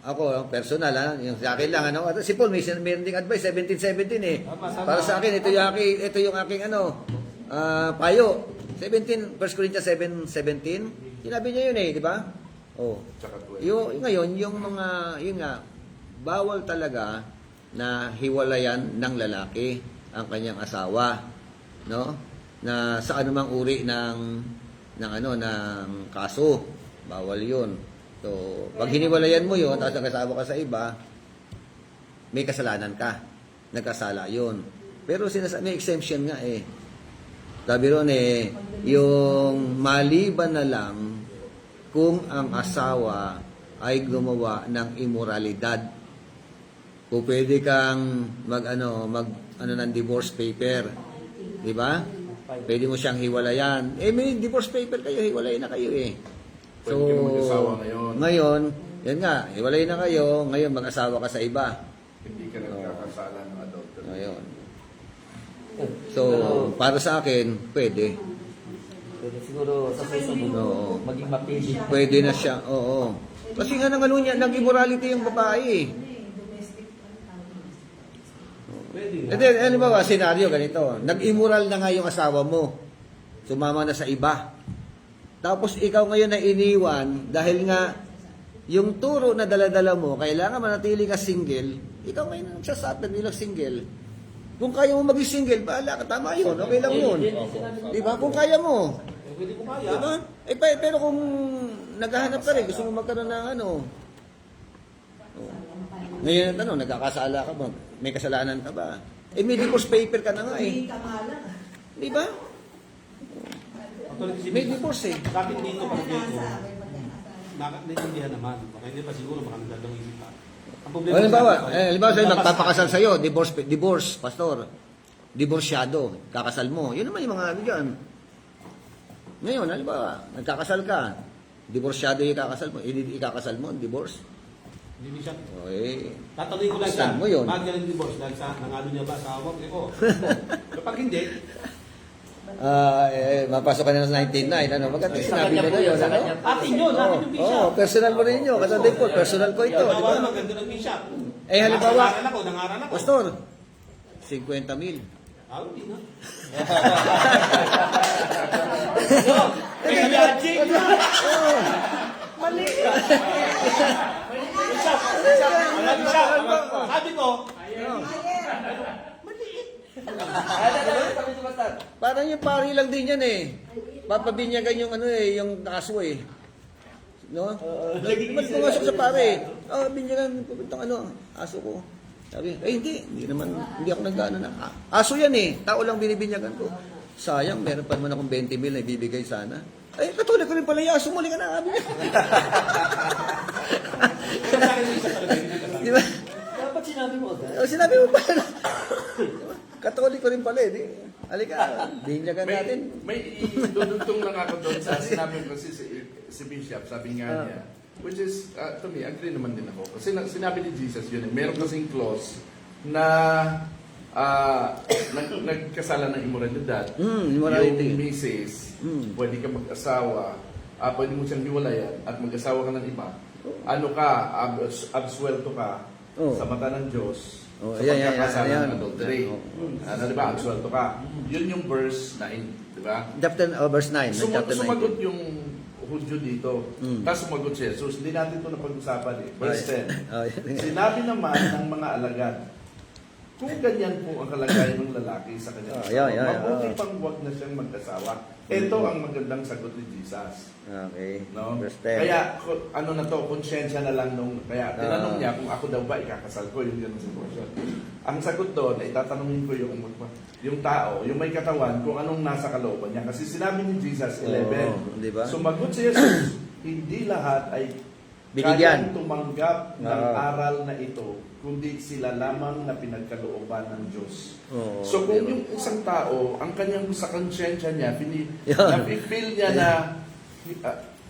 ako, personal, yung sa akin lang, ano? Si Paul, meron ding advice, 17-17 eh. Tama, tama. Para sa akin, ito yung aking, payo. 1 Corinthians 7:17. Sinabi niya yun eh, di ba? Oh. Tsaka 12. Ngayon, yung mga, yun nga, bawal talaga na hiwalayan ng lalaki ang kanyang asawa, no? Na sa anumang uri ng kaso, bawal yun. So, pag hiniwalayan mo yun, tapos nag-asawa ka sa iba, may kasalanan ka. Nagkasala yun. Pero may exemption nga eh. Sabi ron eh, yung maliban na lang kung ang asawa ay gumawa ng immoralidad. Kung pwede kang ng divorce paper. Di ba? Pwede mo siyang hiwalayan. May divorce paper kayo, hiwalay na kayo eh. So, Pwede kang mag-asawa ngayon. Ngayon, yan nga, hiwalay na kayo, ngayon mag-asawa ka sa iba. Hindi ka nagkakasala ng adultery. Ngayon. So, para sa akin, pwede. Pwede siguro sa susunod, Oo. maging mapili. Pwede na siya, oo. Kasi nga nag-immorality yung babae eh. Pwede nga. Hindi, ano ba, senaryo ganito. Nag-immoral na nga yung asawa mo. Sumama na sa iba. Tapos ikaw ngayon na iniwan dahil nga yung turo na daladala mo, kailangan manatili ka single, ikaw ngayon nagsasuffer bilang single. Kung kaya mo maging single, bahala ka, tama yun, okay lang yun. Di ba? Kung kaya mo. Pwede ko kaya. Di ba? Pero kung naghahanap ka rin, gusto mo magkaroon ng ngayon, nagkakasala ka ba? May kasalanan ka ba? May divorce paper ka na nga eh. Hindi ka malang. Di ba? Actually, kasi May divorce eh. sa akin dito, pag dito, Pag-asa, may pag-asa. naiintindihan naman. Baka hindi pa siguro makakagandang isip pa. Ang problema Halimbawa sa'yo, magpapakasal sa'yo, divorce, pastor. Divorsyado, kakasal mo. Yun naman yung mga dyan. Ngayon, halimbawa, nagkakasal ka. Divorsyado yung ikakasal mo, divorce. Hindi siya. Okay. Tatanungin ko lang siya, Saan mo yun? bakit ka nag-divorce? Dahil sa nangalo niya ba sa awag? Oo. Kapag hindi, Mapasok ka na sa 19.9, maganda Sa sinabi kanya mo po na yun, yun, sa kanya po. atin yun, atin yung bishop. Oo, personal mo rin yun. Katanda po, personal ko ito, di Gawa ba? naman, ganda ng bishop. Halimbawa, Nangaran ako. pastor, 50,000. Hindi na. May magic. Mali. Sabi ko, Parang yung pari lang din yan eh. Papabinyagan yung yung kaso eh. No? Ba't pumasok sa pare? Binyagan, aso ko. Sabi, hindi ako nag-ano na. Aso yan eh, tao lang binibinyagan ko. Sayang, meron pa naman akong 20 mil na ibibigay sana. Katuloy ko rin pala yung aso, muli ka na, sabi niya. Di ba? Dapat sinabi mo agad. Sinabi mo pa. Katolik ko rin pala eh. Halika, binyagan natin. May idudugtong lang ako doon sa sinabi ko kasi si Bishop, sabi nga niya, which is, to me, agree naman din ako. Kasi sinabi ni Jesus yun, meron kasing clause na nagkasala ng immoralidad. Immorality. Yung misis, pwede ka mag-asawa, pwede mo siyang hiwalayan at mag-asawa ka ng iba. Absuelto ka sa mata ng Diyos sa pagkakasala ng adultery. Diba? Absuelto ka. Yun yung verse 9. Diba? Verse 9. Chapter 9. Sumagot yung Hudyo dito. Tapos sumagot si Jesus. Hindi natin ito napag-usapan eh. Verse 10. Sinabi naman ng mga alagad, kung ganyan po ang kalagayan ng lalaki sa kanyang asawa, mabuti pang huwag na siyang mag-asawa. Ito ang magandang sagot ni Jesus. Okay. No? Verse 10. Kaya, konsyensya na lang nung, kaya tinanong niya kung ako daw ba ikakasal ko, yung ganun sitwasyon. Ang sagot doon, ay tatanungin ko yung tao, yung may katawan, kung anong nasa kalooban niya. Kasi sinabi ni Jesus, 11, di ba? sumagot si Jesus, hindi lahat ay Binigyan. kayang tumanggap ng Oo. aral na ito, kundi sila lamang na pinagkalooban ng Diyos. Oo. So kung yung isang tao, ang kanyang sa konsyensya niya, Yan. na-feel niya na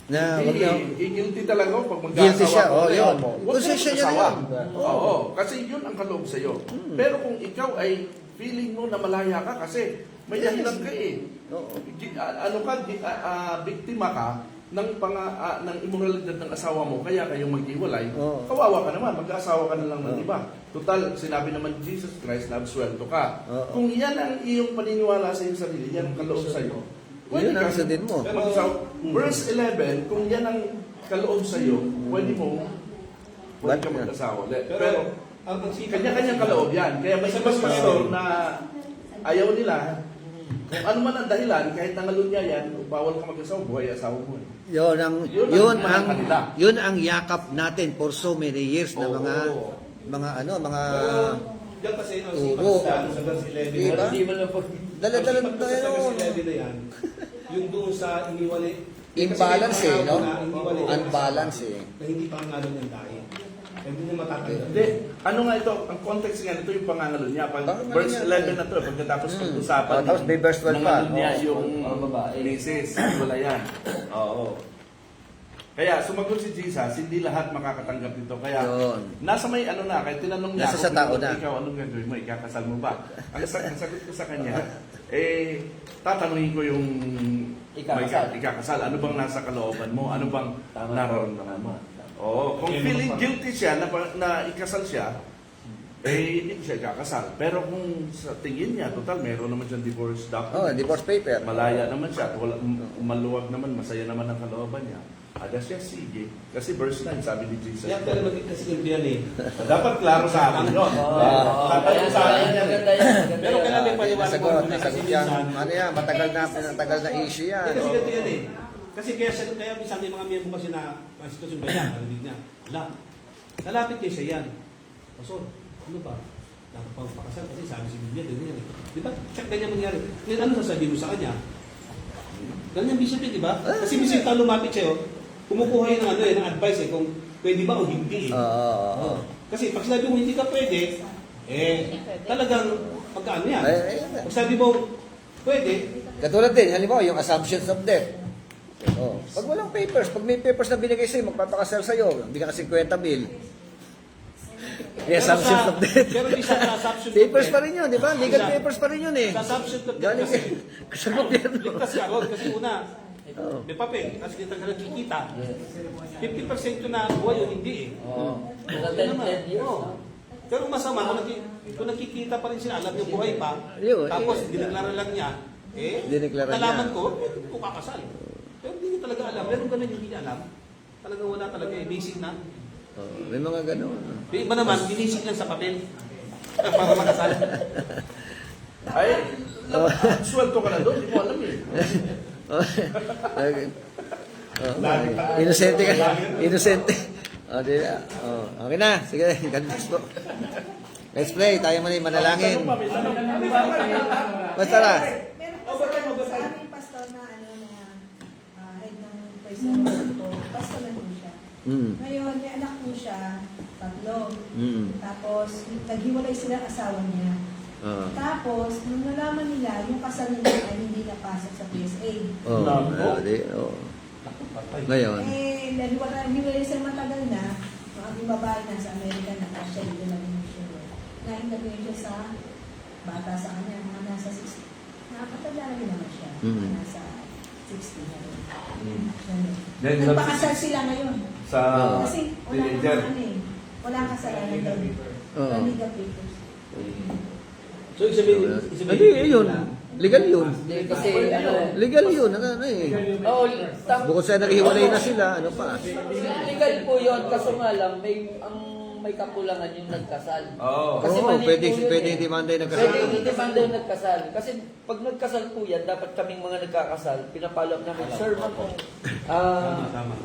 Na, wag na. guilty talaga ako pag Guilty siya, mag-aasawa ko. yun. Huwag ka Konsensya niya mag-asawa. yun. Oo, kasi yun ang kaloob sa'yo. Pero kung ikaw ay feeling mo na malaya ka kasi may dahilan ka eh. Oo. Biktima ka ng ng immoralidad ng asawa mo, kaya kayong maghiwalay. Oo. Kawawa ka naman, mag-aasawa ka na lang ng iba. Total, sinabi naman Jesus Christ na absuelto ka. Oo. Kung yan ang iyong paniniwala sa iyong sarili, yan ang kaloob sa iyo. Yun ang sundin mo. Verse 11, kung yan ang kaloob sa iyo, pwede Ba't ka na? mag-asawa. Pero Pero, ang sikat kanya-kanyang kaloob yan. Kaya may ibang pastor na ayaw nila, kung ano man ang dahilan, kahit nangalun niya yan, bawal ka mag-asawa, buhay asawa mo. Yun ang Yun ang kanila. yun ang yakap natin for so many years na mga Diyan kasi, ang Oo. sikat sa verse 11. Diba? Hindi mo lang po. dala-dala Ang sikat tayo. sa verse 11 na yan, yung doon sa iniwalay. Imbalance eh, no? Iniwalay. Unbalance eh. Na hindi pa nga ng dahil. Hindi niya matatanda. Hindi. Ano nga ito? Ang context nga nito yung pangangalo niya. Pangangalan Verse niya. 11 na to. Pagkatapos pag-usapan. Oh, tapos may verse 12 pa. Nangalo niya Oh. yung babae. misis. Wala yan. Oo. Kaya sumagot si Jesus, hindi lahat makakatanggap nito. Kaya Yun. nasa may ano na, kahit tinanong niya, Nasa sa tao na. ikaw anong gagawin mo? Ikakasal mo ba? Ang sagot ko sa kanya, tatanungin ko yung Ikakasal. ikakasal. Ano bang nasa kalooban mo? Ano bang Tama. nararamdaman mo? Oo. Kung Okay, feeling naman. guilty siya na ikasal siya, hindi ko siya ikakasal. Pero kung sa tingin niya, total, meron naman siyang divorce Oh, document. divorce paper. Malaya naman siya. Maluwag naman, masaya naman ang kalooban niya. Ada siya, sige. Kasi verse 9, sabi ni Jesus. Yan pero magkikasi yan eh. Dapat klaro sa akin yun. Kaya Sa akin yan. maganda yan. Maganda Pero yan. kailangan may paliwanag Nasagot, mo kasi nasagot yan. minsan. Ano yan, matagal na issue yan. Kasi ganito yan eh. Kasi kaya minsan may mga miyembro kasi na mga sitwasyon ba yan, narinig niya. Wala. Lalapit kayo siya yan. Pastor, ano ba? Dapat pang pakasal kasi sabi si Biblia, ganyan eh. Di ba? Check ganyan mangyari. Ngayon ano sasabihin mo sa kanya? Ganyan bishop yun, di ba? Kasi minsan yung tao lumapit sa'yo, kumukuha yun ng ng advice eh, kung pwede ba o hindi eh. Oo. Kasi pag sinabi mo hindi ka pwede, talagang pagkaan yan. Pag sabi mo, pwede, Katulad din, halimbawa, yung assumptions of death. Oh. Pag walang papers, pag may papers na binigay sa'yo, magpapakasal sa'yo, hindi ka 50 mil. May assumptions of death. Pero isa sa assumption of Papers death. pa rin yun, di ba? Legal Isa. papers pa rin yun eh. Sa assumption of death Galing kasi, sa gobyerno. ligtas ka ron kasi una, Oo. may papel, kasi kita ka nakikita. 50% yun na buhay o hindi eh. Sa 10 yun. Pero masama, kung nakikita pa rin sila, alam yung buhay pa, Yun, tapos eh. dineklara lang niya, Dineklara niya. nalaman ko, pwede ko kakasal. Pero hindi niya talaga alam. Meron ganun yung hindi niya alam. Talagang wala talaga eh, basic na. Oh, may mga gano'n. Yung iba naman, binisik lang sa papel. Para makasal. Ay, sweldo ka na doon, hindi mo alam eh. Inosente ka. Inosente. Di ba? Okay na. Sige, God bless po. Let's pray. Tayo muna yung manalangin. Basta na. Meron pa sa aming pastor na head ng president ko, pastor na po siya. Ngayon, may anak po siya, 3. Tapos, naghiwalay sila ang asawa niya. Tapos, nung nalaman nila, yung kasal nila ay hindi napasok sa PSA. Ngayon. Naghiwalay sila matagal na, ang babae nasa Amerika na siya, dito na rin siya. Na-interview siya sa bata sa kanya, mga nasa 60. Nakapatanda na rin naman siya. Mga nasa 60 na rin. Then, Nagpakasal sila ngayon. Sa Kasi wala teenager. naman walang kasalanan daw. Walang legal papers. So, isabihin, Hindi, yun. Legal yun. Hindi, kasi ano, Legal yun. Ano eh. oh, Bukod sa naghiwalay na sila, ano pa? legal po yun, kaso nga lang, may kakulangan yung nagkasal. Oo. Kasi Oo, mali pwede po yun pwede eh. hindi manday nagkasal. Pwede hindi man daw nagkasal. Kasi pag nagkasal po yan, dapat kaming mga nagkakasal, pinapalo up namin, Sir, Tama.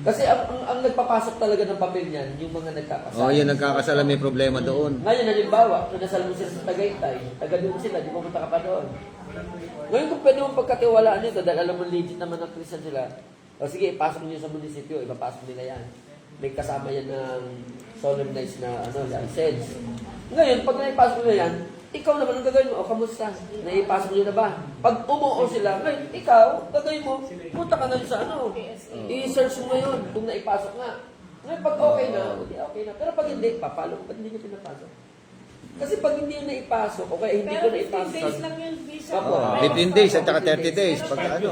kasi ang nagpapasok talaga ng papel niyan, yung mga nagkakasal. Oh, yun nagkakasal may problema doon. Ngayon, halimbawa, kung nasal mo sila sa Tagaytay, taga doon sila, di pumunta ka pa doon. Ngayon, kung pwede mong pagkatiwalaan nito, dahil alam mo legit naman ng Christian sila, o sige, ipasok niyo sa munisipyo, ipapasok nila yan. may kasama yan ng solemnized na license. Ngayon, pag naipasok mo yan, ikaw naman ang gagawin mo, o kamusta? Naipasok nyo na ba? Pag umuo sila, ngayon, ikaw, gagawin mo, punta ka na sa i-search mo yun kung naipasok nga. Ngayon, pag okay na, okay na. Pero pag hindi, papalo ko, ba't hindi nyo pinapasok? Kasi pag hindi nyo naipasok, o kaya hindi ko Pero 15 naipasok. days lang yun, Bishop. Opo. 15 days at saka 30 days. Pero Pag pag ano.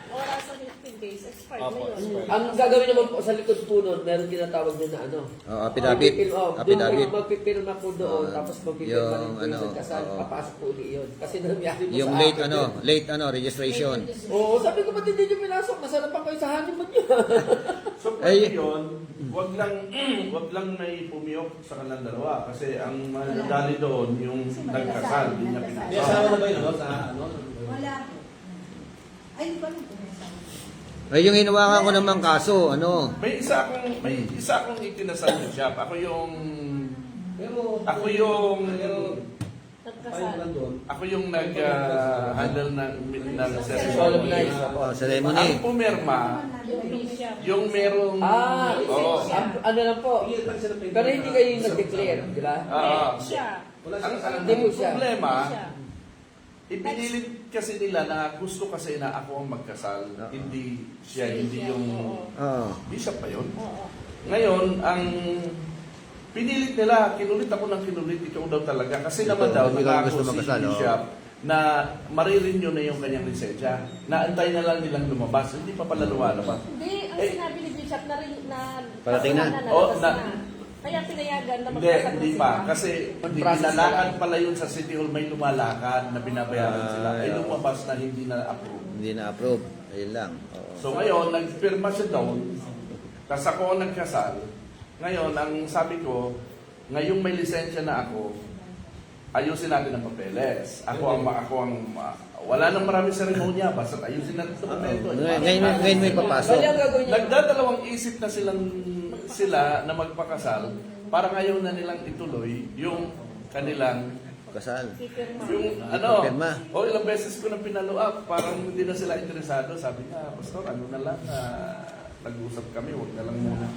oras ng 15 days, expired na Opo, yun. expired. Ang gagawin naman po sa likod po nun, meron tinatawag doon na Affidavit. Affidavit. Doon magpipirma po doon, tapos magpipirma Yung rin po yung ano, nagkasal, oo. papasok po ulit yun. Kasi nangyari po Yung sa late akin. registration. Oo, sabi ko, ba't hindi nyo pinasok? Masarap pa kayo sa honeymoon nyo. So, pwede yun, wag lang may pumiyok sa kanilang dalawa. Kasi ang madali doon, yung nagkasal, hindi niya May pinasal. asawa na ba yun, sa Wala. Ay, di ba nung Ay, yung hinawakan ko namang kaso, May isa akong ikinasal na siya. Ako yung Nagkasal. Ako yung nag-handle ng Solemnize. ceremony. ceremony. Ang pumirma, Yung bishop. yung merong... Oo. Ano lang po. Pero hindi kayo yung nag-declare, di ba? Oo. Siya. Ang Hindi po siya. problema, Siya. ipinilit kasi nila na gusto kasi na ako ang magkasal, hindi siya, hindi yung Oo. bishop pa yun. Oo. Ngayon, ang pinilit nila, kinulit ako ng kinulit, ikaw daw talaga. Kasi naman daw, Ikaw ang nangako gusto si magkasal, oo. bishop na marirenew na yung kanyang lisensya. Naantay na lang nilang lumabas, hindi pa pala lumalabas. Hindi, ang sinabi ni Bishop na rin na Parating na. Oh, nalabas na- na. Kaya pinayagan na Hindi, magkasal hindi na pa. sila. Kasi On process binalakad lang. pala yun sa City Hall, may lumalakad na binabayaran sila. Ay oo. lumabas na hindi na approve. Hindi na-approve. Ayun lang. Oo. So ngayon, nagpirma siya doon, tapos ako ang nagkasal. Ngayon, ang sabi ko, ngayong may lisensya na ako, ayusin natin ang papeles. Ako ang wala nang maraming seremonya, basta ayusin natin ang papeles. Ngayon may papasok. Bali ang gagawin niya. Nagdadalawang isip na sila na magpakasal para ngayon na nilang ituloy yung kanilang Kasal. Pipirma. yung Pirma. ilang beses ko na pinalo up, parang hindi na sila interesado. Sabi niya, Pastor, ano na lang, nag-usap kami, huwag na lang muna.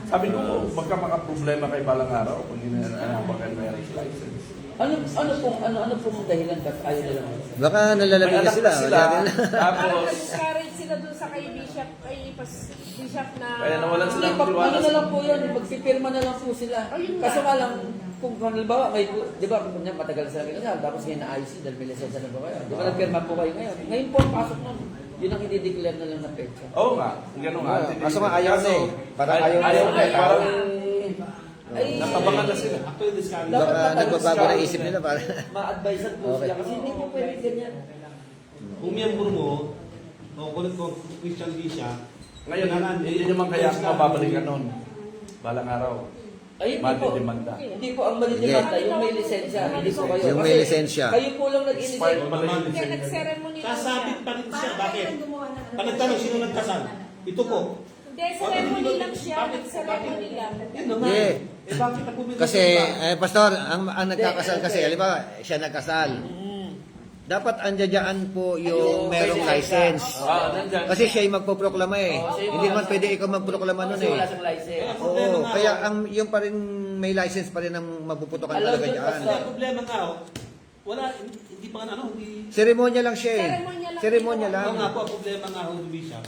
Sabi ko, baka makaproblema kay balang araw kung hindi na baka marriage license. Ano pong dahilan ba't ayaw nila? Baka nalalagay May na anak sila. na sila, Parang tapos, na-discourage sila dun sa kay Bishop, Bishop na... Kaya nawalan sila ng Ano tiwala. na lang po yun, magpipirma na lang po sila. Ayun nga. Kaso nga lang, kung halimbawa, di ba, kung matagal sila kinasal, tapos ngayon na-IC dahil may lisensya na ba kayo? Di ba nagpirma po kayo ngayon? Ngayon po ang pasok na. Yun ang i-declare na lang na pecha. Oo nga, gano'n nga. Kaso nga ayaw na eh. Parang ayaw na eh. Parang Ay, natabangan na sila. Ako yung discount. Baka nagbabago na isip nila para. ma-advisean po Okay. sila kasi hindi po pwede ganyan. Kung miyembro mo, o kulit ko Christian Bishop, Ngayon, hindi naman kaya ako mababalikan nun. Balang araw. Ay, hindi po. Madidemanda. Hindi po ang malidemanda, yung may lisensya. Hindi po kayo. Yung may Kasi lisensya. Kayo po lang Expired nag-initiate. pala yung Kaya lisensya. nag-ceremony lang siya. sasabit pa rin siya. Bakit? gumawa ng Pag nagtanong sino nagkasal, ito po. Hindi, ceremony lang siya. Nag-ceremony lang. Yan naman. Yeah. Eh bakit ako bigla? Kasi, Pastor, ang nagkakasal kasi, halimbawa, siya nagkasal. Dapat andyan po yung merong license. Nandyan. Kasi siya yung magpoproklama eh. Hindi naman pwede ikaw magproklama nun Kasi eh. wala siyang license. Oo, kaya yung pa rin may license pa rin ang magpuputokan Allowed talaga yun, dyan. Pastor. Ang problema nga, wala, hindi pa nga hindi... Seremonya lang siya eh. Seremonya lang. Seremonya lang. Ako nga po, ang problema nga ho, Bishop,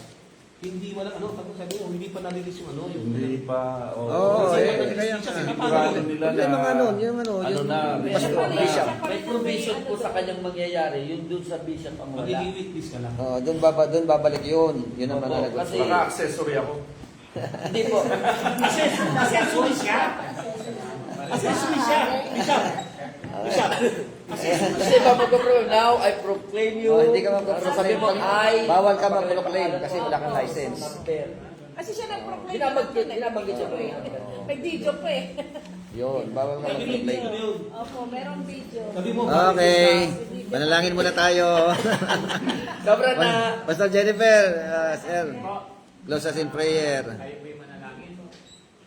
hindi wala, tapos sabi mo, hindi pa nalilis yung Hindi pa. Oo, Kasi eh, kaya kaya nga. nga. Sigurado nila na... Problema nga nun, yung Ano yung na, pastor, Siya bishop. pa rin May ang provision may po ano sa kanyang mangyayari, yun dun sa bishop ang wala. Magiging witness ka lang. Oo, doon babalik yun. Yun ang Opo, mananagot. kasi- Baka accessory ako. Hindi po. Accessory siya. Accessory siya. Bishop. Bishop. Kasi ba magpo-proclaim, now I proclaim you. Oh, hindi ka magpo-proclaim. Sabi mo, I... Bawal ka mag-proclaim kasi wala kang license. Kasi siya nag-proclaim. Binabanggit siya po. May video po eh. Yun, bawal ka Sabi mo, mag-proclaim. ano yun? Opo, merong video. Sabi mo, Okay, manalangin muna tayo. Sobra na. Pastor Jennifer, sir, close us in prayer. Tayo po'y manalangin.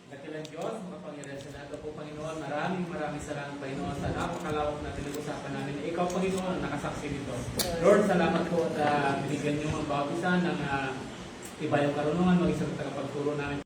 Dakilang Diyos, makapangyarihan sa lahat po, Panginoon. Maraming salamat, Panginoon, sa napakalawak na pinag-usapan namin. Ikaw, Panginoon, ang nakasaksi nito. Lord, salamat po at binigyan niyo ang bawat isa ng iba yung karunungan, mag-isang tagapagturo namin.